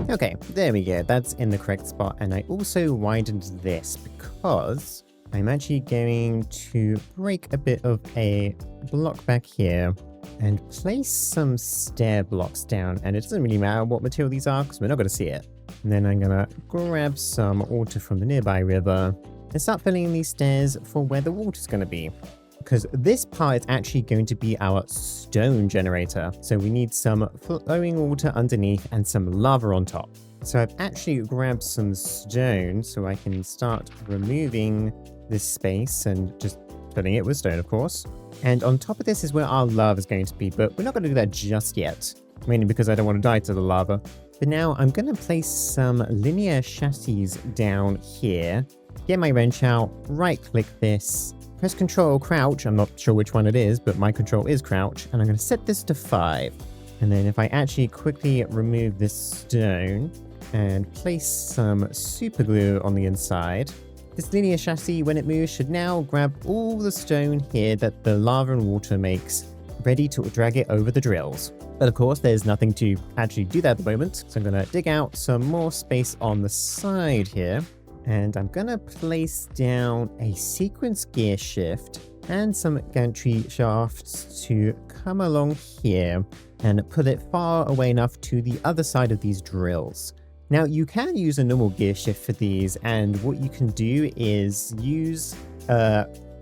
Okay, there we go, that's in the correct spot, and I also widened this because I'm actually going to break a bit of a block back here and place some stair blocks down, and it doesn't really matter what material these are because we're not going to see it. And then I'm going to grab some water from the nearby river and start filling in these stairs for where the water's going to be. Because this part is actually going to be our stone generator. So we need some flowing water underneath and some lava on top. So I've actually grabbed some stone so I can start removing this space and just filling it with stone, of course. And on top of this is where our lava is going to be, but we're not going to do that just yet. Mainly because I don't want to die to the lava. But now I'm going to place some linear chassis down here. Get my wrench out, right click this, press Control Crouch, I'm not sure which one it is, but my control is Crouch, and I'm going to set this to 5. And then if I actually quickly remove this stone and place some super glue on the inside, this linear chassis, when it moves, should now grab all the stone here that the lava and water makes, ready to drag it over the drills. But of course, there's nothing to actually do that at the moment, so I'm going to dig out some more space on the side here. And I'm going to place down a sequence gear shift and some gantry shafts to come along here and put it far away enough to the other side of these drills. Now, you can use a normal gear shift for these, and what you can do is use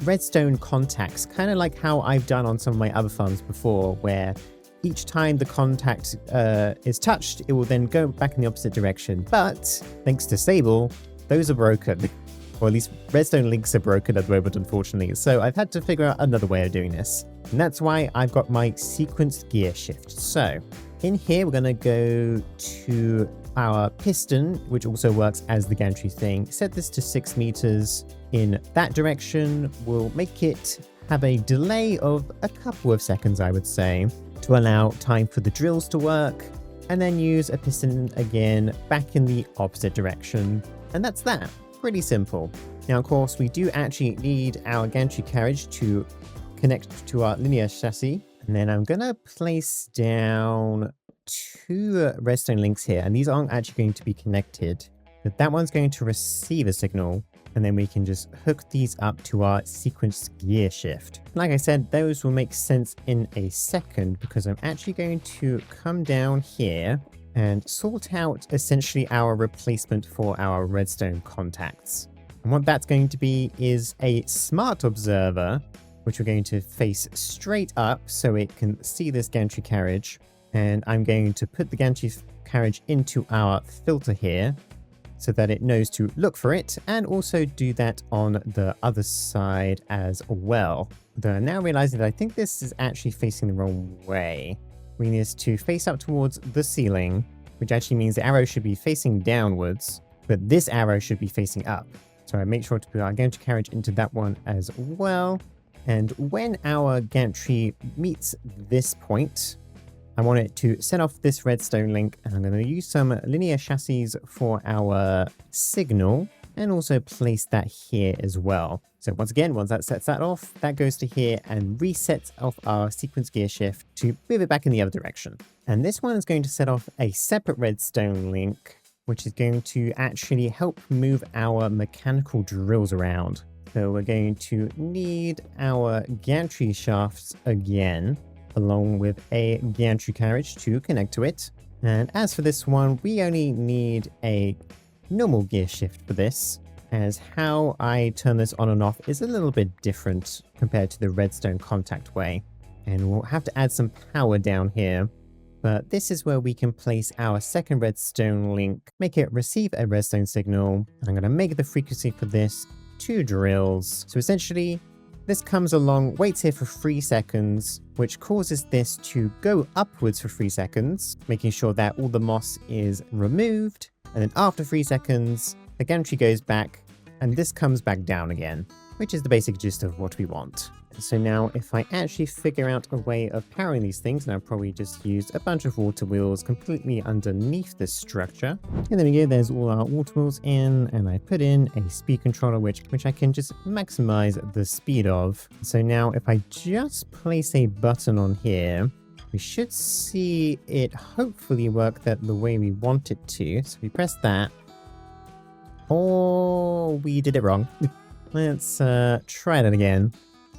redstone contacts, kind of like how I've done on some of my other farms before, where each time the contact is touched, it will then go back in the opposite direction. But thanks to Sable, those are broken, or at least redstone links are broken at the moment, unfortunately. So I've had to figure out another way of doing this. And that's why I've got my sequenced gear shift. So in here, we're going to go to our piston, which also works as the gantry thing. Set this to 6 meters in that direction. We'll make it have a delay of a couple of seconds, I would say, to allow time for the drills to work. And then use a piston again back in the opposite direction. And that's that. Pretty simple. Now, of course, we do actually need our gantry carriage to connect to our linear chassis. And then I'm going to place down 2 redstone links here. And these aren't actually going to be connected. But that one's going to receive a signal. And then we can just hook these up to our sequence gear shift. Like I said, those will make sense in a second because I'm actually going to come down here and sort out essentially our replacement for our redstone contacts. And what that's going to be is a smart observer, which we're going to face straight up so it can see this gantry carriage. And I'm going to put the gantry carriage into our filter here so that it knows to look for it, and also do that on the other side as well. Though I'm now realizing that I think this is actually facing the wrong way. We need this to face up towards the ceiling, which actually means the arrow should be facing downwards, but this arrow should be facing up. So I make sure to put our gantry carriage into that one as well. And when our gantry meets this point, I want it to set off this redstone link, and I'm going to use some linear chassis for our signal and also place that here as well. So once again, once that sets that off, that goes to here and resets off our sequence gear shift to move it back in the other direction. And this one is going to set off a separate redstone link, which is going to actually help move our mechanical drills around. So we're going to need our gantry shafts again, along with a gantry carriage to connect to it. And as for this one, we only need a normal gear shift for this, as how I turn this on and off is a little bit different compared to the redstone contact way. And we'll have to add some power down here. But this is where we can place our second redstone link, make it receive a redstone signal. I'm going to make the frequency for this 2 drills. So essentially, this comes along, waits here for 3 seconds, which causes this to go upwards for 3 seconds, making sure that all the moss is removed. And then after 3 seconds, the gantry goes back, and this comes back down again, which is the basic gist of what we want. So now if I actually figure out a way of powering these things, and I'll probably just use a bunch of water wheels completely underneath this structure. And there we go, there's all our water wheels in, and I put in a speed controller which I can just maximize the speed of. So now if I just place a button on here, we should see it hopefully work that the way we want it to. So we press that. Oh, we did it wrong. Let's try that again.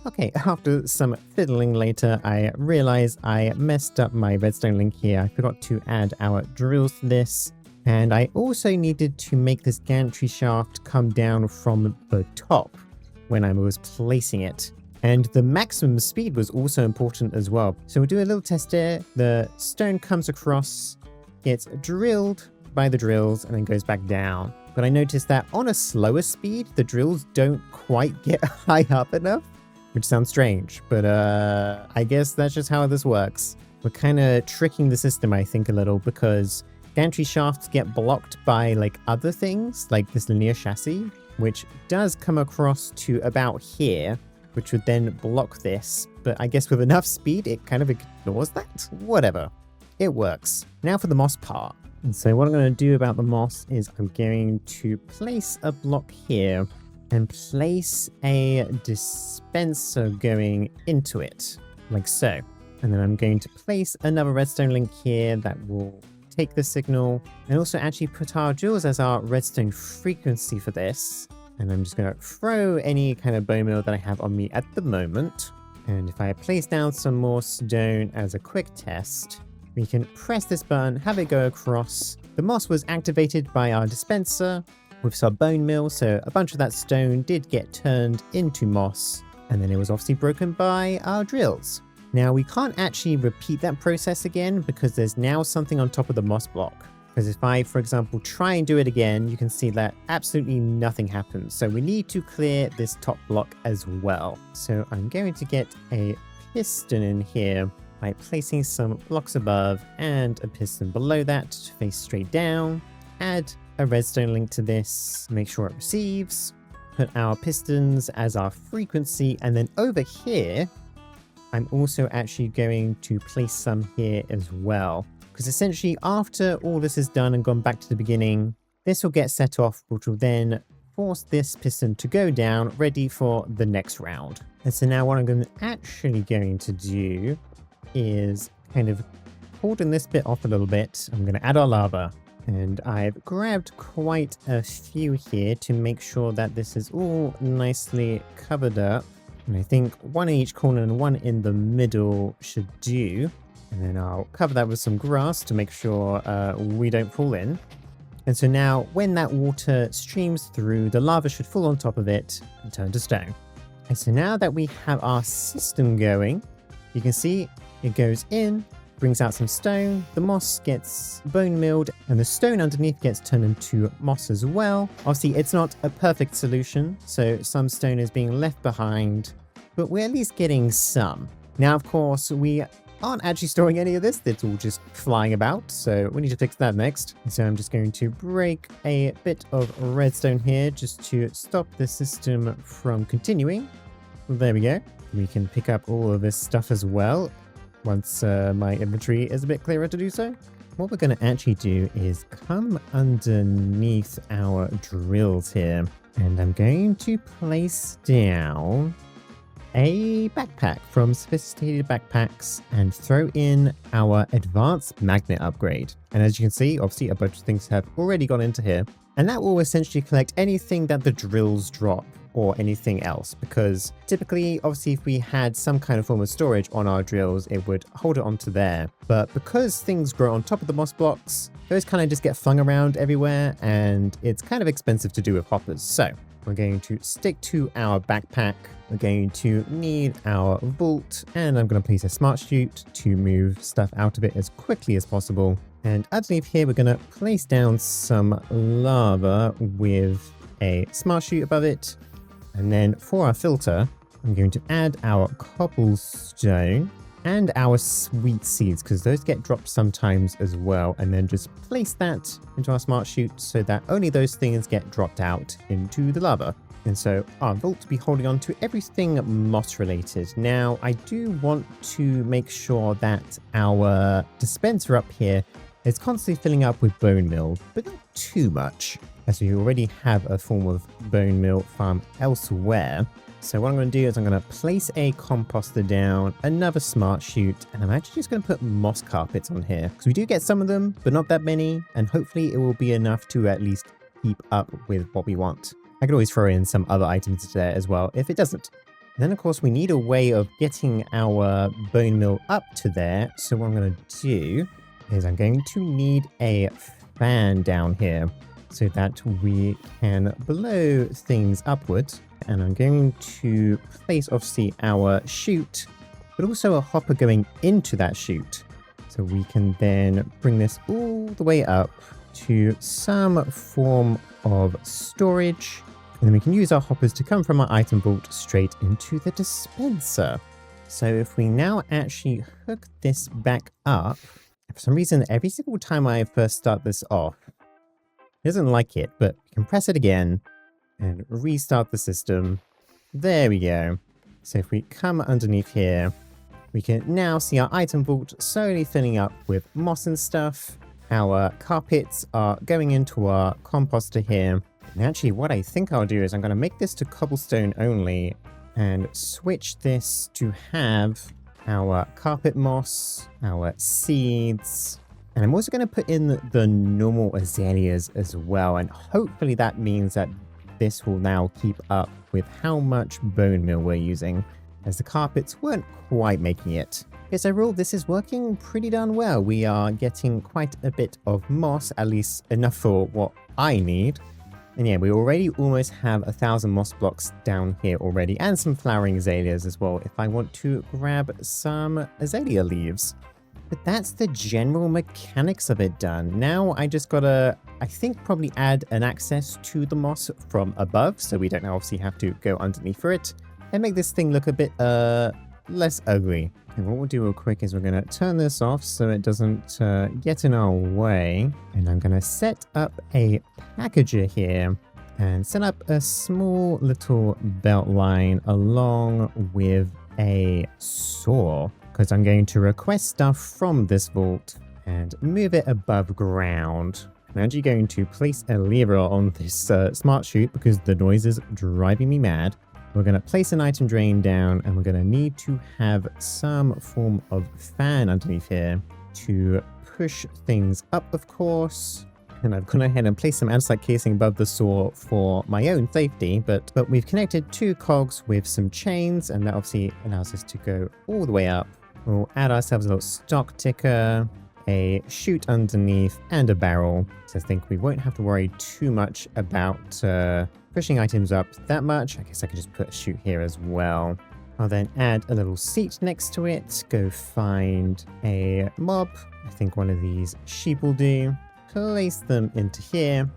Okay, after some fiddling later, I realized I messed up my redstone link here. I forgot to add our drills to this. And I also needed to make this gantry shaft come down from the top when I was placing it. And the maximum speed was also important as well. So we'll do a little test here. The stone comes across, gets drilled by the drills, and then goes back down. But I noticed that on a slower speed, the drills don't quite get high up enough, which sounds strange, but I guess that's just how this works. We're kind of tricking the system, I think, a little, because gantry shafts get blocked by like other things, like this linear chassis, which does come across to about here, which would then block this. But I guess with enough speed, it kind of ignores that. Whatever. It works. Now for the moss part. And so what I'm going to do about the moss is I'm going to place a block here and place a dispenser going into it, like so. And then I'm going to place another redstone link here that will take the signal, and also actually put our joules as our redstone frequency for this. And I'm just going to throw any kind of bone meal that I have on me at the moment. And if I place down some more stone as a quick test, we can press this button, have it go across. The moss was activated by our dispenser with some bone meal, so a bunch of that stone did get turned into moss, and then it was obviously broken by our drills. Now we can't actually repeat that process again because there's now something on top of the moss block. Because if I, for example, try and do it again, you can see that absolutely nothing happens. So we need to clear this top block as well. So I'm going to get a piston in here by placing some blocks above and a piston below that to face straight down. Add a redstone link to this, make sure it receives. Put our pistons as our frequency, and then over here, I'm also actually going to place some here as well. Because essentially, after all this is done and gone back to the beginning, this will get set off, which will then force this piston to go down, ready for the next round. And so now what I'm actually going to do is kind of holding this bit off a little bit. I'm going to add our lava. And I've grabbed quite a few here to make sure that this is all nicely covered up. And I think one in each corner and one in the middle should do. And then I'll cover that with some grass to make sure we don't fall in. And so now when that water streams through, the lava should fall on top of it and turn to stone. And so now that we have our system going, you can see it goes in, brings out some stone, the moss gets bone milled, and the stone underneath gets turned into moss as well. Obviously, it's not a perfect solution, so some stone is being left behind, but we're at least getting some. Now, of course, we aren't actually storing any of this. It's all just flying about, so we need to fix that next. So I'm just going to break a bit of redstone here just to stop the system from continuing. There we go. We can pick up all of this stuff as well once my inventory is a bit clearer to do so. what we're going to actually do is come underneath our drills here, and I'm going to place down a backpack from Sophisticated Backpacks and throw in our advanced magnet upgrade. And as you can see, obviously a bunch of things have already gone into here, and that will essentially collect anything that the drills drop or anything else, because typically, obviously, if we had some kind of form of storage on our drills, it would hold it onto there. But because things grow on top of the moss blocks, those kind of just get flung around everywhere, and it's kind of expensive to do with hoppers. So we're going to stick to our backpack. We're going to need our vault, and I'm going to place a smart chute to move stuff out of it as quickly as possible. And underneath here, we're going to place down some lava with a smart chute above it. And then for our filter, I'm going to add our cobblestone and our sweet seeds, because those get dropped sometimes as well. And then just place that into our smart chute so that only those things get dropped out into the lava. And so our vault to be holding on to everything moss related. Now, I do want to make sure that our dispenser up here is constantly filling up with bone meal, but not too much, as we already have a form of bone meal farm elsewhere. So what I'm going to do is I'm going to place a composter down, another smart chute, and I'm actually just going to put moss carpets on here, because we do get some of them, but not that many, and hopefully it will be enough to at least keep up with what we want. I could always throw in some other items into there as well if it doesn't. And then of course we need a way of getting our bone meal up to there. So what I'm going to do is I'm going to need a fan down here so that we can blow things upwards. And I'm going to place obviously our chute, but also a hopper going into that chute. So we can then bring this all the way up to some form of storage. And then we can use our hoppers to come from our item vault straight into the dispenser. So if we now actually hook this back up, for some reason, every single time I first start this off, it doesn't like it, but we can press it again and restart the system. There we go. So if we come underneath here, we can now see our item vault slowly filling up with moss and stuff. Our carpets are going into our composter here. And actually, what I think I'll do is I'm going to make this to cobblestone only and switch this to have our carpet moss, our seeds, and I'm also going to put in the normal azaleas as well. And hopefully that means that this will now keep up with how much bone meal we're using, as the carpets weren't quite making it. Yes, overall, this is working pretty darn well. We are getting quite a bit of moss, at least enough for what I need. And yeah, we already almost have 1,000 moss blocks down here already, and some flowering azaleas as well, if I want to grab some azalea leaves. But that's the general mechanics of it done. Now I just gotta, I think, probably add an access to the moss from above, so we don't obviously have to go underneath for it, and make this thing look a bit less ugly. And what we'll do real quick is we're going to turn this off so it doesn't get in our way. And I'm going to set up a packager here and set up a small little belt line along with a saw, because I'm going to request stuff from this vault and move it above ground. I'm actually going to place a lever on this smart chute because the noise is driving me mad. We're going to place an item drain down, and we're going to need to have some form of fan underneath here to push things up, of course. And I've gone ahead and placed some andesite casing above the saw for my own safety, but we've connected two cogs with some chains, and that obviously allows us to go all the way up. We'll add ourselves a little stock ticker, a chute underneath, and a barrel. So I think we won't have to worry too much about pushing items up that much. I guess I could just put a chute here as well. I'll then add a little seat next to it, go find a mob. I think one of these sheep will do. Place them into here.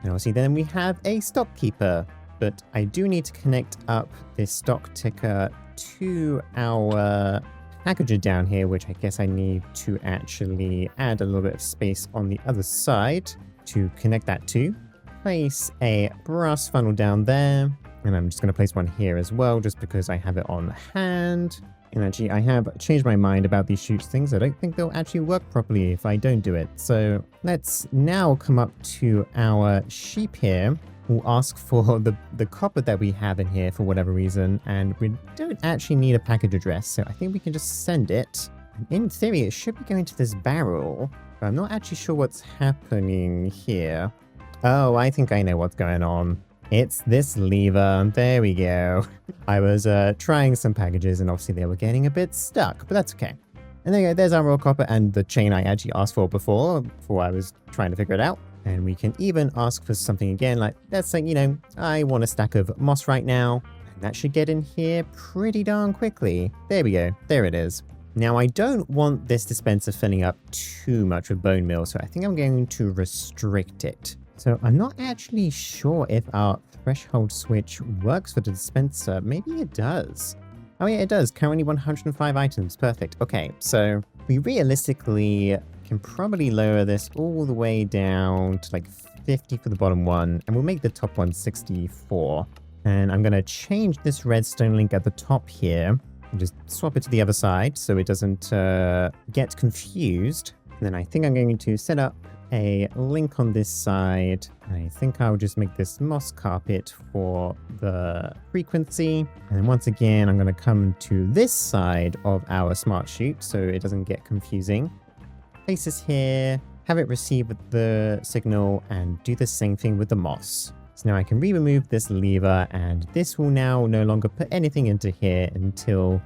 And obviously then we have a stock keeper, but I do need to connect up this stock ticker to our packager down here, which I guess I need to actually add a little bit of space on the other side to connect that to. Place a brass funnel down there, and I'm just going to place one here as well, just because I have it on hand. And actually, I have changed my mind about these chutes things. I don't think they'll actually work properly if I don't do it. So let's now come up to our sheep here. We'll ask for the copper that we have in here for whatever reason. And we don't actually need a package address. So I think we can just send it. And in theory, it should be going to this barrel. But I'm not actually sure what's happening here. Oh, I think I know what's going on. It's this lever. There we go. I was trying some packages and obviously they were getting a bit stuck, but that's okay. And there you go. There's our raw copper and the chain I actually asked for before I was trying to figure it out. And we can even ask for something again, like let's say, you know, I want a stack of moss right now. And that should get in here pretty darn quickly. There we go. There it is. Now I don't want this dispenser filling up too much with bone meal, so I think I'm going to restrict it. So I'm not actually sure if our threshold switch works for the dispenser. Maybe it does. Oh yeah, it does. Currently 105 items. Perfect. Okay, so we realistically can probably lower this all the way down to like 50 for the bottom one, and we'll make the top one 64. And I'm going to change this redstone link at the top here and just swap it to the other side so it doesn't get confused. And then I think I'm going to set up a link on this side. I think I'll just make this moss carpet for the frequency. And then once again, I'm going to come to this side of our smart chute so it doesn't get confusing. Place this here, have it receive the signal, and do the same thing with the moss. So now I can remove this lever, and this will now no longer put anything into here until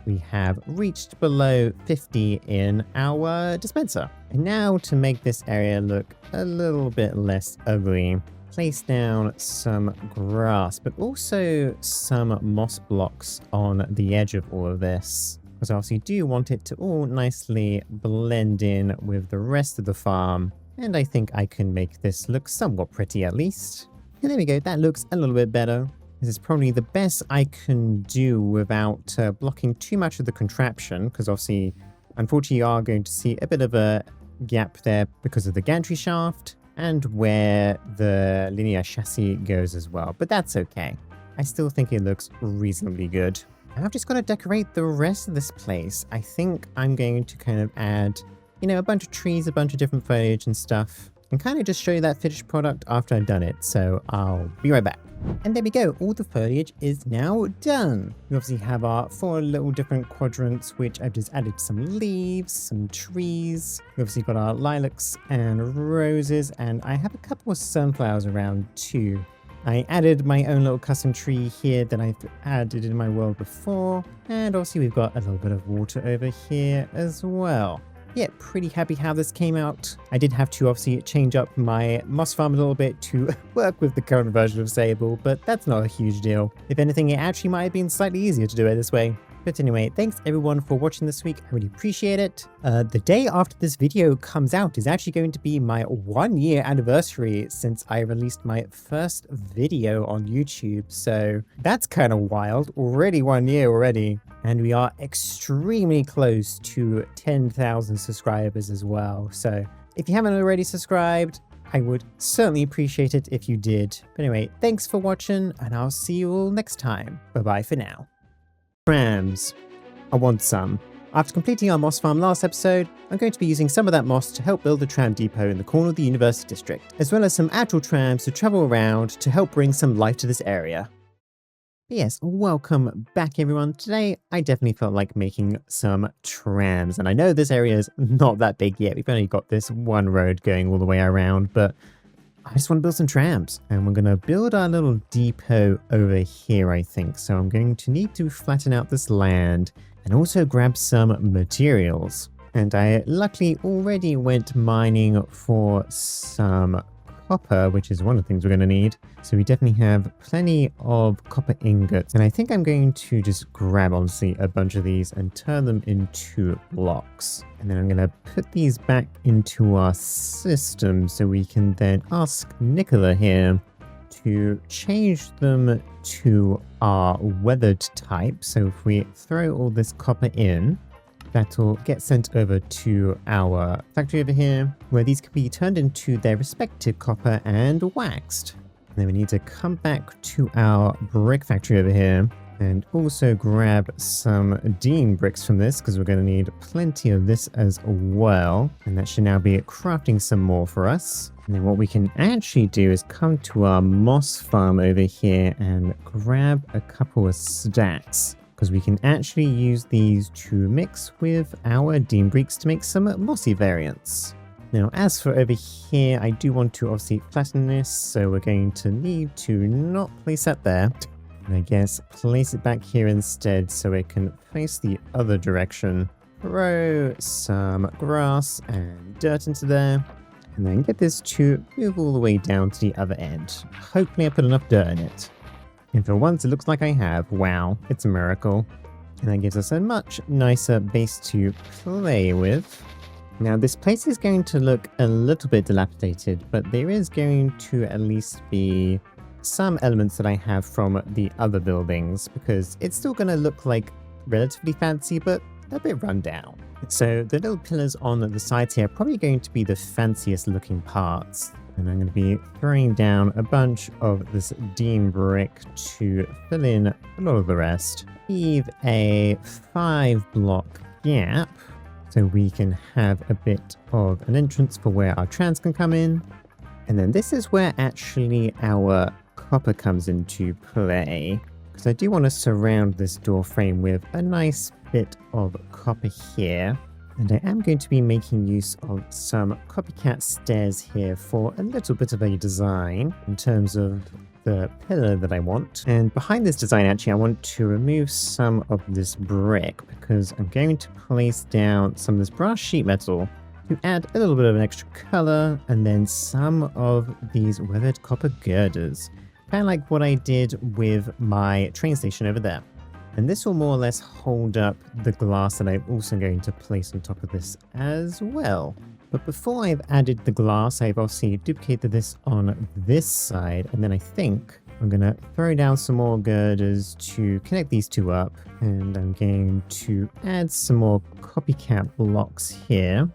we have reached below 50 in our dispenser. And now to make this area look a little bit less ugly, place down some grass, but also some moss blocks on the edge of all of this. Because I obviously do want it to all nicely blend in with the rest of the farm. And I think I can make this look somewhat pretty at least. And there we go, that looks a little bit better. This is probably the best I can do without blocking too much of the contraption, because obviously, unfortunately, you are going to see a bit of a gap there because of the gantry shaft and where the linear chassis goes as well. But that's okay. I still think it looks reasonably good. I've just got to decorate the rest of this place. I think I'm going to kind of add, you know, a bunch of trees, a bunch of different foliage and stuff, and kind of just show you that finished product after I've done it. So I'll be right back. And there we go, all the foliage is now done. We obviously have our 4 little different quadrants, which I've just added some leaves, some trees. We obviously got our lilacs and roses, and I have a couple of sunflowers around too. I added my own little custom tree here that I've added in my world before. And obviously we've got a little bit of water over here as well. Yeah, pretty happy how this came out. I did have to obviously change up my moss farm a little bit to work with the current version of Sable, but that's not a huge deal. If anything, it actually might have been slightly easier to do it this way. But anyway, thanks everyone for watching this week. I really appreciate it. The day after this video comes out is actually going to be my 1-year anniversary since I released my first video on YouTube. So that's kind of wild. Already 1 year already. And we are extremely close to 10,000 subscribers as well. So if you haven't already subscribed, I would certainly appreciate it if you did. But anyway, thanks for watching, and I'll see you all next time. Bye-bye for now. Trams. I want some. After completing our moss farm last episode, I'm going to be using some of that moss to help build a tram depot in the corner of the University District, as well as some actual trams to travel around to help bring some life to this area. But yes, welcome back everyone. Today, I definitely felt like making some trams, and I know this area is not that big yet. We've only got this one road going all the way around, but I just want to build some trams, and we're going to build our little depot over here, I think. So I'm going to need to flatten out this land and also grab some materials. And I luckily already went mining for some copper, which is one of the things we're going to need. So we definitely have plenty of copper ingots. And I think I'm going to just grab, honestly, a bunch of these and turn them into blocks. And then I'm going to put these back into our system so we can then ask Nicola here to change them to our weathered type. So if we throw all this copper in, that'll get sent over to our factory over here, where these can be turned into their respective copper and waxed. And then we need to come back to our brick factory over here, And also grab some Dean bricks from this, because we're going to need plenty of this as well. And that should now be crafting some more for us. And then what we can actually do is come to our moss farm over here and grab a couple of stacks, because we can actually use these to mix with our Dean bricks to make some mossy variants. Now, as for over here, I do want to obviously flatten this, so we're going to need to not place that there. And I guess place it back here instead so it can face the other direction. Throw some grass and dirt into there. And then get this to move all the way down to the other end. Hopefully I put enough dirt in it. And for once it looks like I have. Wow, it's a miracle. And that gives us a much nicer base to play with. Now this place is going to look a little bit dilapidated, but there is going to at least be some elements that I have from the other buildings, because it's still going to look like relatively fancy, but a bit run down. So the little pillars on the sides here are probably going to be the fanciest looking parts. And I'm going to be throwing down a bunch of this Dean brick to fill in a lot of the rest. Leave a 5-block gap so we can have a bit of an entrance for where our trams can come in. And then this is where actually our copper comes into play, because I do want to surround this door frame with a nice bit of copper here. And I am going to be making use of some copycat stairs here for a little bit of a design in terms of the pillar that I want. And behind this design, actually, I want to remove some of this brick, because I'm going to place down some of this brass sheet metal to add a little bit of an extra color, and then some of these weathered copper girders, kind of like what I did with my train station over there. And this will more or less hold up the glass that I'm also going to place on top of this as well. But before I've added the glass, I've obviously duplicated this on this side, and then I think I'm going to throw down some more girders to connect these two up, and I'm going to add some more copycat blocks here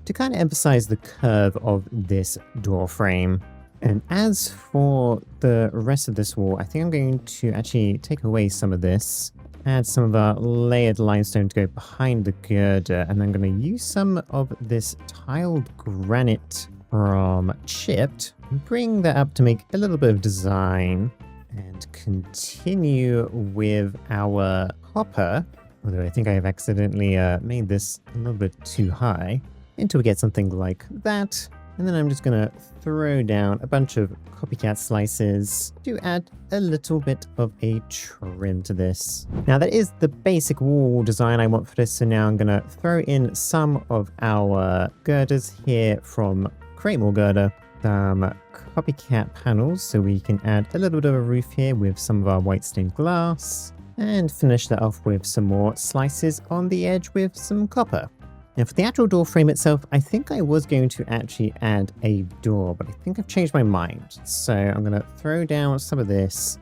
to kind of emphasize the curve of this door frame. And as for the rest of this wall, I think I'm going to actually take away some of this, add some of our layered limestone to go behind the girder, and I'm going to use some of this tiled granite from Chipped, bring that up to make a little bit of design, and continue with our copper, although I think I have accidentally made this a little bit too high, until we get something like that. And then I'm just going to throw down a bunch of copycat slices to add a little bit of a trim to this. Now that is the basic wall design I want for this, so now I'm going to throw in some of our girders here from Createmod Girder, some copycat panels so we can add a little bit of a roof here with some of our white stained glass, and finish that off with some more slices on the edge with some copper. Now for the actual door frame itself, I think I was going to actually add a door, but I think I've changed my mind. So I'm going to throw down some of this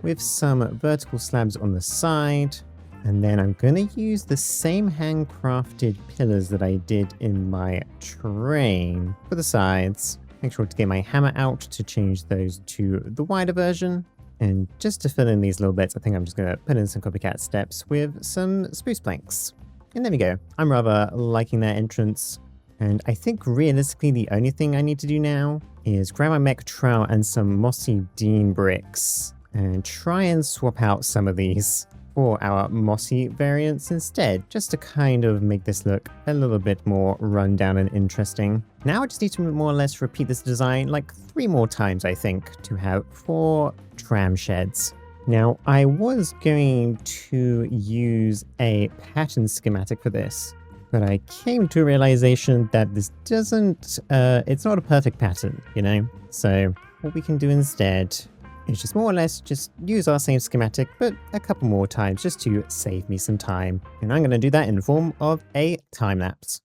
with some vertical slabs on the side, and then I'm going to use the same handcrafted pillars that I did in my train for the sides. Make sure to get my hammer out to change those to the wider version. And just to fill in these little bits, I think I'm just going to put in some copycat steps with some spruce planks. And there we go. I'm rather liking that entrance. And I think realistically the only thing I need to do now is grab my mech trowel and some mossy Dean bricks and try and swap out some of these for our mossy variants instead, just to kind of make this look a little bit more run down and interesting. Now I just need to more or less repeat this design like 3 more times, I think, to have 4 tram sheds. Now, I was going to use a pattern schematic for this, but I came to a realization that this doesn't, it's not a perfect pattern, you know? So what we can do instead is just more or less just use our same schematic, but a couple more times just to save me some time. And I'm going to do that in the form of a time lapse.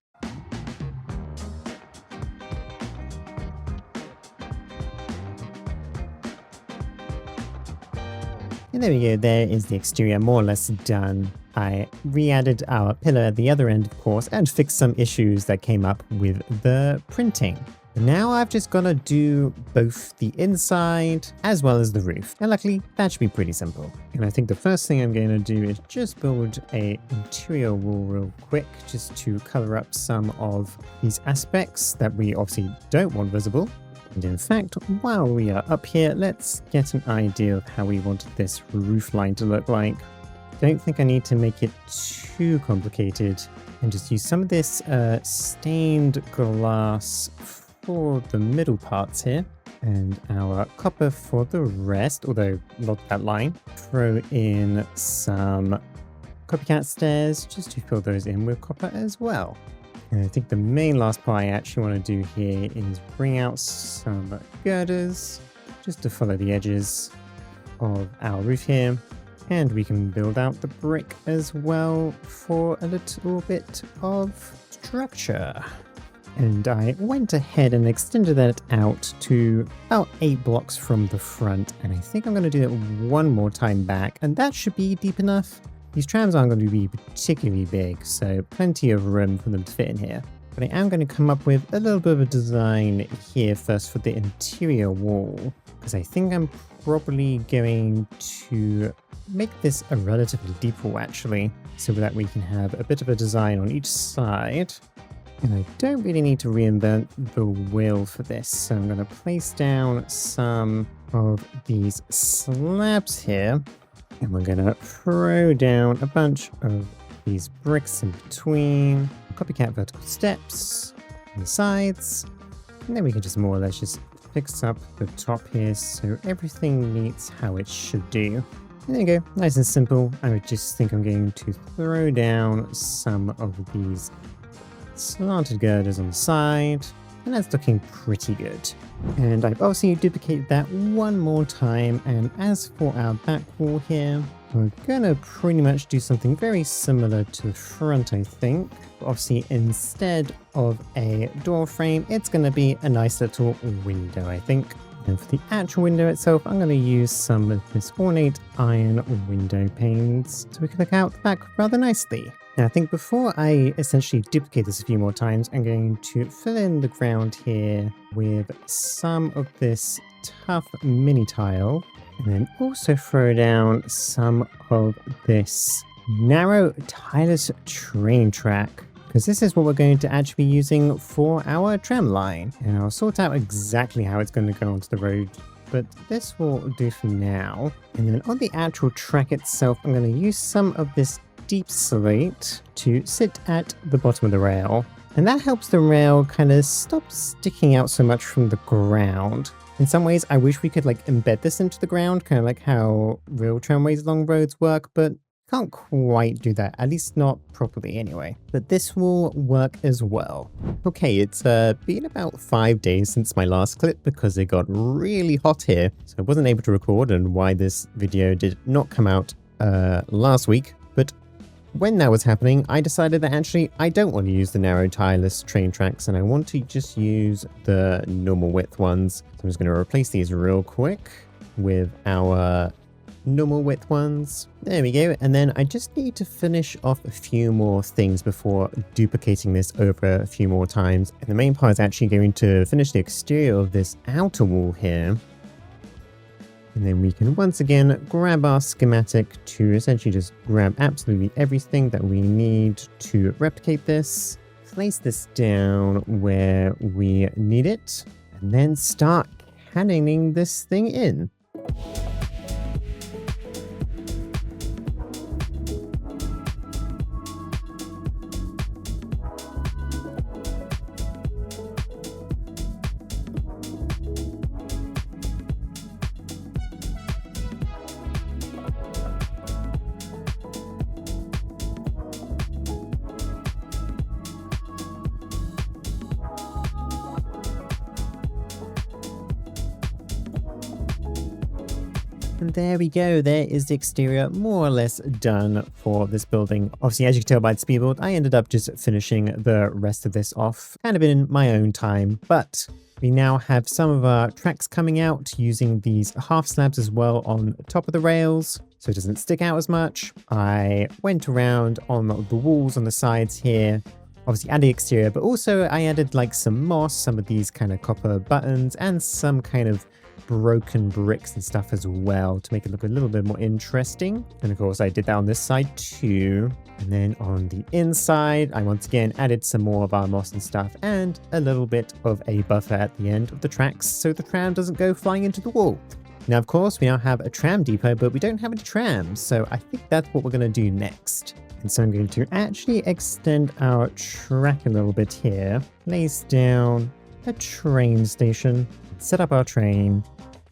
And there we go, there is the exterior more or less done. I re-added our pillar at the other end, of course, and fixed some issues that came up with the printing. But now I've just got to do both the inside as well as the roof. And luckily, that should be pretty simple. And I think the first thing I'm going to do is just build a interior wall real quick, just to color up some of these aspects that we obviously don't want visible. And in fact, while we are up here, let's get an idea of how we want this roof line to look like. Don't think I need to make it too complicated, and just use some of this stained glass for the middle parts here, and our copper for the rest, although not that line. Throw in some copycat stairs just to fill those in with copper as well. And I think the main last part I actually want to do here is bring out some girders just to follow the edges of our roof here. And we can build out the brick as well for a little bit of structure. And I went ahead and extended that out to about 8 blocks from the front. And I think I'm going to do it one more time back. And that should be deep enough. These trams aren't going to be particularly big, so plenty of room for them to fit in here. But I am going to come up with a little bit of a design here first for the interior wall, because I think I'm probably going to make this a relatively deep wall actually, so that we can have a bit of a design on each side. And I don't really need to reinvent the wheel for this, so I'm going to place down some of these slabs here, and we're going to throw down a bunch of these bricks in between, copycat vertical steps on the sides, and then we can just more or less just fix up the top here so everything meets how it should do. And there you go, nice and simple. I would just think I'm going to throw down some of these slanted girders on the side, and that's looking pretty good. And I've obviously duplicated that one more time, and as for our back wall here, we're gonna pretty much do something very similar to the front, I think. Obviously, instead of a door frame, it's gonna be a nice little window, I think. And for the actual window itself, I'm going to use some of this ornate iron window panes so we can look out the back rather nicely. Now, I think before I essentially duplicate this a few more times, I'm going to fill in the ground here with some of this tough mini tile, and then also throw down some of this narrow tileless train track, because this is what we're going to actually be using for our tram line. And I'll sort out exactly how it's going to go onto the road, but this will do for now. And then on the actual track itself, I'm going to use some of this deep slate to sit at the bottom of the rail. And that helps the rail kind of stop sticking out so much from the ground. In some ways, I wish we could like embed this into the ground, kind of like how real tramways along roads work, but can't quite do that, at least not properly anyway. But this will work as well. Okay, it's been about 5 days since my last clip because it got really hot here, so I wasn't able to record, and why this video did not come out last week. But when that was happening, I decided that actually I don't want to use the narrow tireless train tracks, and I want to just use the normal width ones. So I'm just going to replace these real quick with our normal width ones. There we go. And then I just need to finish off a few more things before duplicating this over a few more times. And the main part is actually going to finish the exterior of this outer wall here. And then we can once again grab our schematic to essentially just grab absolutely everything that we need to replicate this, place this down where we need it, and then start cannoning this thing in. And there we go, there is the exterior more or less done for this building. Obviously, as you can tell by the speed build, I ended up just finishing the rest of this off kind of in my own time. But we now have some of our tracks coming out using these half slabs as well on top of the rails, so it doesn't stick out as much. I went around on the walls on the sides here, Obviously add the exterior, but also I added like some moss, some of these kind of copper buttons, and some kind of broken bricks and stuff as well to make it look a little bit more interesting. And of course I did that on this side too. And then on the inside, I once again added some more of our moss and stuff and a little bit of a buffer at the end of the tracks so the tram doesn't go flying into the wall. Now, of course, we now have a tram depot, but we don't have any trams. So I think that's what we're going to do next. And so I'm going to actually extend our track a little bit here, place down a train station, set up our train,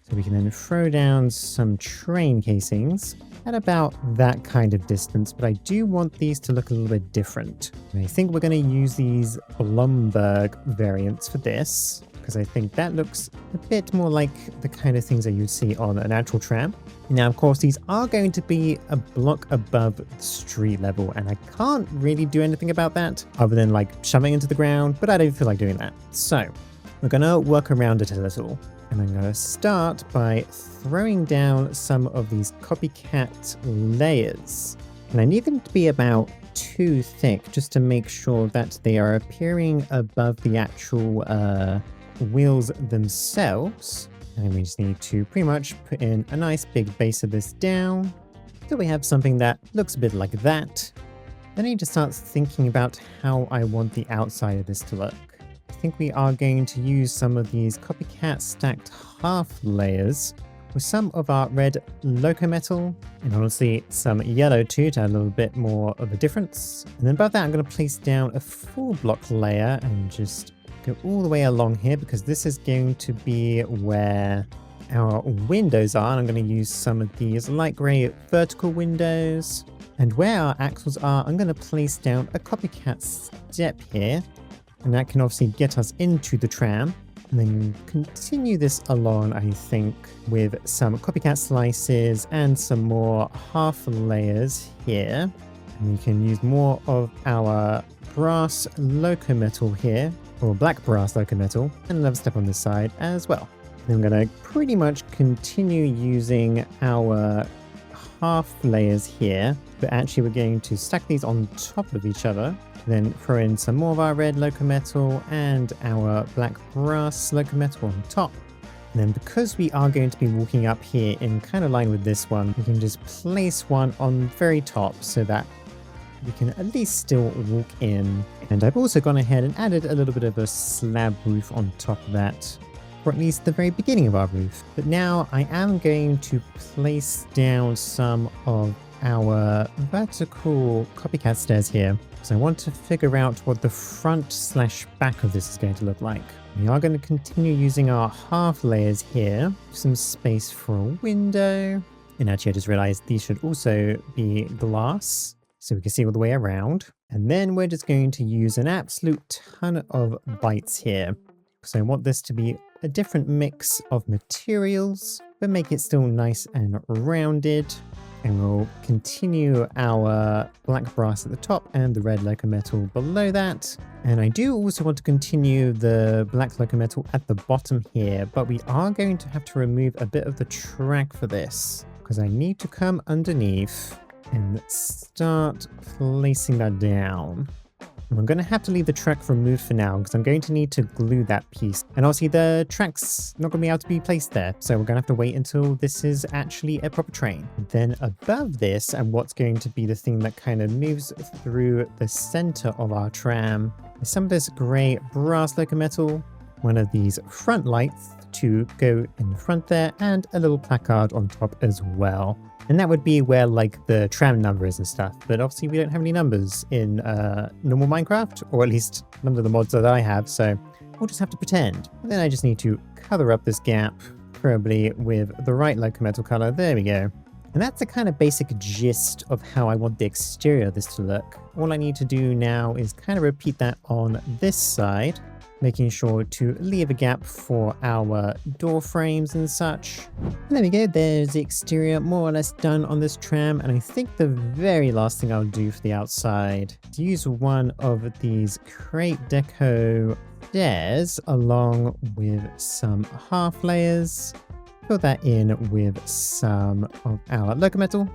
so we can then throw down some train casings at about that kind of distance, but I do want these to look a little bit different. And I think we're going to use these Blomberg variants for this, because I think that looks a bit more like the kind of things that you'd see on an actual tram. Now, of course, these are going to be a block above the street level, and I can't really do anything about that other than like shoving into the ground, but I don't feel like doing that. So we're going to work around it a little. And I'm going to start by throwing down some of these copycat layers. And I need them to be about 2 thick just to make sure that they are appearing above the actual wheels themselves. And we just need to pretty much put in a nice big base of this down. So we have something that looks a bit like that. Then I need to start thinking about how I want the outside of this to look. I think we are going to use some of these copycat stacked half layers with some of our red loco metal and honestly some yellow too to add a little bit more of a difference. And then above that I'm going to place down a full block layer and just go all the way along here because this is going to be where our windows are, and I'm going to use some of these light grey vertical windows. And where our axles are, I'm going to place down a copycat step here. And that can obviously get us into the tram. And then continue this along, I think, with some copycat slices and some more half layers here. And we can use more of our brass loco metal here, or black brass loco metal, and another step on this side as well. And I'm going to pretty much continue using our half layers here, but actually we're going to stack these on top of each other. Then throw in some more of our red loco metal and our black brass loco metal on top. And then because we are going to be walking up here in kind of line with this one, we can just place one on the very top so that we can at least still walk in. And I've also gone ahead and added a little bit of a slab roof on top of that, or at least the very beginning of our roof. But now I am going to place down some of our vertical copycat stairs here. So I want to figure out what the front/back of this is going to look like. We are going to continue using our half layers here, some space for a window. And actually I just realized these should also be glass so we can see all the way around. And then we're just going to use an absolute ton of bites here. So I want this to be a different mix of materials, but make it still nice and rounded. And we'll continue our black brass at the top and the red loco metal below that. And I do also want to continue the black loco metal at the bottom here, but we are going to have to remove a bit of the track for this because I need to come underneath and start placing that down. And I'm going to have to leave the track removed for now because I'm going to need to glue that piece. And obviously the track's not going to be able to be placed there. So we're going to have to wait until this is actually a proper train. Then above this, and what's going to be the thing that kind of moves through the center of our tram, is some of this grey brass loco metal, one of these front lights to go in the front there, and a little placard on top as well. And that would be where like the tram number is and stuff. But obviously we don't have any numbers in normal Minecraft, or at least none of the mods that I have. So we'll just have to pretend. And then I just need to color up this gap, preferably with the right loco metal color. There we go. And that's the kind of basic gist of how I want the exterior of this to look. All I need to do now is kind of repeat that on this side, making sure to leave a gap for our door frames and such. And there we go, there's the exterior more or less done on this tram. And I think the very last thing I'll do for the outside is use one of these crate deco stairs along with some half layers. Fill that in with some of our loco metal.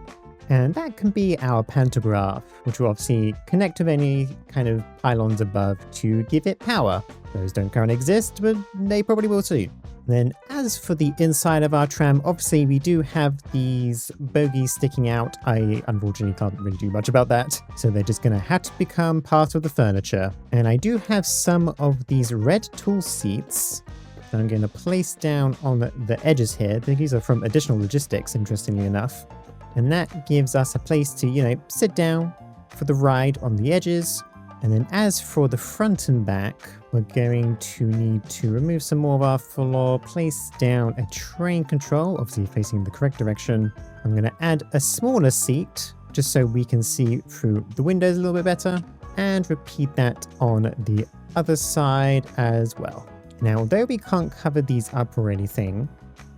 And that can be our pantograph, which will obviously connect with any kind of pylons above to give it power. Those don't currently exist, but they probably will soon. Then as for the inside of our tram, obviously we do have these bogies sticking out. I unfortunately can't really do much about that, so they're just going to have to become part of the furniture. And I do have some of these red tool seats that I'm going to place down on the edges here. These are from Additional Logistics, interestingly enough. And that gives us a place to, sit down for the ride on the edges. And then as for the front and back, we're going to need to remove some more of our floor, place down a train control, obviously facing the correct direction. I'm going to add a smaller seat, just so we can see through the windows a little bit better, and repeat that on the other side as well. Now, although we can't cover these up or anything,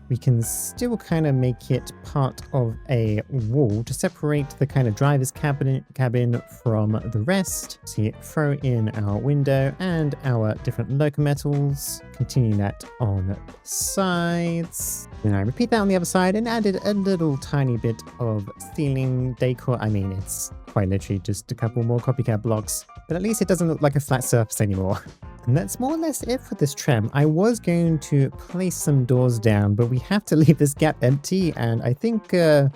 we can still kind of make it part of a wall to separate the kind of driver's cabin from the rest. So throw in our window and our different locometals. Continue that on the sides. Then I repeat that on the other side and added a little tiny bit of ceiling decor. I mean, it's quite literally just a couple more copycat blocks, but at least it doesn't look like a flat surface anymore. And that's more or less it for this tram. I was going to place some doors down, but we have to leave this gap empty, and I think it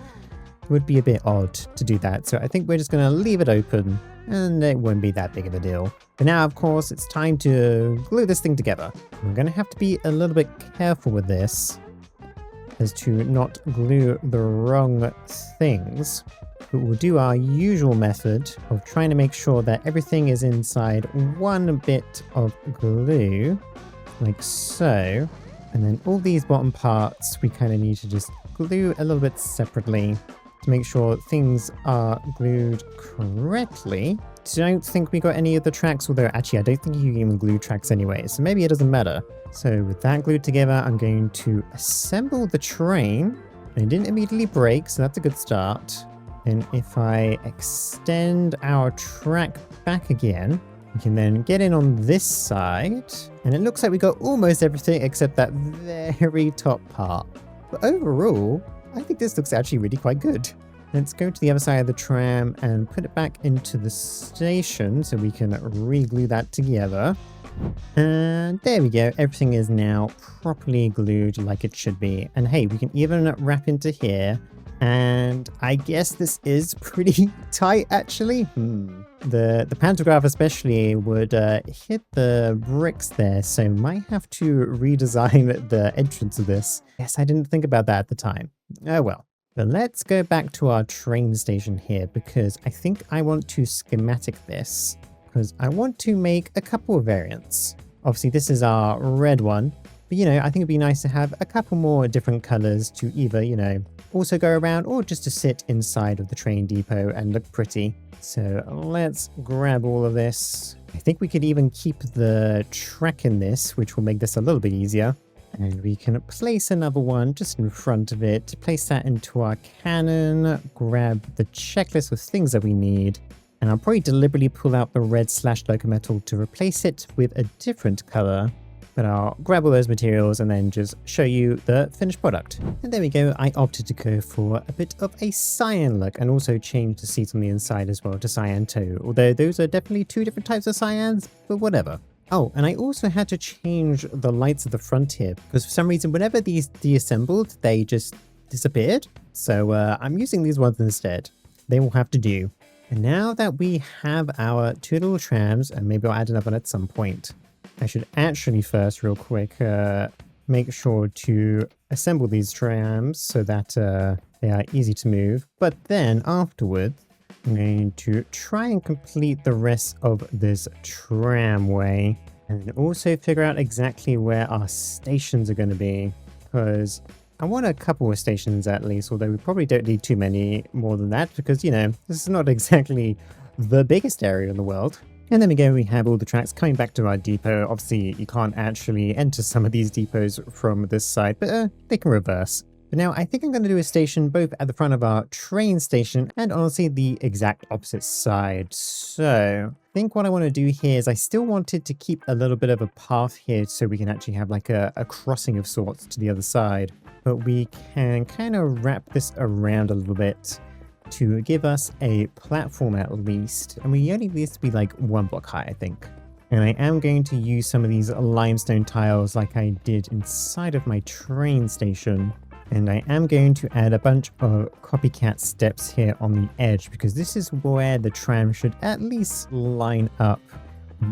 would be a bit odd to do that. So I think we're just going to leave it open, and it won't be that big of a deal. But now, of course, it's time to glue this thing together. I'm going to have to be a little bit careful with this, as to not glue the wrong things. But we'll do our usual method of trying to make sure that everything is inside one bit of glue, like so. And then all these bottom parts, we kind of need to just glue a little bit separately to make sure things are glued correctly. Don't think we got any of the tracks, although actually I don't think you can even glue tracks anyway, so maybe it doesn't matter. So with that glued together, I'm going to assemble the train. And it didn't immediately break, so that's a good start. And if I extend our track back again, we can then get in on this side. And it looks like we got almost everything except that very top part. But overall, I think this looks actually really quite good. Let's go to the other side of the tram and put it back into the station so we can re-glue that together. And there we go. Everything is now properly glued like it should be. And hey, we can even wrap into here. And I guess this is pretty tight, actually. The pantograph especially would hit the bricks there, so might have to redesign the entrance of this. Yes, I didn't think about that at the time. Oh well. But let's go back to our train station here, because I think I want to schematic this, because I want to make a couple of variants. Obviously, this is our red one. But, I think it'd be nice to have a couple more different colors to either, also go around or just to sit inside of the train depot and look pretty. So let's grab all of this. I think we could even keep the track in this, which will make this a little bit easier. And we can place another one just in front of it, place that into our cannon, grab the checklist with things that we need. And I'll probably deliberately pull out the red /locometal to replace it with a different color. But I'll grab all those materials and then just show you the finished product. And there we go. I opted to go for a bit of a cyan look and also change the seats on the inside as well to cyan too. Although those are definitely two different types of cyans, but whatever. Oh, and I also had to change the lights at the front here because for some reason, whenever these deassembled, they just disappeared. So I'm using these ones instead. They will have to do. And now that we have our two little trams, and maybe I'll add another one at some point, I should actually first, real quick, make sure to assemble these trams so that they are easy to move. But then afterwards, I'm going to try and complete the rest of this tramway and also figure out exactly where our stations are going to be, because I want a couple of stations at least, although we probably don't need too many more than that because, this is not exactly the biggest area in the world. And then again, we have all the tracks coming back to our depot. Obviously, you can't actually enter some of these depots from this side, but they can reverse. But now I think I'm going to do a station both at the front of our train station and honestly the exact opposite side. So I think what I want to do here is I still wanted to keep a little bit of a path here so we can actually have like a crossing of sorts to the other side. But we can kind of wrap this around a little bit to give us a platform at least. And we only need this to be like 1 block high, I think. And I am going to use some of these limestone tiles like I did inside of my train station. And I am going to add a bunch of copycat steps here on the edge, because this is where the tram should at least line up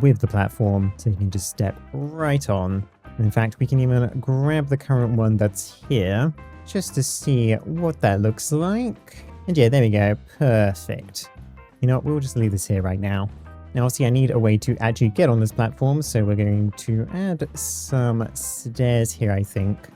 with the platform. So you can just step right on. In fact, we can even grab the current one that's here just to see what that looks like. And yeah, there we go. Perfect. You know what? We'll just leave this here right now. Now, see, I need a way to actually get on this platform, so we're going to add some stairs here, I think.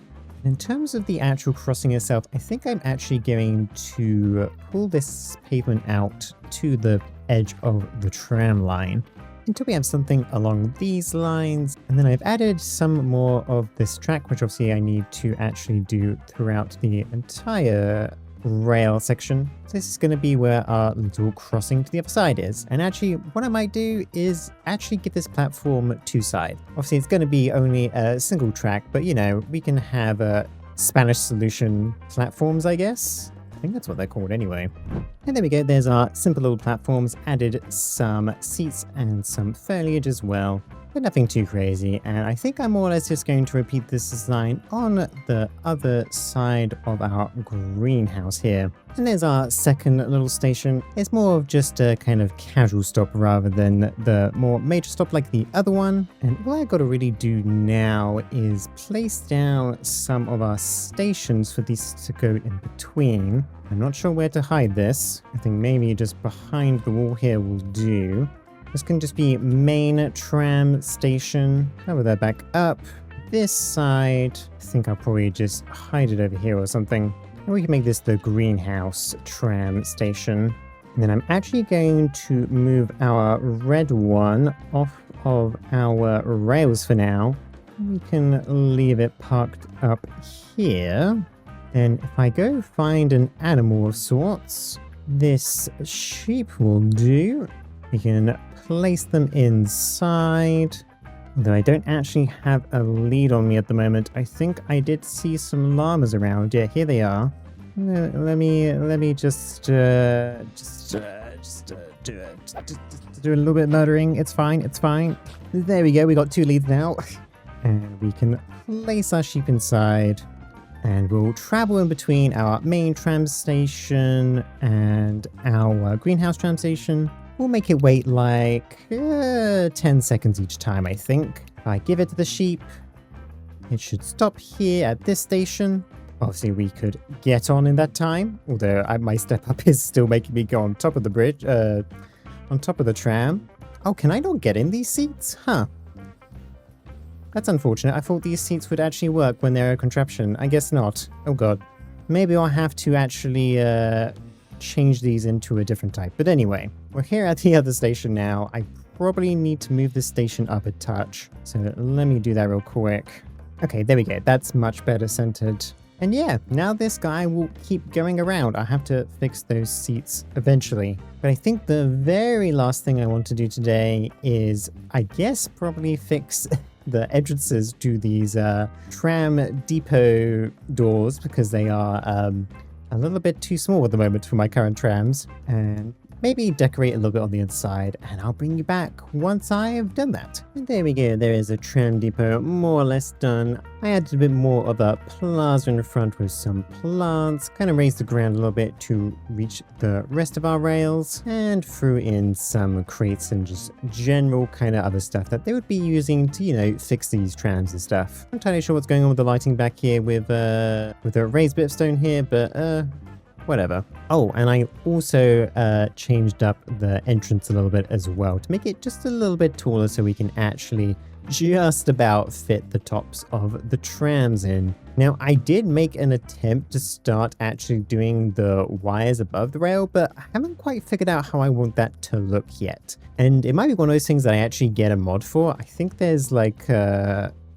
In terms of the actual crossing itself, I think I'm actually going to pull this pavement out to the edge of the tram line until we have something along these lines. And then I've added some more of this track, which obviously I need to actually do throughout the entire rail section. So this is going to be where our little crossing to the other side is. And actually what I might do is actually give this platform 2 sides. Obviously it's going to be only a single track, but you know, we can have a Spanish solution platforms, I guess. I think that's what they're called anyway. And there we go, there's our simple little platforms. Added some seats and some foliage as well, but nothing too crazy. And I think I'm more or less just going to repeat this design on the other side of our greenhouse here. And there's our second little station. It's more of just a kind of casual stop rather than the more major stop like the other one. And what I got to really do now is place down some of our stations for these to go in between. I'm not sure where to hide this. I think maybe just behind the wall here will do. This can just be main tram station. Cover that back up. This side, I think I'll probably just hide it over here or something. And we can make this the greenhouse tram station. And then I'm actually going to move our red one off of our rails for now. We can leave it parked up here. And if I go find an animal of sorts, this sheep will do. We can place them inside. Though I don't actually have a lead on me at the moment. I think I did see some llamas around. Yeah, here they are. Let me just do a little bit of muttering. It's fine, it's fine. There we go, we got 2 leads now. And we can place our sheep inside. And we'll travel in between our main tram station and our greenhouse tram station. We'll make it wait like 10 seconds each time, I think. If I give it to the sheep, it should stop here at this station. Obviously, we could get on in that time, although my step up is still making me go on top of the bridge, on top of the tram. Oh, can I not get in these seats? Huh. That's unfortunate. I thought these seats would actually work when they're a contraption. I guess not. Oh god. Maybe I'll have to actually change these into a different type. But anyway, we're here at the other station now. I probably need to move this station up a touch. So let me do that real quick. Okay, there we go. That's much better centered. And yeah, now this guy will keep going around. I have to fix those seats eventually. But I think the very last thing I want to do today is, I guess, probably fix the entrances to these tram depot doors, because they are a little bit too small at the moment for my current trams, and maybe decorate a little bit on the inside, and I'll bring you back once I've done that. And there we go, there is a tram depot more or less done. I added a bit more of a plaza in the front with some plants, kind of raised the ground a little bit to reach the rest of our rails, and threw in some crates and just general kind of other stuff that they would be using to, you know, fix these trams and stuff. I'm not entirely sure what's going on with the lighting back here with a raised bit of stone here, but whatever. Oh, and I also changed up the entrance a little bit as well to make it just a little bit taller so we can actually just about fit the tops of the trams in. Now, I did make an attempt to start actually doing the wires above the rail, but I haven't quite figured out how I want that to look yet. And it might be one of those things that I actually get a mod for. I think there's like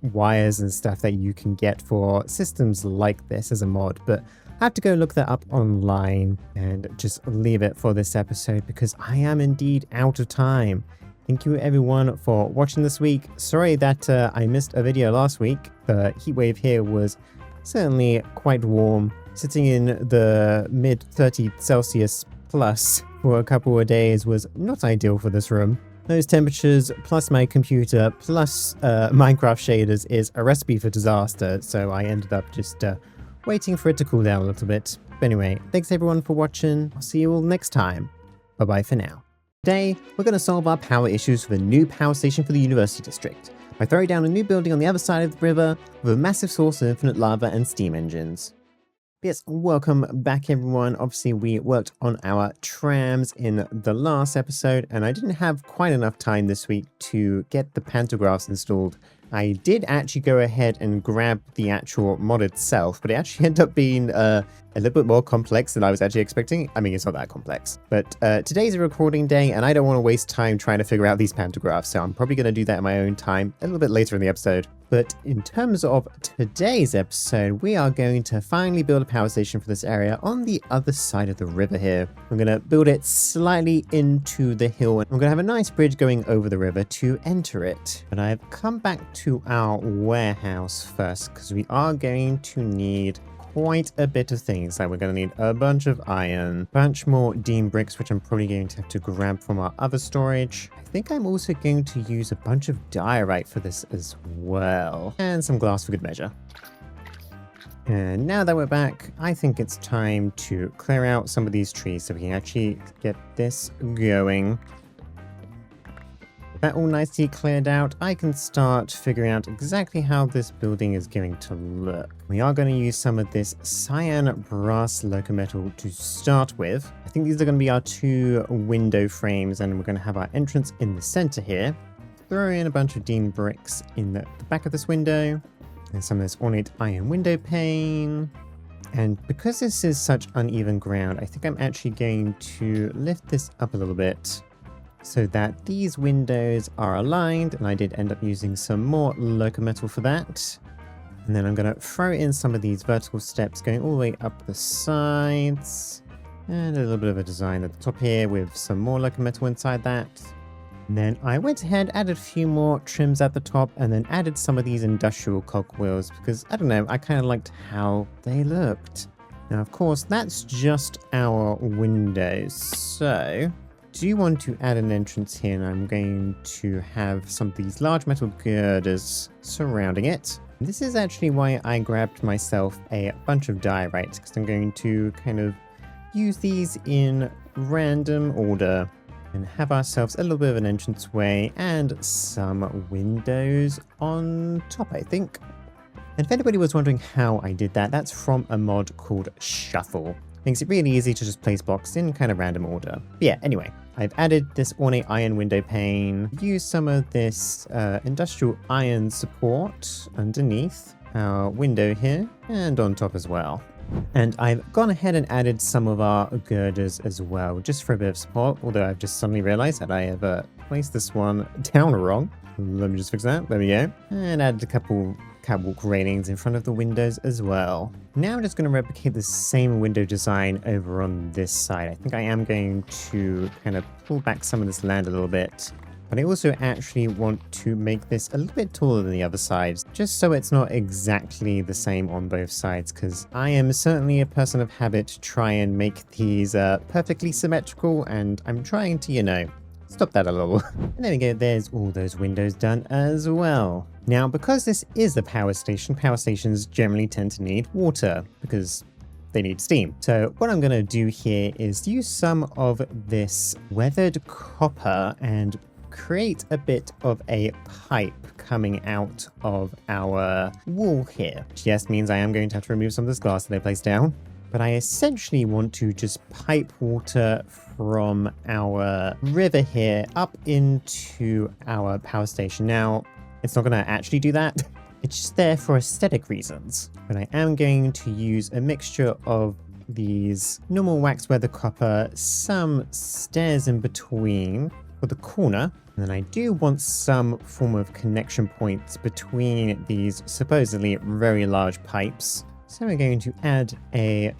wires and stuff that you can get for systems like this as a mod, but I have to go look that up online and just leave it for this episode because I am indeed out of time. Thank you everyone for watching this week. Sorry that I missed a video last week. The heatwave here was certainly quite warm, Sitting in the mid 30 Celsius plus for a couple of days was not ideal for this room. Those temperatures plus my computer plus Minecraft shaders is a recipe for disaster, so I ended up just waiting for it to cool down a little bit. But anyway, thanks everyone for watching. I'll see you all next time. Bye bye for now. Today, we're going to solve our power issues with a new power station for the University District by throwing down a new building on the other side of the river with a massive source of infinite lava and steam engines. Yes, welcome back everyone. Obviously we worked on our trams in the last episode and I didn't have quite enough time this week to get the pantographs installed. I did actually go ahead and grab the actual mod itself, but it actually ended up being a little bit more complex than I was actually expecting. I mean, it's not that complex, but today's a recording day and I don't want to waste time trying to figure out these pantographs, so I'm probably going to do that in my own time a little bit later in the episode. But in terms of today's episode, we are going to finally build a power station for this area on the other side of the river here. I'm going to build it slightly into the hill and I'm going to have a nice bridge going over the river to enter it. But I've come back to our warehouse first because we are going to need quite a bit of things. Like we're going to need a bunch of iron, a bunch more Dean bricks, which I'm probably going to have to grab from our other storage. I think I'm also going to use a bunch of diorite for this as well, and some glass for good measure. And now that we're back, I think it's time to clear out some of these trees so we can actually get this going. That all nicely cleared out, I can start figuring out exactly how this building is going to look. We are going to use some of this cyan brass locometal to start with. I think these are going to be our two window frames and we're going to have our entrance in the center here. Throw in a bunch of Dean bricks in the back of this window and some of this ornate iron window pane. And because this is such uneven ground, I think I'm actually going to lift this up a little bit so that these windows are aligned, and I did end up using some more locometal for that. And then I'm going to throw in some of these vertical steps going all the way up the sides, and a little bit of a design at the top here with some more locometal inside that. And then I went ahead, added a few more trims at the top, and then added some of these industrial cogwheels because, I don't know, I kind of liked how they looked. Now, of course, that's just our windows, so do you want to add an entrance here? And I'm going to have some of these large metal girders surrounding it. This is actually why I grabbed myself a bunch of diorite, because I'm going to kind of use these in random order and have ourselves a little bit of an entranceway and some windows on top, I think. And if anybody was wondering how I did that, that's from a mod called Shuffle. Makes it really easy to just place blocks in kind of random order. But yeah, anyway, I've added this ornate iron window pane, used some of this industrial iron support underneath our window here and on top as well. And I've gone ahead and added some of our girders as well, just for a bit of support, although I've just suddenly realized that I have placed this one down wrong. Let me just fix that. There we go. And added a couple catwalk railings in front of the windows as well. Now I'm just going to replicate the same window design over on this side. I think I am going to kind of pull back some of this land a little bit, but I also actually want to make this a little bit taller than the other sides, just so it's not exactly the same on both sides, because I am certainly a person of habit to try and make these perfectly symmetrical, and I'm trying to, you know, stop that a little. And there we go, there's all those windows done as well. Now, because this is a power station, power stations generally tend to need water because they need steam. So what I'm going to do here is use some of this weathered copper and create a bit of a pipe coming out of our wall here. Which, yes, means I am going to have to remove some of this glass that I placed down. But I essentially want to just pipe water from our river here up into our power station. Now, it's not going to actually do that. It's just there for aesthetic reasons. But I am going to use a mixture of these normal wax weather copper, some stairs in between for the corner. And then I do want some form of connection points between these supposedly very large pipes. So we're going to add a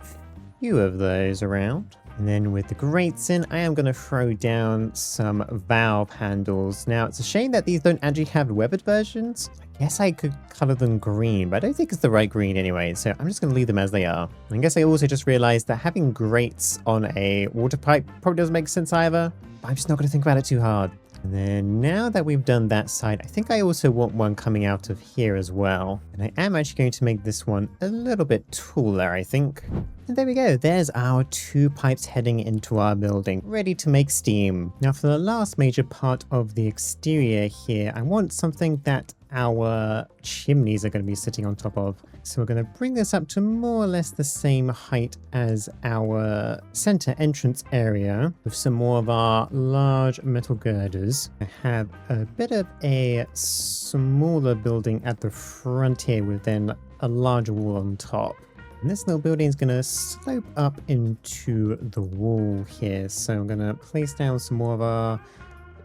few of those around. And then with the grates in, I am going to throw down some valve handles. Now, it's a shame that these don't actually have weathered versions. I guess I could color them green, but I don't think it's the right green anyway, so I'm just going to leave them as they are. And I guess I also just realized that having grates on a water pipe probably doesn't make sense either. But I'm just not going to think about it too hard. And then now that we've done that side, I think I also want one coming out of here as well. And I am actually going to make this one a little bit taller, I think. And there we go. There's our 2 pipes heading into our building, ready to make steam. Now for the last major part of the exterior here, I want something that our chimneys are going to be sitting on top of. So we're going to bring this up to more or less the same height as our center entrance area with some more of our large metal girders. I have a bit of a smaller building at the front here with then a larger wall on top. And this little building is going to slope up into the wall here. So I'm going to place down some more of our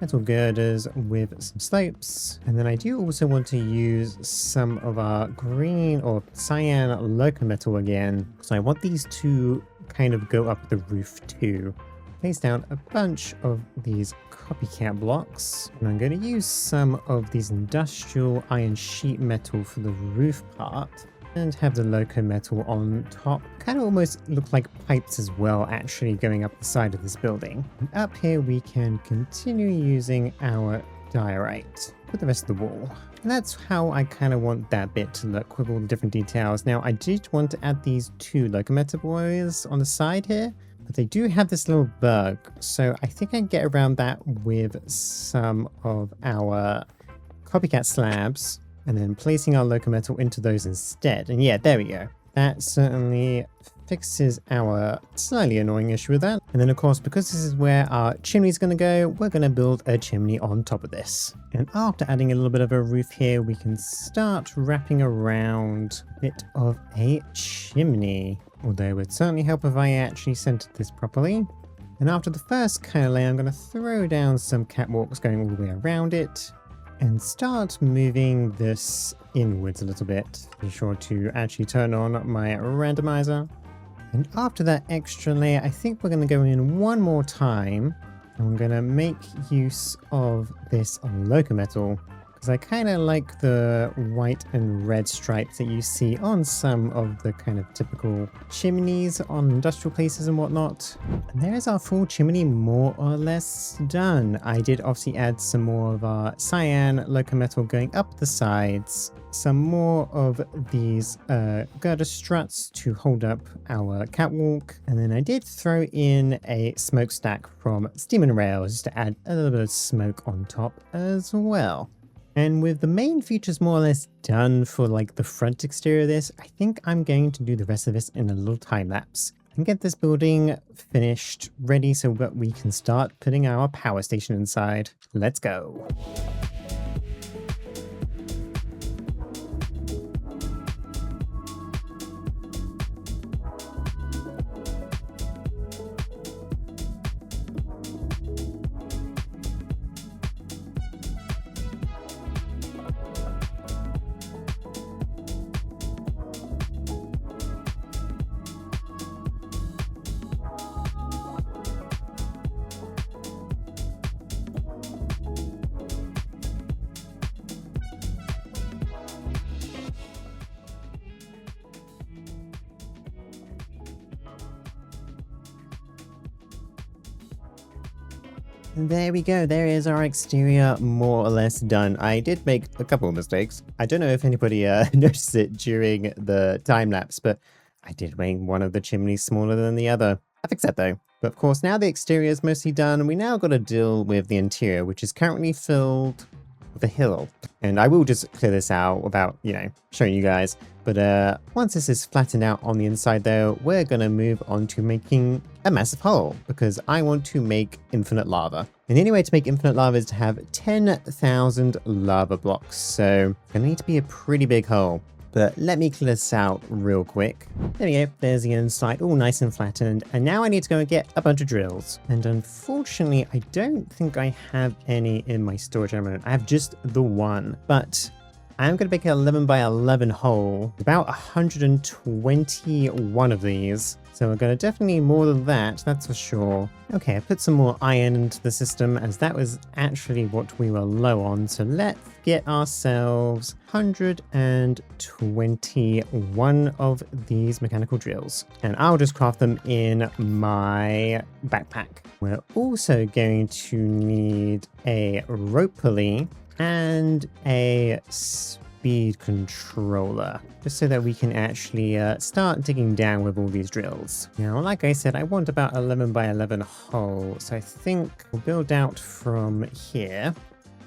metal girders with some slopes. And then I do also want to use some of our green or cyan loco metal again. So I want these to kind of go up the roof too. Place down a bunch of these copycat blocks. And I'm going to use some of these industrial iron sheet metal for the roof part. And have the loco metal on top. Kind of almost look like pipes as well, actually, going up the side of this building. And up here we can continue using our diorite for the rest of the wall. And that's how I kind of want that bit to look with all the different details. Now, I did want to add these 2 locomotive wires on the side here, but they do have this little bug. So I think I can get around that with some of our copycat slabs. And then placing our loco metal into those instead. And yeah, there we go. That certainly fixes our slightly annoying issue with that. And then of course, because this is where our chimney is going to go, we're going to build a chimney on top of this. And after adding a little bit of a roof here, we can start wrapping around a bit of a chimney. Although it would certainly help if I actually centered this properly. And after the first kind of layer, I'm going to throw down some catwalks going all the way around it. And start moving this inwards a little bit. Be sure to actually turn on my randomizer. And after that extra layer, I think we're going to go in one more time. And we're going to make use of this loco metal. Because I kind of like the white and red stripes that you see on some of the kind of typical chimneys on industrial places and whatnot. And there is our full chimney more or less done. I did obviously add some more of our cyan loco metal going up the sides. Some more of these girder struts to hold up our catwalk. And then I did throw in a smokestack from Steam and Rails just to add a little bit of smoke on top as well. And with the main features more or less done for like the front exterior of this, I think I'm going to do the rest of this in a little time lapse and get this building finished, ready so that we can start putting our power station inside. Let's go. There we go, there is our exterior more or less done. I did make a couple of mistakes. I don't know if anybody noticed it during the time lapse, but I did make one of the chimneys smaller than the other. I fixed that though. But of course, now the exterior is mostly done, we now got to deal with the interior, which is currently filled with a hill. And I will just clear this out without, showing you guys. But once this is flattened out on the inside though, we're going to move on to making a massive hole because I want to make infinite lava. And the only way to make infinite lava is to have 10,000 lava blocks. So it's going to need to be a pretty big hole. But let me clear this out real quick. There we go, there's the inside, all nice and flattened. And now I need to go and get a bunch of drills. And unfortunately, I don't think I have any in my storage at the moment. I have just the one. But I'm going to make an 11 by 11 hole, about 121 of these. So we're going to definitely need more than that, that's for sure. Okay, I put some more iron into the system as that was actually what we were low on. So let's get ourselves 121 of these mechanical drills. And I'll just craft them in my backpack. We're also going to need a rope pulley and a speed controller, just so that we can actually start digging down with all these drills. Now, like I said, I want about 11 by 11 hole, so I think we'll build out from here.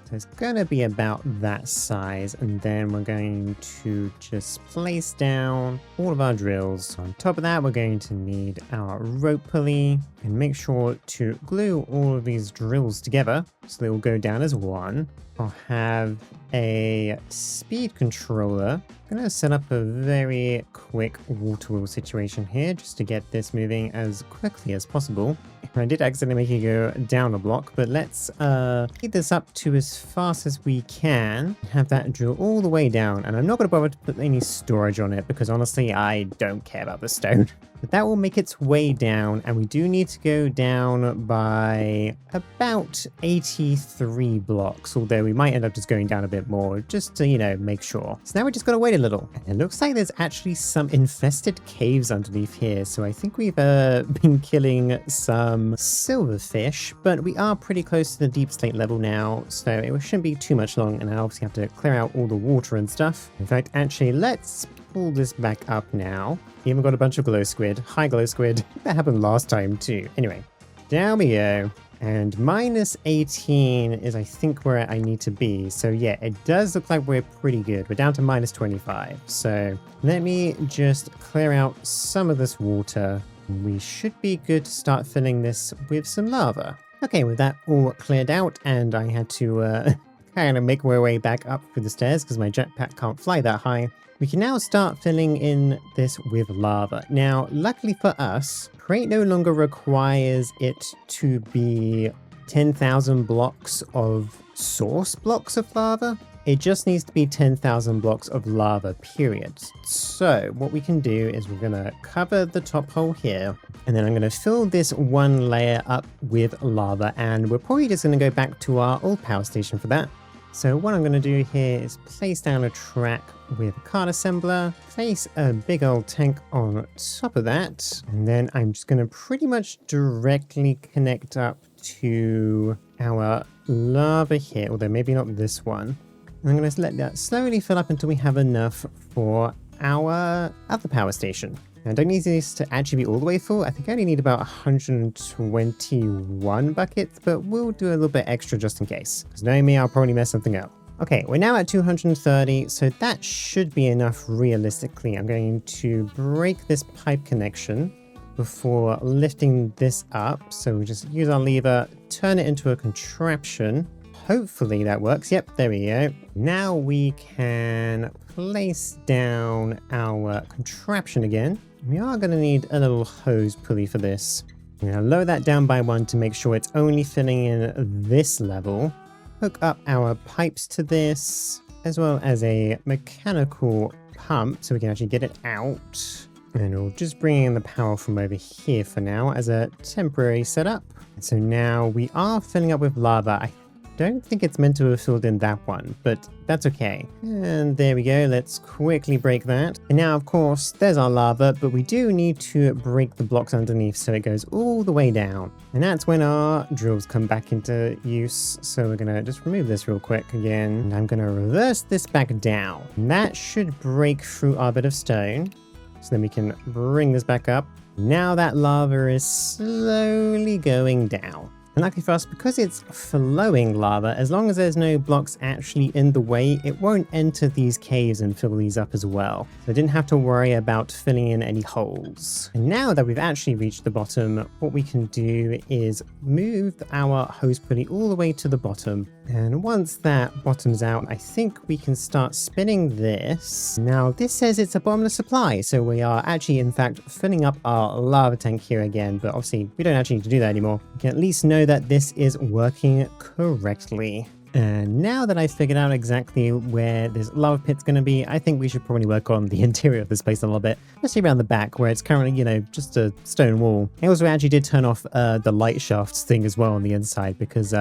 So it's going to be about that size, and then we're going to just place down all of our drills. On top of that, we're going to need our rope pulley, and make sure to glue all of these drills together so they will go down as one. I'll have a speed controller. I'm going to set up a very quick water wheel situation here just to get this moving as quickly as possible. I did accidentally make it go down a block, but let's speed this up to as fast as we can. Have that drill all the way down, and I'm not going to bother to put any storage on it because honestly I don't care about the stone. But that will make its way down, and we do need to go down by about 83 blocks, although we might end up just going down a bit more just to, you know, make sure. So now we just got to wait a little. And it looks like there's actually some infested caves underneath here, so I think we've been killing some silverfish, but we are pretty close to the deep slate level now, so it shouldn't be too much long, and I obviously have to clear out all the water and stuff. In fact, actually, let's pull this back up now. Even got a bunch of glow squid. Hi, glow squid. That happened last time too. Anyway, down we go. And minus 18 is, I think, where I need to be. So yeah, it does look like we're pretty good. We're down to minus 25. So let me just clear out some of this water. We should be good to start filling this with some lava. Okay, with that all cleared out, and I had to kind of make my way back up through the stairs because my jetpack can't fly that high. We can now start filling in this with lava. Now, luckily for us, Create no longer requires it to be 10,000 blocks of source blocks of lava. It just needs to be 10,000 blocks of lava, period. So what we can do is we're going to cover the top hole here, and then I'm going to fill this one layer up with lava, and we're probably just going to go back to our old power station for that. So what I'm going to do here is place down a track with a card assembler, place a big old tank on top of that, and then I'm just going to pretty much directly connect up to our lava here, although maybe not this one. I'm going to let that slowly fill up until we have enough for our other power station. Now, I don't need this to actually be all the way full. I think I only need about 121 buckets, but we'll do a little bit extra just in case. Because knowing me, I'll probably mess something up. Okay, we're now at 230, so that should be enough realistically. I'm going to break this pipe connection before lifting this up. So we just use our lever, turn it into a contraption. Hopefully that works. Yep, there we go. Now we can place down our contraption again. We are going to need a little hose pulley for this. I'm going to lower that down by 1 to make sure it's only filling in this level. Hook up our pipes to this, as well as a mechanical pump so we can actually get it out. And we'll just bring in the power from over here for now as a temporary setup. So now we are filling up with lava. I don't think it's meant to have filled in that one, but that's okay. And there we go. Let's quickly break that. And now, of course, there's our lava, but we do need to break the blocks underneath so it goes all the way down. And that's when our drills come back into use. So we're going to just remove this real quick again. And I'm going to reverse this back down. And that should break through our bit of stone. So then we can bring this back up. Now that lava is slowly going down. And luckily for us, because it's flowing lava, as long as there's no blocks actually in the way, it won't enter these caves and fill these up as well. So I didn't have to worry about filling in any holes. And now that we've actually reached the bottom, what we can do is move our hose pulley all the way to the bottom. And once that bottoms out, I think we can start spinning this. Now, this says it's a bottomless supply, so we are actually, in fact, filling up our lava tank here again, but obviously we don't actually need to do that anymore. We can at least know that this is working correctly. And now that I've figured out exactly where this lava pit's going to be, I think we should probably work on the interior of this place a little bit, especially around the back where it's currently, you know, just a stone wall. I also actually did turn off the light shafts thing as well on the inside because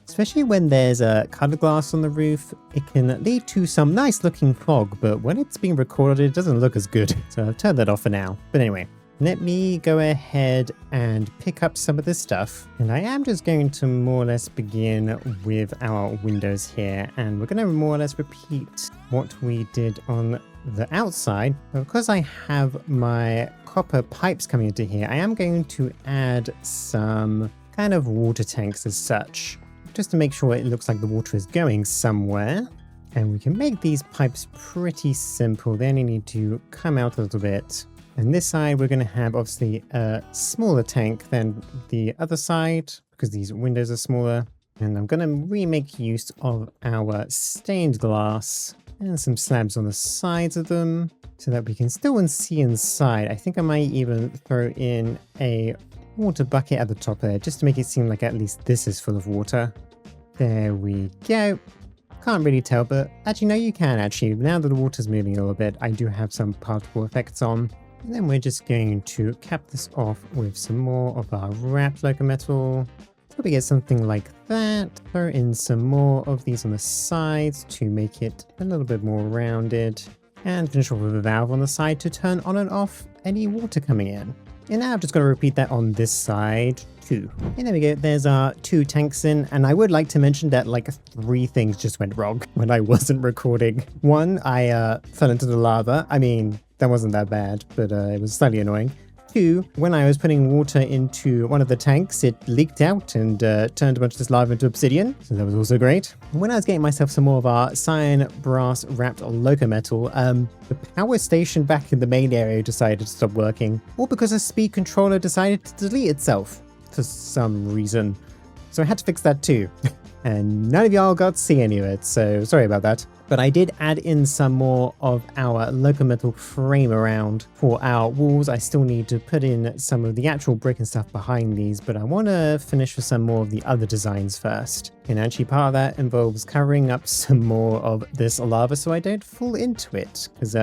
especially when there's a colored glass on the roof, it can lead to some nice looking fog, but when it's being recorded, it doesn't look as good. So I've turned that off for now. But anyway, let me go ahead and pick up some of this stuff. And I am just going to more or less begin with our windows here. And we're going to more or less repeat what we did on the outside. But because I have my copper pipes coming into here, I am going to add some kind of water tanks as such, just to make sure it looks like the water is going somewhere. And we can make these pipes pretty simple. They only need to come out a little bit. And this side, we're going to have obviously a smaller tank than the other side because these windows are smaller. And I'm going to remake use of our stained glass and some slabs on the sides of them so that we can still see inside. I think I might even throw in a water bucket at the top there just to make it seem like at least this is full of water. There we go. Can't really tell, but actually no, you can actually. Now that the water's moving a little bit, I do have some particle effects on. And then we're just going to cap this off with some more of our wrapped local metal. So we get something like that. Throw in some more of these on the sides to make it a little bit more rounded. And finish off with a valve on the side to turn on and off any water coming in. And now I'm just going to repeat that on this side too. And there we go. There's our 2 tanks in. And I would like to mention that like 3 things just went wrong when I wasn't recording. 1, I fell into the lava. I mean, that wasn't that bad, but it was slightly annoying. 2, when I was putting water into one of the tanks, it leaked out and turned a bunch of this lava into obsidian. So that was also great. When I was getting myself some more of our cyan brass wrapped loco metal, the power station back in the main area decided to stop working. All because a speed controller decided to delete itself for some reason. So I had to fix that too. And none of y'all got to see any of it, so sorry about that. But I did add in some more of our local metal frame around for our walls. I still need to put in some of the actual brick and stuff behind these, but I want to finish with some more of the other designs first. And actually part of that involves covering up some more of this lava so I don't fall into it, because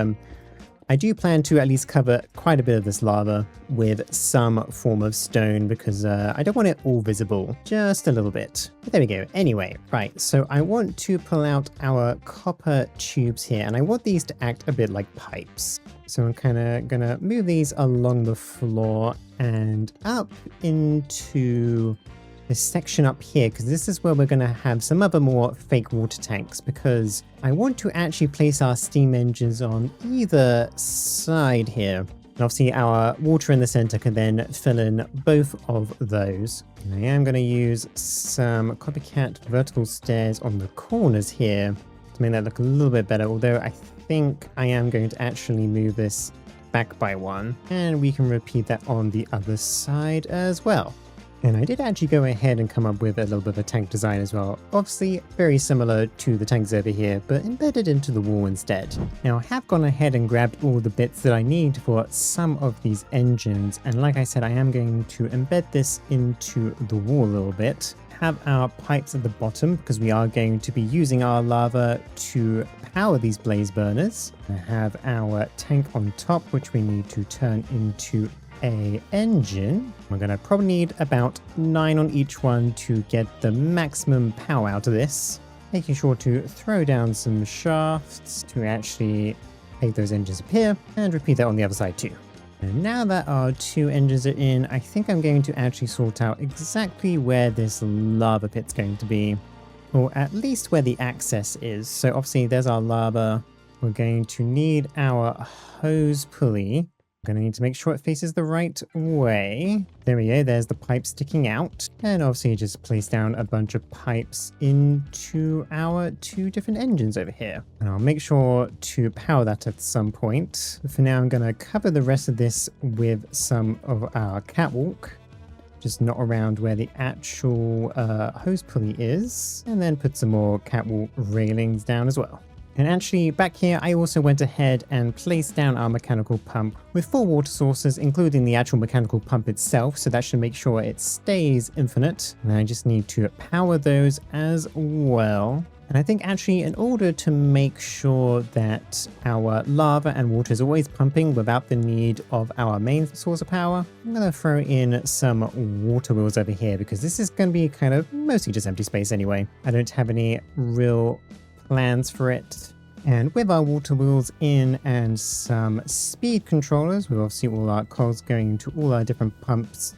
I do plan to at least cover quite a bit of this lava with some form of stone because I don't want it all visible, just a little bit. But there we go. Anyway, right, so I want to pull out our copper tubes here and I want these to act a bit like pipes. So I'm kind of going to move these along the floor and up into this section up here, because this is where we're going to have some other more fake water tanks, because I want to actually place our steam engines on either side here. And obviously our water in the center can then fill in both of those. And I am going to use some copycat vertical stairs on the corners here to make that look a little bit better, although I think I am going to actually move this back by 1, and we can repeat that on the other side as well. And I did actually go ahead and come up with a little bit of a tank design as well. Obviously very similar to the tanks over here, but embedded into the wall instead. Now I have gone ahead and grabbed all the bits that I need for some of these engines. And like I said, I am going to embed this into the wall a little bit. Have our pipes at the bottom because we are going to be using our lava to power these blaze burners. I have our tank on top, which we need to turn into a engine. We're going to probably need about 9 on each one to get the maximum power out of this. Making sure to throw down some shafts to actually make those engines appear, and repeat that on the other side too. And now that our 2 engines are in, I think I'm going to actually sort out exactly where this lava pit's going to be, or at least where the access is. So obviously there's our lava. We're going to need our hose pulley. I'm going to need to make sure it faces the right way. There we go, there's the pipe sticking out. And obviously just place down a bunch of pipes into our 2 different engines over here. And I'll make sure to power that at some point. For now, I'm going to cover the rest of this with some of our catwalk. Just not around where the actual hose pulley is. And then put some more catwalk railings down as well. And actually, back here, I also went ahead and placed down our mechanical pump with 4 water sources, including the actual mechanical pump itself, so that should make sure it stays infinite. And I just need to power those as well. And I think actually in order to make sure that our lava and water is always pumping without the need of our main source of power, I'm going to throw in some water wheels over here because this is going to be kind of mostly just empty space anyway. I don't have any real plans for it. And with our water wheels in and some speed controllers, with obviously all our cogs going into all our different pumps,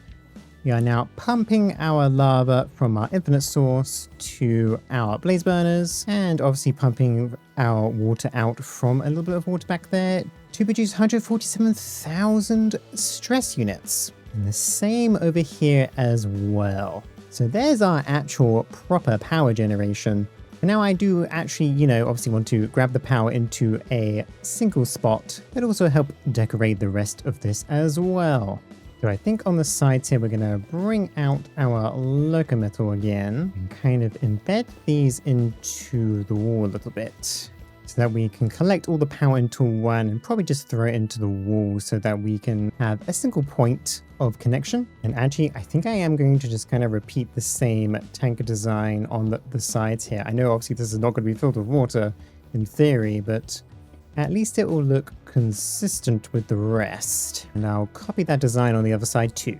we are now pumping our lava from our infinite source to our blaze burners, and obviously pumping our water out from a little bit of water back there to produce 147,000 stress units. And the same over here as well. So there's our actual proper power generation. And now I do actually, obviously want to grab the power into a single spot, but also help decorate the rest of this as well. So I think on the sides here, we're going to bring out our locometal again and kind of embed these into the wall a little bit so that we can collect all the power into one and probably just throw it into the wall so that we can have a single point of connection. And actually, I think I am going to just kind of repeat the same tanker design on the sides here. I know obviously this is not going to be filled with water in theory, but at least it will look consistent with the rest. And I'll copy that design on the other side too.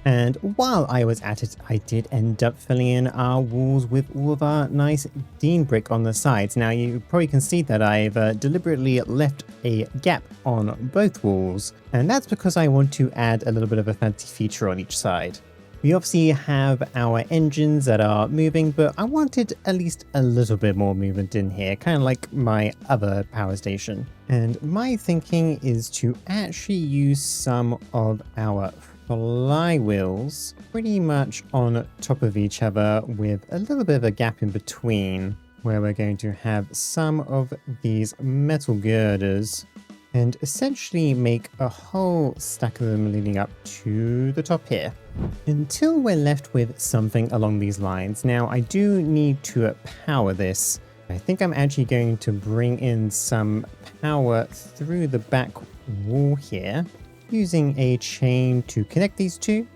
And while I was at it, I did end up filling in our walls with all of our nice Dean brick on the sides. Now you probably can see that I've deliberately left a gap on both walls. And that's because I want to add a little bit of a fancy feature on each side. We obviously have our engines that are moving, but I wanted at least a little bit more movement in here, kind of like my other power station. And my thinking is to actually use some of our flywheels pretty much on top of each other with a little bit of a gap in between, where we're going to have some of these metal girders and essentially make a whole stack of them leading up to the top here. Until we're left with something along these lines. Now, I do need to power this. I think I'm actually going to bring in some power through the back wall here, using a chain to connect these two.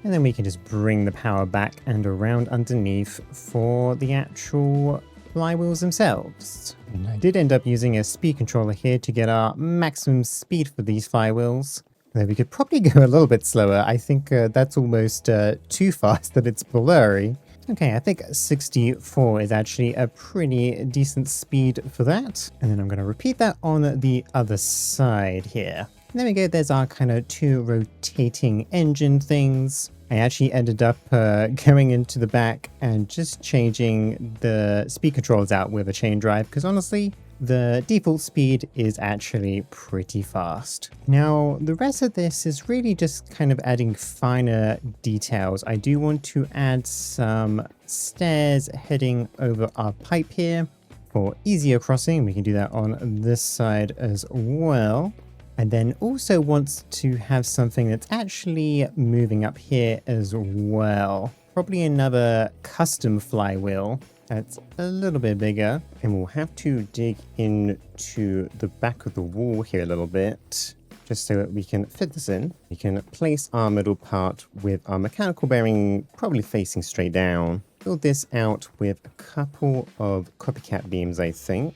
And then we can just bring the power back and around underneath for the actual flywheels themselves. And I did end up using a speed controller here to get our maximum speed for these flywheels. Though we could probably go a little bit slower. I think that's almost too fast that it's blurry. Okay, I think 64 is actually a pretty decent speed for that. And then I'm going to repeat that on the other side here. And there we go, there's our kind of 2 rotating engine things. I actually ended up going into the back and just changing the speed controls out with a chain drive, because honestly, the default speed is actually pretty fast. Now, the rest of this is really just kind of adding finer details. I do want to add some stairs heading over our pipe here for easier crossing. We can do that on this side as well. And then also wants to have something that's actually moving up here as well. Probably another custom flywheel that's a little bit bigger. And we'll have to dig into the back of the wall here a little bit, just so that we can fit this in. We can place our middle part with our mechanical bearing probably facing straight down. Build this out with a couple of copycat beams, I think,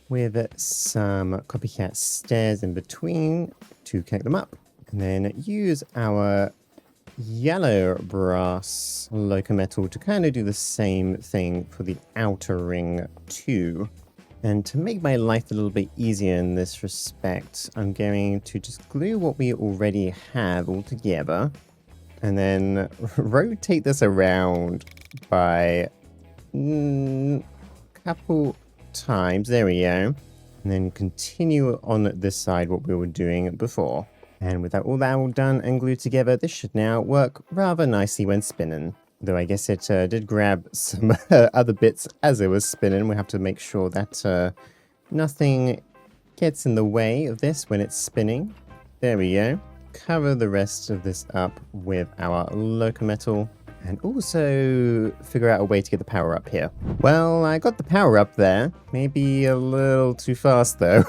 with some copycat stairs in between to connect them up. And then use our yellow brass locometal to kind of do the same thing for the outer ring too. And to make my life a little bit easier in this respect, I'm going to just glue what we already have all together and then rotate this around by a couple times. There we go. And then continue on this side what we were doing before. And with that all done and glued together, this should now work rather nicely when spinning. Though I guess it did grab some other bits as it was spinning. We have to make sure that nothing gets in the way of this when it's spinning. There we go. Cover the rest of this up with our locometal. And also figure out a way to get the power up here. Well, I got the power up there. Maybe a little too fast though.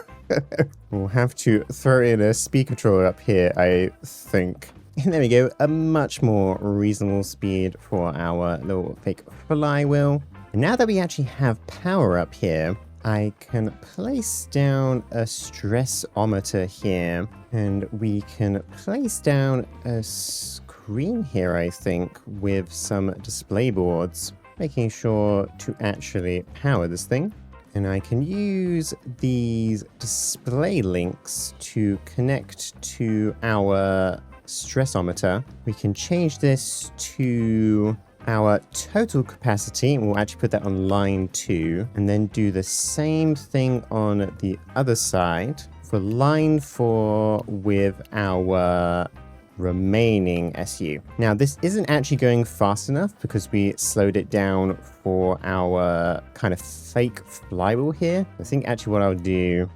We'll have to throw in a speed controller up here, I think. And there we go, a much more reasonable speed for our little fake flywheel. And now that we actually have power up here, I can place down a stressometer here, and we can place down a screen here, I think, with some display boards, making sure to actually power this thing. And I can use these display links to connect to our stressometer. We can change this to our total capacity, and we'll actually put that on line 2, and then do the same thing on the other side for line 4 with our remaining SU. Now this isn't actually going fast enough because we slowed it down for our kind of fake flywheel here. I think actually what I'll do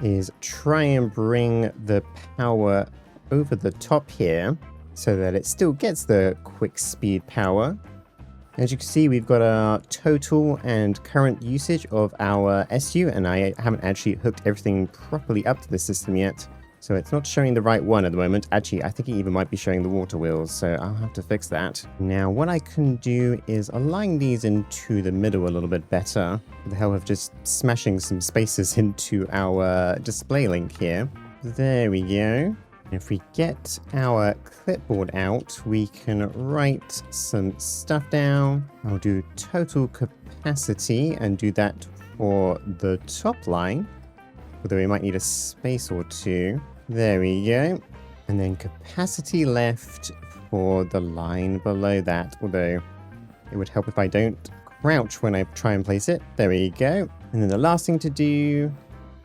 is try and bring the power over the top here so that it still gets the quick speed power. As you can see, we've got our total and current usage of our SU, and I haven't actually hooked everything properly up to the system yet. So it's not showing the right one at the moment. Actually, I think it even might be showing the water wheels, so I'll have to fix that. Now, what I can do is align these into the middle a little bit better, with the help of just smashing some spaces into our display link here. There we go. If we get our clipboard out, we can write some stuff down. I'll do total capacity and do that for the top line, although we might need a space or two. There we go. And then capacity left for the line below that, although it would help if I don't crouch when I try and place it. There we go. And then the last thing to do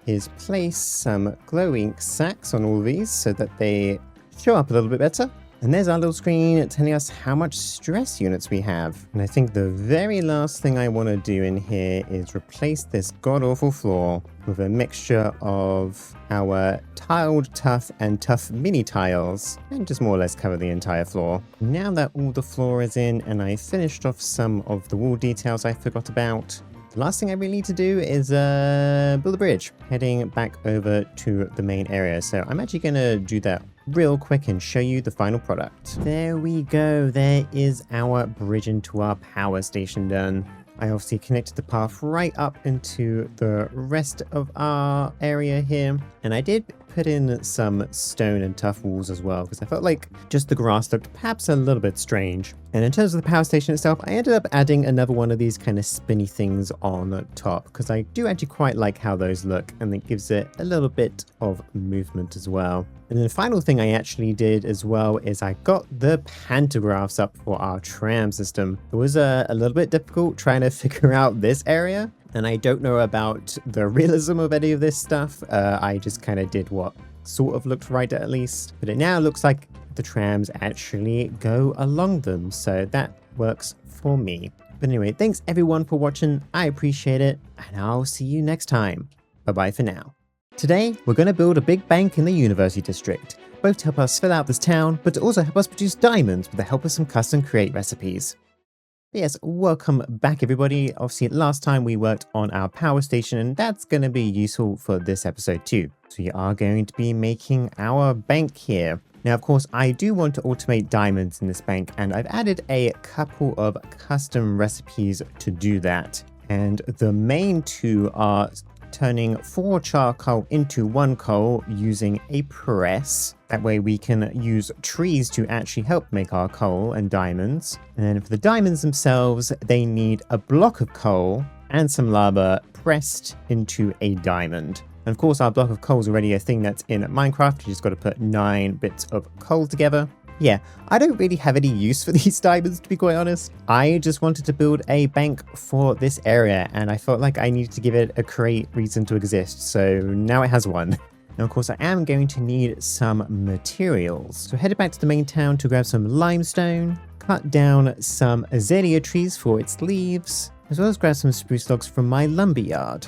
is place some glow ink sacks on all of these so that they show up a little bit better. And there's our little screen telling us how much stress units we have. And I think the very last thing I want to do in here is replace this god-awful floor with a mixture of our tiled tough and tough mini tiles, and just more or less cover the entire floor. Now that all the floor is in and I finished off some of the wall details I forgot about, the last thing I really need to do is build a bridge, heading back over to the main area. So I'm actually going to do that real quick and show you the final product. There we go. There is our bridge into our power station done. I obviously connected the path right up into the rest of our area here. And I did put in some stone and tough walls as well, because I felt like just the grass looked perhaps a little bit strange. And in terms of the power station itself, I ended up adding another one of these kind of spinny things on the top, because I do actually quite like how those look, and it gives it a little bit of movement as well. And then the final thing I actually did as well is I got the pantographs up for our tram system. It was a little bit difficult trying to figure out this area, and I don't know about the realism of any of this stuff. I just kind of did what sort of looked right at least, but it now looks like the trams actually go along them, so that works for me. But anyway, thanks everyone for watching. I appreciate it, and I'll see you next time. Bye bye for now. Today, we're going to build a big bank in the University District, both to help us fill out this town, but to also help us produce diamonds with the help of some custom create recipes. But yes, welcome back everybody. Obviously, last time we worked on our power station, and that's going to be useful for this episode too. So we are going to be making our bank here. Now, of course, I do want to automate diamonds in this bank, and I've added a couple of custom recipes to do that. And the main two are turning 4 charcoal into 1 coal using a press. That way we can use trees to actually help make our coal and diamonds. And then for the diamonds themselves, they need a block of coal and some lava pressed into a diamond. And of course, our block of coal is already a thing that's in Minecraft. You just got to put 9 bits of coal together. Yeah, I don't really have any use for these diamonds, to be quite honest. I just wanted to build a bank for this area, and I felt like I needed to give it a create reason to exist, so now it has one. Now, of course, I am going to need some materials. So headed back to the main town to grab some limestone, cut down some azalea trees for its leaves, as well as grab some spruce logs from my lumber yard.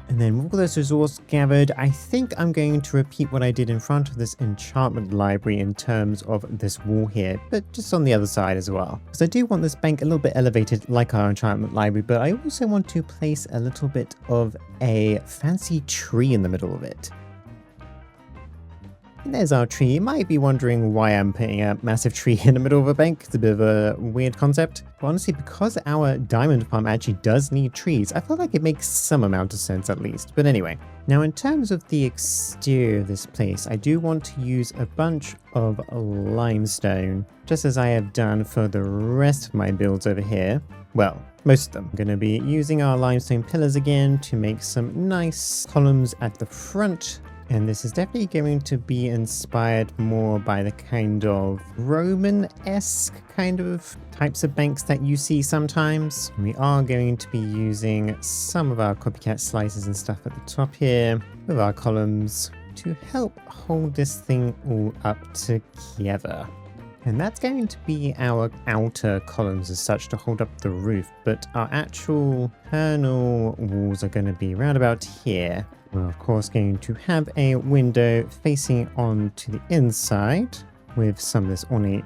And then with all this resource gathered, I think I'm going to repeat what I did in front of this enchantment library in terms of this wall here, but just on the other side as well. Because I do want this bank a little bit elevated like our enchantment library, but I also want to place a little bit of a fancy tree in the middle of it. And there's our tree. You might be wondering why I'm putting a massive tree in the middle of a bank. It's a bit of a weird concept. But honestly, because our diamond farm actually does need trees, I feel like it makes some amount of sense at least. But anyway, now in terms of the exterior of this place, I do want to use a bunch of limestone, just as I have done for the rest of my builds over here. Well, most of them. I'm going to be using our limestone pillars again to make some nice columns at the front. And this is definitely going to be inspired more by the kind of Roman-esque kind of types of banks that you see sometimes. We are going to be using some of our copycat slices and stuff at the top here with our columns to help hold this thing all up together. And that's going to be our outer columns as such to hold up the roof, but our actual internal walls are going to be around about here. We're of course going to have a window facing onto the inside with some of this ornate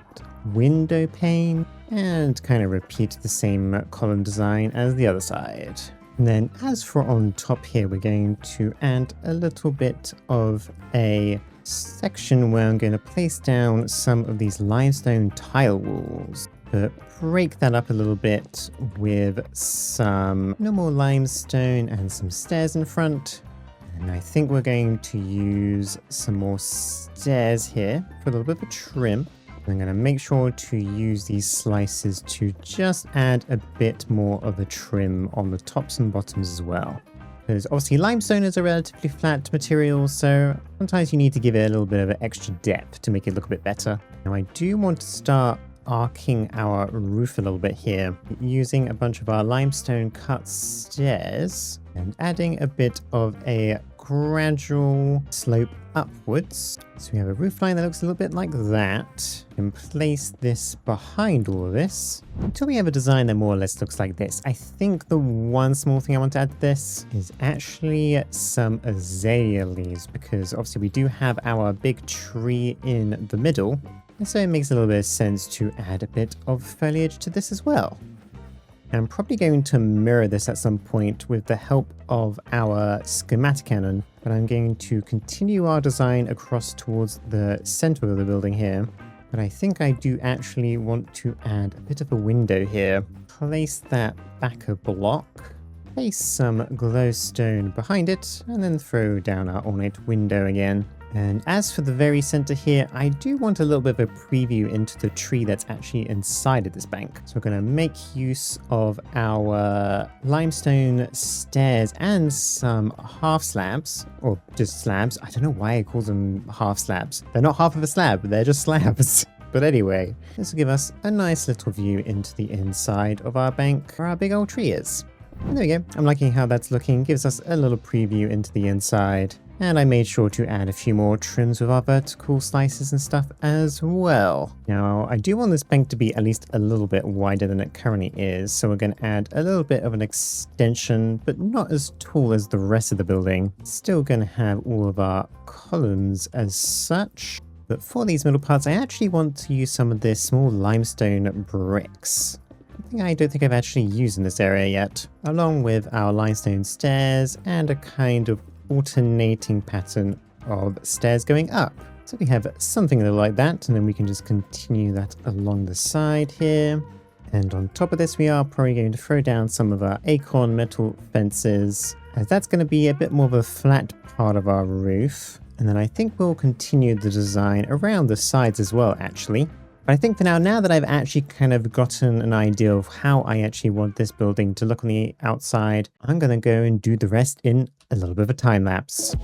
window pane and kind of repeat the same column design as the other side. And then as for on top here, we're going to add a little bit of a section where I'm going to place down some of these limestone tile walls, but break that up a little bit with some normal limestone and some stairs in front. And I think we're going to use some more stairs here for a little bit of a trim. I'm going to make sure to use these slices to just add a bit more of a trim on the tops and bottoms as well. Because obviously limestone is a relatively flat material, so sometimes you need to give it a little bit of extra depth to make it look a bit better. Now I do want to start arcing our roof a little bit here using a bunch of our limestone cut stairs and adding a bit of a gradual slope upwards. So we have a roof line that looks a little bit like that, and place this behind all of this until we have a design that more or less looks like this. I think the one small thing I want to add to this is actually some azalea leaves, because obviously we do have our big tree in the middle, and so it makes a little bit of sense to add a bit of foliage to this as well. I'm probably going to mirror this at some point with the help of our schematic cannon, but I'm going to continue our design across towards the center of the building here. But I think I do actually want to add a bit of a window here. Place that back a block, place some glowstone behind it, and then throw down our ornate window again. And as for the very center here, I do want a little bit of a preview into the tree that's actually inside of this bank. So we're going to make use of our limestone stairs and some half slabs, or just slabs. I don't know why I call them half slabs. They're not half of a slab, they're just slabs. But anyway, this will give us a nice little view into the inside of our bank where our big old tree is. And there we go. I'm liking how that's looking. Gives us a little preview into the inside. And I made sure to add a few more trims with our vertical slices and stuff as well. Now, I do want this bank to be at least a little bit wider than it currently is, so we're going to add a little bit of an extension, but not as tall as the rest of the building. Still going to have all of our columns as such. But for these middle parts, I actually want to use some of this small limestone bricks. Something I don't think I've actually used in this area yet, along with our limestone stairs and a kind of alternating pattern of stairs going up. So we have something a little like that, and then we can just continue that along the side here. And on top of this, we are probably going to throw down some of our acorn metal fences, as that's going to be a bit more of a flat part of our roof. And then I think we'll continue the design around the sides as well, actually. But I think for now that I've actually kind of gotten an idea of how I actually want this building to look on the outside, I'm going to go and do the rest in a little bit of a time lapse.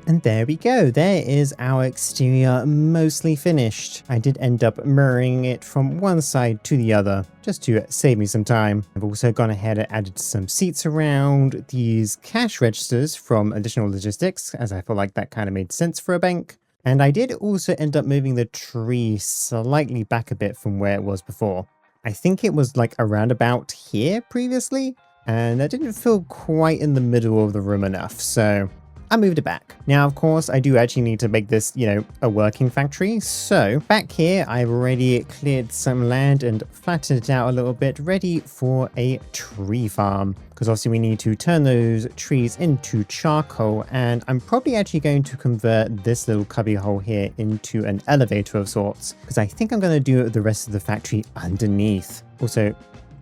And there we go, there is our exterior mostly finished. I did end up mirroring it from one side to the other, just to save me some time. I've also gone ahead and added some seats around these cash registers from Additional Logistics, as I feel like that kind of made sense for a bank. And I did also end up moving the tree slightly back a bit from where it was before. I think it was like around about here previously, and I didn't feel quite in the middle of the room enough, so I moved it back. Now, of course, I do actually need to make this, a working factory. So back here, I've already cleared some land and flattened it out a little bit, ready for a tree farm. Because obviously we need to turn those trees into charcoal, and I'm probably actually going to convert this little cubby hole here into an elevator of sorts, because I think I'm going to do the rest of the factory underneath. Also,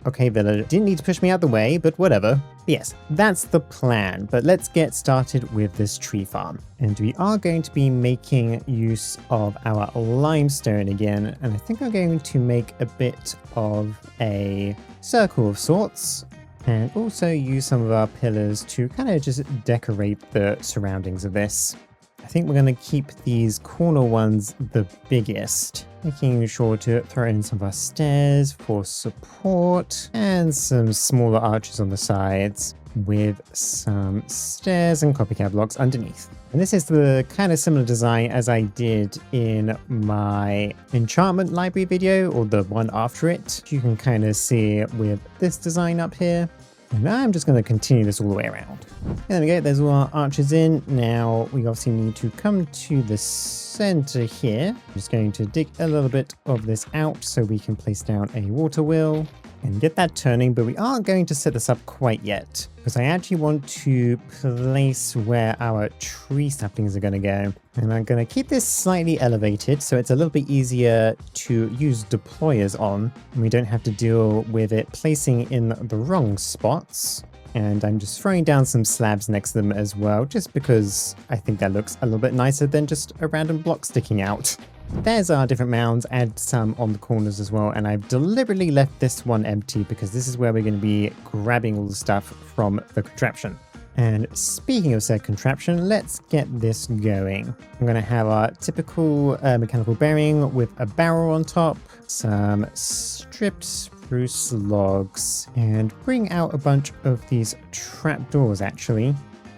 okay, villager, didn't need to push me out the way, but whatever. Yes, that's the plan, but let's get started with this tree farm. And we are going to be making use of our limestone again, and I think I'm going to make a bit of a circle of sorts, and also use some of our pillars to kind of just decorate the surroundings of this. I think we're going to keep these corner ones the biggest, making sure to throw in some of our stairs for support and some smaller arches on the sides with some stairs and copycat blocks underneath. And this is the kind of similar design as I did in my Enchantment Library video, or the one after it. You can kind of see it with this design up here. And I'm just going to continue this all the way around. There we go, there's all our arches in. Now we obviously need to come to the center here. I'm just going to dig a little bit of this out so we can place down a water wheel and get that turning, but we aren't going to set this up quite yet because I actually want to place where our tree saplings are going to go. And I'm going to keep this slightly elevated so it's a little bit easier to use deployers on, and we don't have to deal with it placing in the wrong spots. And I'm just throwing down some slabs next to them as well, just because I think that looks a little bit nicer than just a random block sticking out. There's our different mounds, add some on the corners as well, and I've deliberately left this one empty because this is where we're going to be grabbing all the stuff from the contraption. And speaking of said contraption, let's get this going. I'm going to have our typical mechanical bearing with a barrel on top, some stripped spruce logs, and bring out a bunch of these trapdoors actually.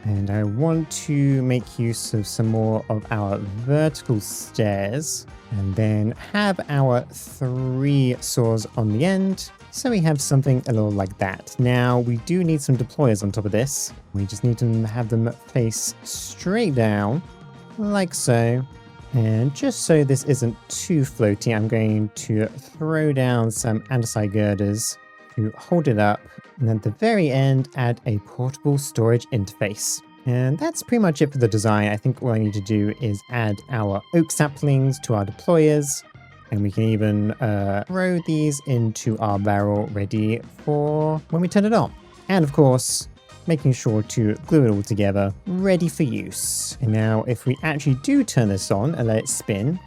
And I want to make use of some more of our vertical stairs, and then have our 3 saws on the end. So we have something a little like that. Now we do need some deployers on top of this. We just need to have them face straight down, like so. And just so this isn't too floaty, I'm going to throw down some andesite girders to hold it up. And at the very end, add a portable storage interface. And that's pretty much it for the design. I think all I need to do is add our oak saplings to our deployers. And we can even throw these into our barrel ready for when we turn it on. And of course, making sure to glue it all together, ready for use. And now if we actually do turn this on and let it spin,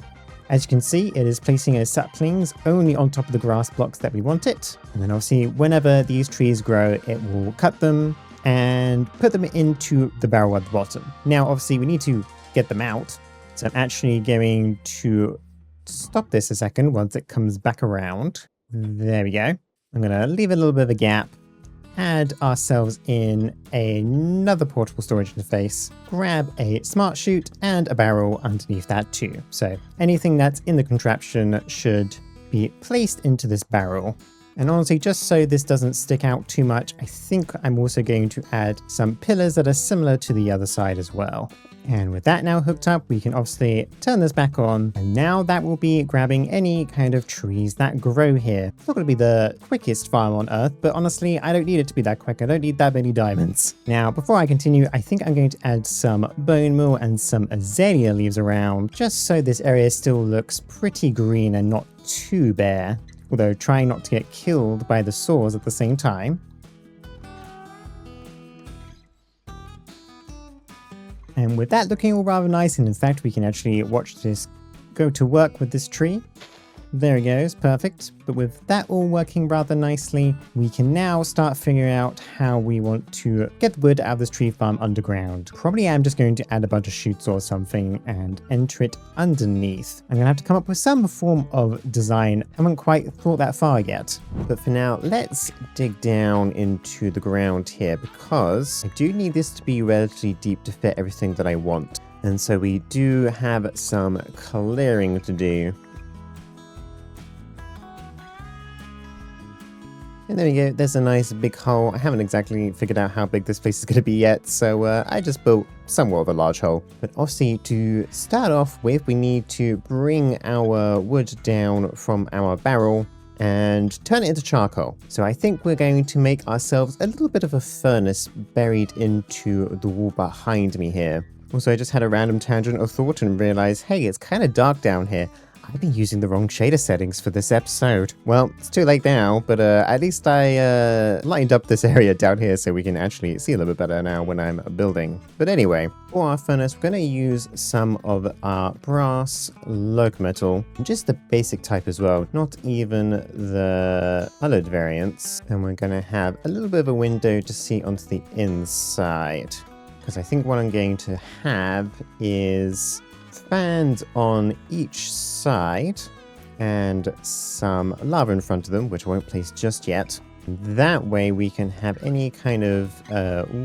as you can see, it is placing our saplings only on top of the grass blocks that we want it. And then obviously, whenever these trees grow, it will cut them and put them into the barrel at the bottom. Now, obviously, we need to get them out. So I'm actually going to stop this a second once it comes back around. There we go. I'm going to leave a little bit of a gap, add ourselves in another portable storage interface, grab a smart chute and a barrel underneath that too. So anything that's in the contraption should be placed into this barrel. And honestly, just so this doesn't stick out too much, I think I'm also going to add some pillars that are similar to the other side as well. And with that now hooked up, we can obviously turn this back on. And now that will be grabbing any kind of trees that grow here. It's not going to be the quickest farm on Earth, but honestly, I don't need it to be that quick. I don't need that many diamonds. Now, before I continue, I think I'm going to add some bone meal and some azalea leaves around, just so this area still looks pretty green and not too bare. Although trying not to get killed by the saws at the same time. And with that looking all rather nice, and in fact we can actually watch this go to work with this tree. There it goes, perfect. But with that all working rather nicely, we can now start figuring out how we want to get the wood out of this tree farm underground. Probably I'm just going to add a bunch of chutes or something and enter it underneath. I'm gonna have to come up with some form of design. I haven't quite thought that far yet. But for now, let's dig down into the ground here because I do need this to be relatively deep to fit everything that I want. And so we do have some clearing to do. And there we go, there's a nice big hole. I haven't exactly figured out how big this place is going to be yet, so I just built somewhat of a large hole. But obviously, to start off with, we need to bring our wood down from our barrel and turn it into charcoal. So I think we're going to make ourselves a little bit of a furnace buried into the wall behind me here. Also, I just had a random tangent of thought and realized, hey, it's kind of dark down here. I've been using the wrong shader settings for this episode. Well, it's too late now, but at least I lightened up this area down here so we can actually see a little bit better now when I'm building. But anyway, for our furnace, we're going to use some of our brass local metal, just the basic type as well, not even the colored variants. And we're going to have a little bit of a window to see onto the inside. Because I think what I'm going to have is fans on each side and some lava in front of them, which I won't place just yet. That way we can have any kind of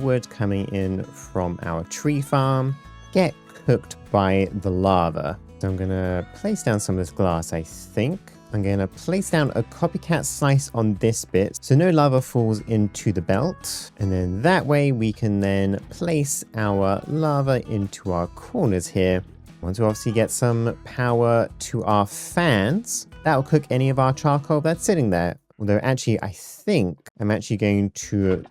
wood coming in from our tree farm get cooked by the lava. So I'm going to place down some of this glass, I think. I'm going to place down a copycat slice on this bit so no lava falls into the belt. And then that way we can then place our lava into our corners here. Once we obviously get some power to our fans, that'll cook any of our charcoal that's sitting there. Although actually, I think I'm actually going to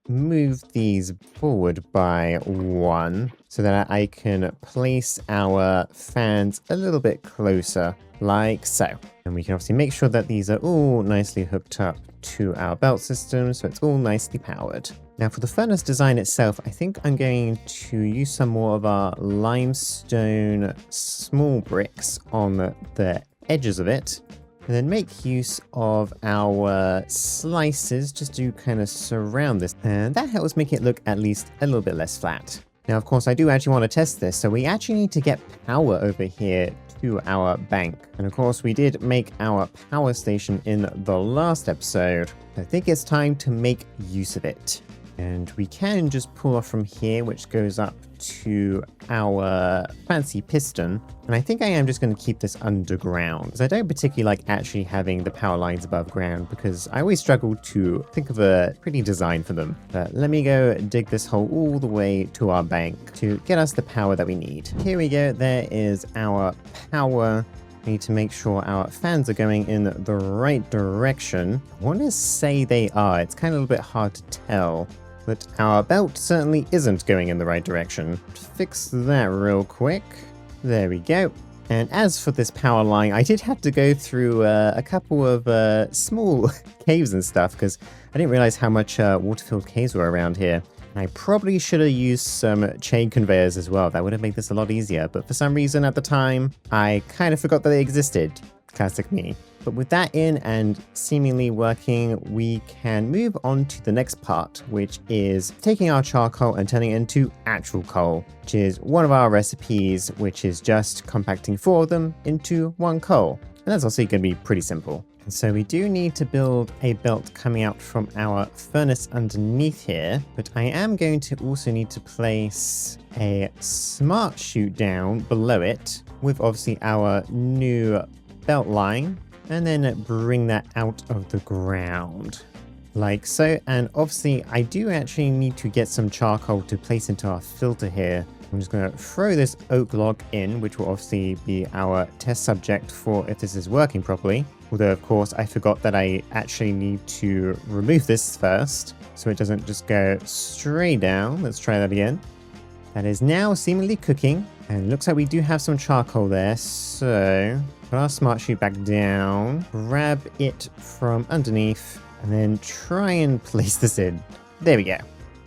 move these forward by one so that I can place our fans a little bit closer, like so. And we can obviously make sure that these are all nicely hooked up to our belt system, so it's all nicely powered. Now for the furnace design itself, I think I'm going to use some more of our limestone small bricks on the edges of it, and then make use of our slices just to kind of surround this, and that helps make it look at least a little bit less flat. Now of course I do actually want to test this, so we actually need to get power over here to our bank. And of course we did make our power station in the last episode. I think it's time to make use of it. And we can just pull off from here, which goes up to our fancy piston. And I think I am just going to keep this underground, because I don't particularly like actually having the power lines above ground, because I always struggle to think of a pretty design for them. But let me go dig this hole all the way to our bank to get us the power that we need. Here we go. There is our power. We need to make sure our fans are going in the right direction. I want to say they are. It's kind of a little bit hard to tell. But our belt certainly isn't going in the right direction. Fix that real quick. There we go. And as for this power line, I did have to go through a couple of small caves and stuff, because I didn't realize how much water-filled caves were around here. And I probably should have used some chain conveyors as well. That would have made this a lot easier. But for some reason at the time, I kind of forgot that they existed. Classic me. But with that in and seemingly working, we can move on to the next part, which is taking our charcoal and turning it into actual coal, which is one of our recipes, which is just compacting 4 of them into 1 coal. And that's also going to be pretty simple. And so we do need to build a belt coming out from our furnace underneath here, but I am going to also need to place a smart chute down below it with obviously our new belt line, and then bring that out of the ground like so. And obviously I do actually need to get some charcoal to place into our filter here. I'm just going to throw this oak log in, which will obviously be our test subject for if this is working properly. Although of course I forgot that I actually need to remove this first, so it doesn't just go straight down. Let's try that again. That is now seemingly cooking, and looks like we do have some charcoal there, so put our smart chute back down, grab it from underneath, and then try and place this in. There we go.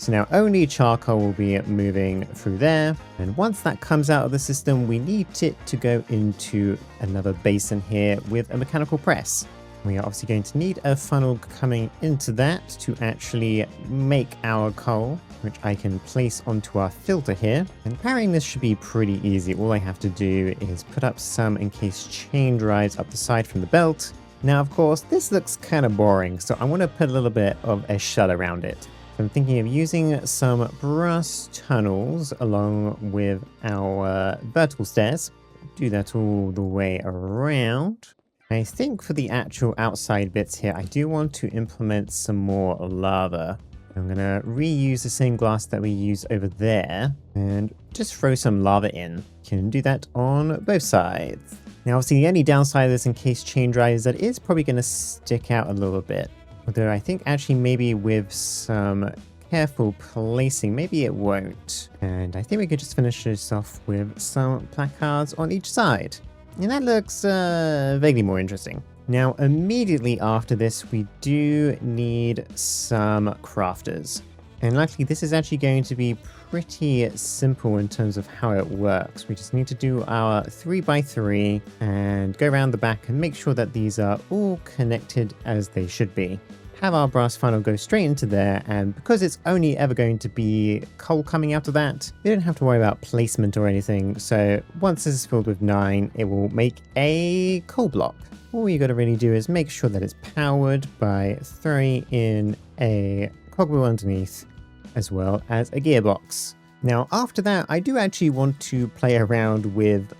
So now only charcoal will be moving through there. And once that comes out of the system, we need it to go into another basin here with a mechanical press. We are obviously going to need a funnel coming into that to actually make our coal, which I can place onto our filter here. And powering this should be pretty easy. All I have to do is put up some encased chain drives up the side from the belt. Now, of course, this looks kind of boring, so I want to put a little bit of a shell around it. So I'm thinking of using some brass tunnels along with our vertical stairs. Do that all the way around. I think for the actual outside bits here, I do want to implement some more lava. I'm going to reuse the same glass that we used over there and just throw some lava in. You can do that on both sides. Now, obviously, the only downside of this encased chain drive is that it is probably going to stick out a little bit. Although I think actually maybe with some careful placing, maybe it won't. And I think we could just finish this off with some placards on each side. And that looks vaguely more interesting. Now, immediately after this, we do need some crafters. And luckily, this is actually going to be pretty simple in terms of how it works. We just need to do our 3x3 and go around the back and make sure that these are all connected as they should be. Have our brass funnel go straight into there, and because it's only ever going to be coal coming out of that, we don't have to worry about placement or anything. So once this is filled with 9, it will make a coal block. All you got to really do is make sure that it's powered by throwing in a cogwheel underneath, as well as a gearbox. Now, after that, I do actually want to play around with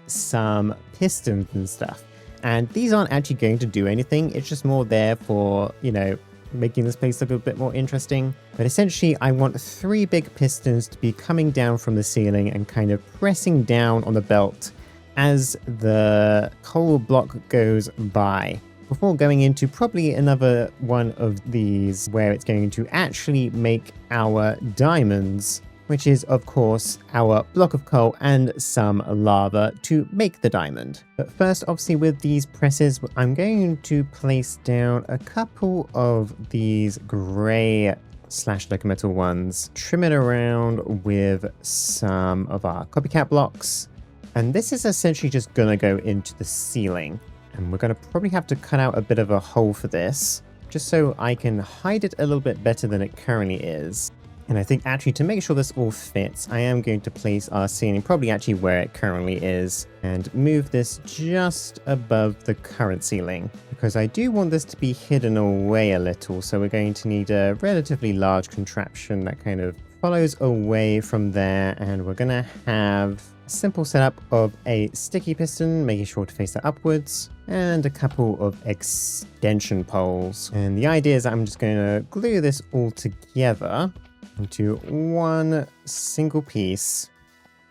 some pistons and stuff. And these aren't actually going to do anything. It's just more there for, you know, making this place look a bit more interesting. But essentially, I want 3 big pistons to be coming down from the ceiling and kind of pressing down on the belt as the coal block goes by, before going into probably another one of these where it's going to actually make our diamonds, which is, of course, our block of coal and some lava to make the diamond. But first, obviously, with these presses, I'm going to place down a couple of these grey / metal ones, trim it around with some of our copycat blocks. And this is essentially just going to go into the ceiling. And we're going to probably have to cut out a bit of a hole for this, just so I can hide it a little bit better than it currently is. And I think actually to make sure this all fits, I am going to place our ceiling probably actually where it currently is and move this just above the current ceiling, because I do want this to be hidden away a little. So we're going to need a relatively large contraption that kind of follows away from there. And we're going to have a simple setup of a sticky piston, making sure to face that upwards, and a couple of extension poles. And the idea is that I'm just going to glue this all together into one single piece.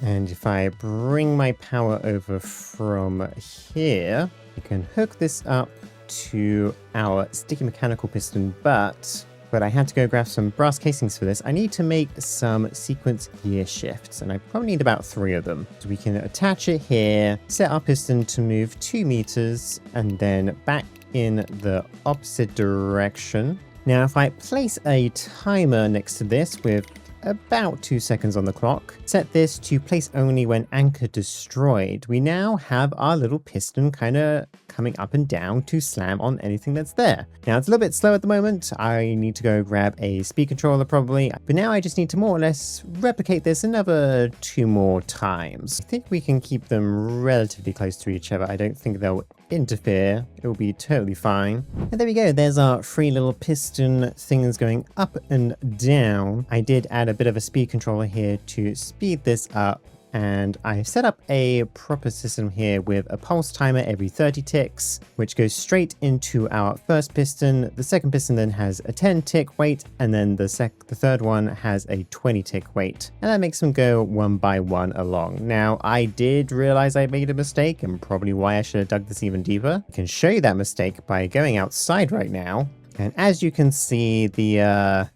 And if I bring my power over from here, I can hook this up to our sticky mechanical piston, but I had to go grab some brass casings for this. I need to make some sequence gear shifts, and I probably need about 3 of them. So we can attach it here, set our piston to move 2 meters, and then back in the opposite direction. Now, if I place a timer next to this with about 2 seconds on the clock, set this to place only when anchor destroyed, we now have our little piston kind of coming up and down to slam on anything that's there. Now, it's a little bit slow at the moment. I need to go grab a speed controller probably, but now I just need to more or less replicate this another 2 more times. I think we can keep them relatively close to each other. I don't think they'll interfere. It will be totally fine. And there we go. There's our 3 little piston things going up and down. I did add a bit of a speed controller here to speed this up, and I've set up a proper system here with a pulse timer every 30 ticks, which goes straight into our first piston. The second piston then has a 10 tick wait, and then the third one has a 20 tick wait, and that makes them go one by one along. Now, I did realize I made a mistake, and probably why I should have dug this even deeper. I can show you that mistake by going outside right now, and as you can see, the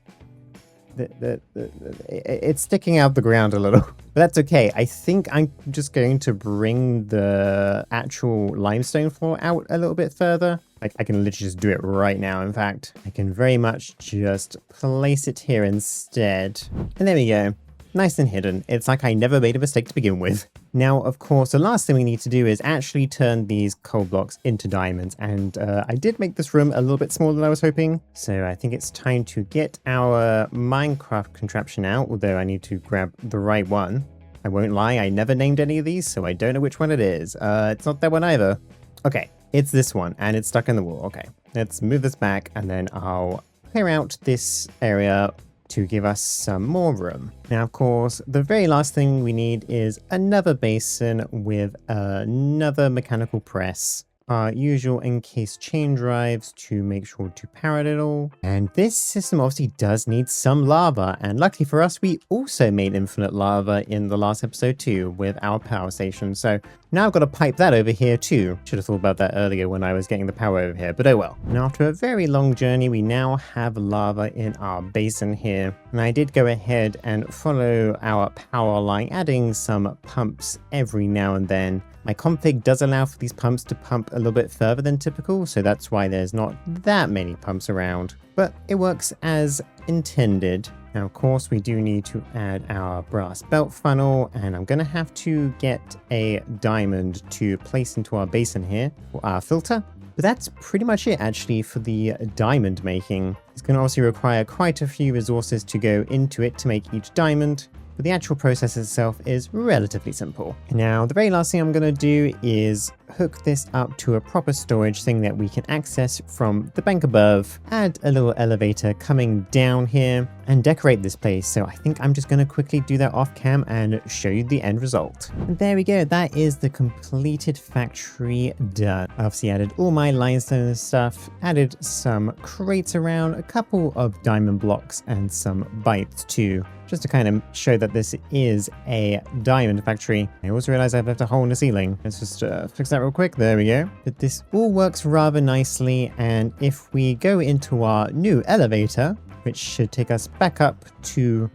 it's sticking out the ground a little. But that's okay. I think I'm just going to bring the actual limestone floor out a little bit further. Like, I can literally just do it right now, in fact. I can very much just place it here instead. And there we go. Nice and hidden. It's like I never made a mistake to begin with. Now, of course, the last thing we need to do is actually turn these coal blocks into diamonds. And I did make this room a little bit smaller than I was hoping. So I think it's time to get our Minecraft contraption out, although I need to grab the right one. I won't lie, I never named any of these, so I don't know which one it is. It's not that one either. Okay, it's this one, and it's stuck in the wall. Okay, let's move this back, and then I'll clear out this area to give us some more room. Now, of course, the very last thing we need is another basin with another mechanical press. Our usual encased chain drives to make sure to power it all. And this system obviously does need some lava, and luckily for us, we also made infinite lava in the last episode too with our power station. So now I've got to pipe that over here too. Should have thought about that earlier when I was getting the power over here, but oh well. And after a very long journey, we now have lava in our basin here. And I did go ahead and follow our power line, adding some pumps every now and then. My config does allow for these pumps to pump a little bit further than typical, so that's why there's not that many pumps around, but it works as intended. Now, of course, we do need to add our brass belt funnel, and I'm going to have to get a diamond to place into our basin here for our filter. But that's pretty much it, actually, for the diamond making. It's going to obviously require quite a few resources to go into it to make each diamond. But the actual process itself is relatively simple. Now, the very last thing I'm going to do is hook this up to a proper storage thing that we can access from the bank above, add a little elevator coming down here, and decorate this place. So I think I'm just going to quickly do that off cam and show you the end result. And there we go. That is the completed factory done. I obviously added all my limestone and stuff, added some crates around, a couple of diamond blocks, and some bites too, just to kind of show that this is a diamond factory. I also realized I've left a hole in the ceiling. Let's just fix that real quick. There we go. But this all works rather nicely. And if we go into our new elevator, which should take us back up to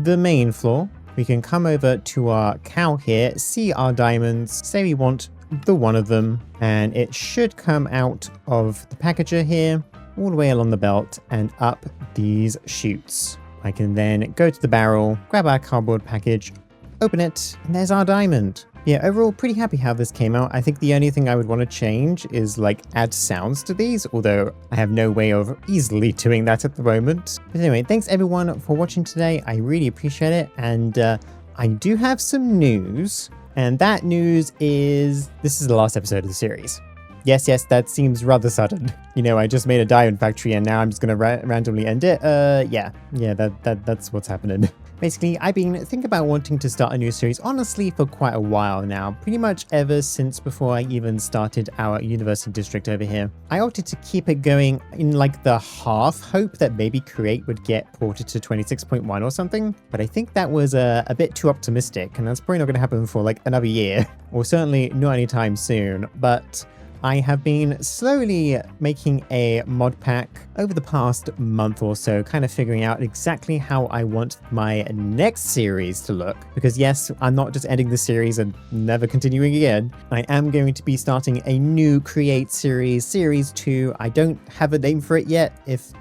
the main floor, we can come over to our cow here, see our diamonds, say we want the one of them, and it should come out of the packager here, all the way along the belt and up these chutes. I can then go to the barrel, grab our cardboard package, open it, and there's our diamond. Yeah, overall, pretty happy how this came out. I think the only thing I would want to change is like add sounds to these, although I have no way of easily doing that at the moment. But anyway, thanks everyone for watching today. I really appreciate it. And I do have some news, and that news is this is the last episode of the series. Yes, that seems rather sudden. You know, I just made a diamond factory and now I'm just going to randomly end it. Yeah, that's what's happening. Basically, I've been thinking about wanting to start a new series, honestly, for quite a while now. Pretty much ever since before I even started our university district over here. I opted to keep it going in like the half hope that maybe Create would get ported to 26.1 or something. But I think that was a bit too optimistic, and that's probably not going to happen for like another year. Or certainly not anytime soon. But I have been slowly making a mod pack over the past month or so, kind of figuring out exactly how I want my next series to look. Because yes, I'm not just ending the series and never continuing again. I am going to be starting a new Create series, Series 2. I don't have a name for it yet, if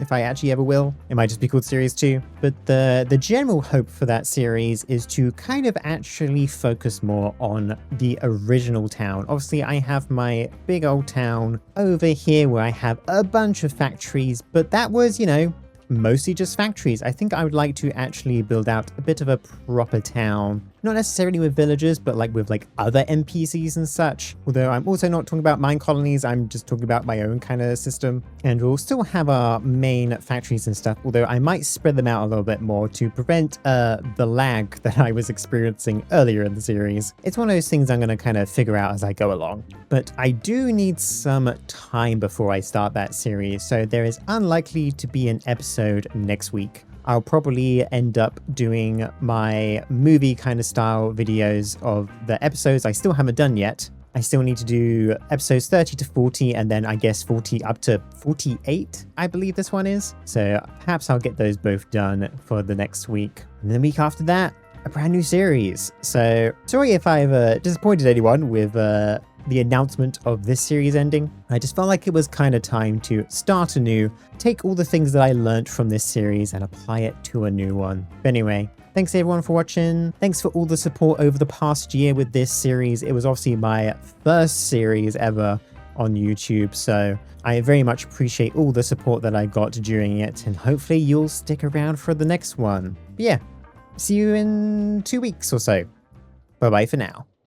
I actually ever will. It might just be called Series 2. But the general hope for that series is to kind of actually focus more on the original town. Obviously, I have my big old town over here where I have a bunch of factories, but that was, you know, mostly just factories. I think I would like to actually build out a bit of a proper town. Not necessarily with villagers, but like with like other NPCs and such. Although I'm also not talking about mine colonies, I'm just talking about my own kind of system. And we'll still have our main factories and stuff, although I might spread them out a little bit more to prevent the lag that I was experiencing earlier in the series. It's one of those things I'm going to kind of figure out as I go along. But I do need some time before I start that series, so there is unlikely to be an episode next week. I'll probably end up doing my movie kind of style videos of the episodes I still haven't done yet. I still need to do episodes 30 to 40, and then I guess 40 up to 48, I believe this one is. So perhaps I'll get those both done for the next week. And the week after that, a brand new series. So sorry if I've disappointed anyone with the announcement of this series ending. I just felt like it was kind of time to start anew, take all the things that I learned from this series and apply it to a new one. But anyway, thanks everyone for watching. Thanks for all the support over the past year with this series. It was obviously my first series ever on YouTube, so I very much appreciate all the support that I got during it, and hopefully you'll stick around for the next one. But yeah, see you in 2 weeks or so. Bye bye for now.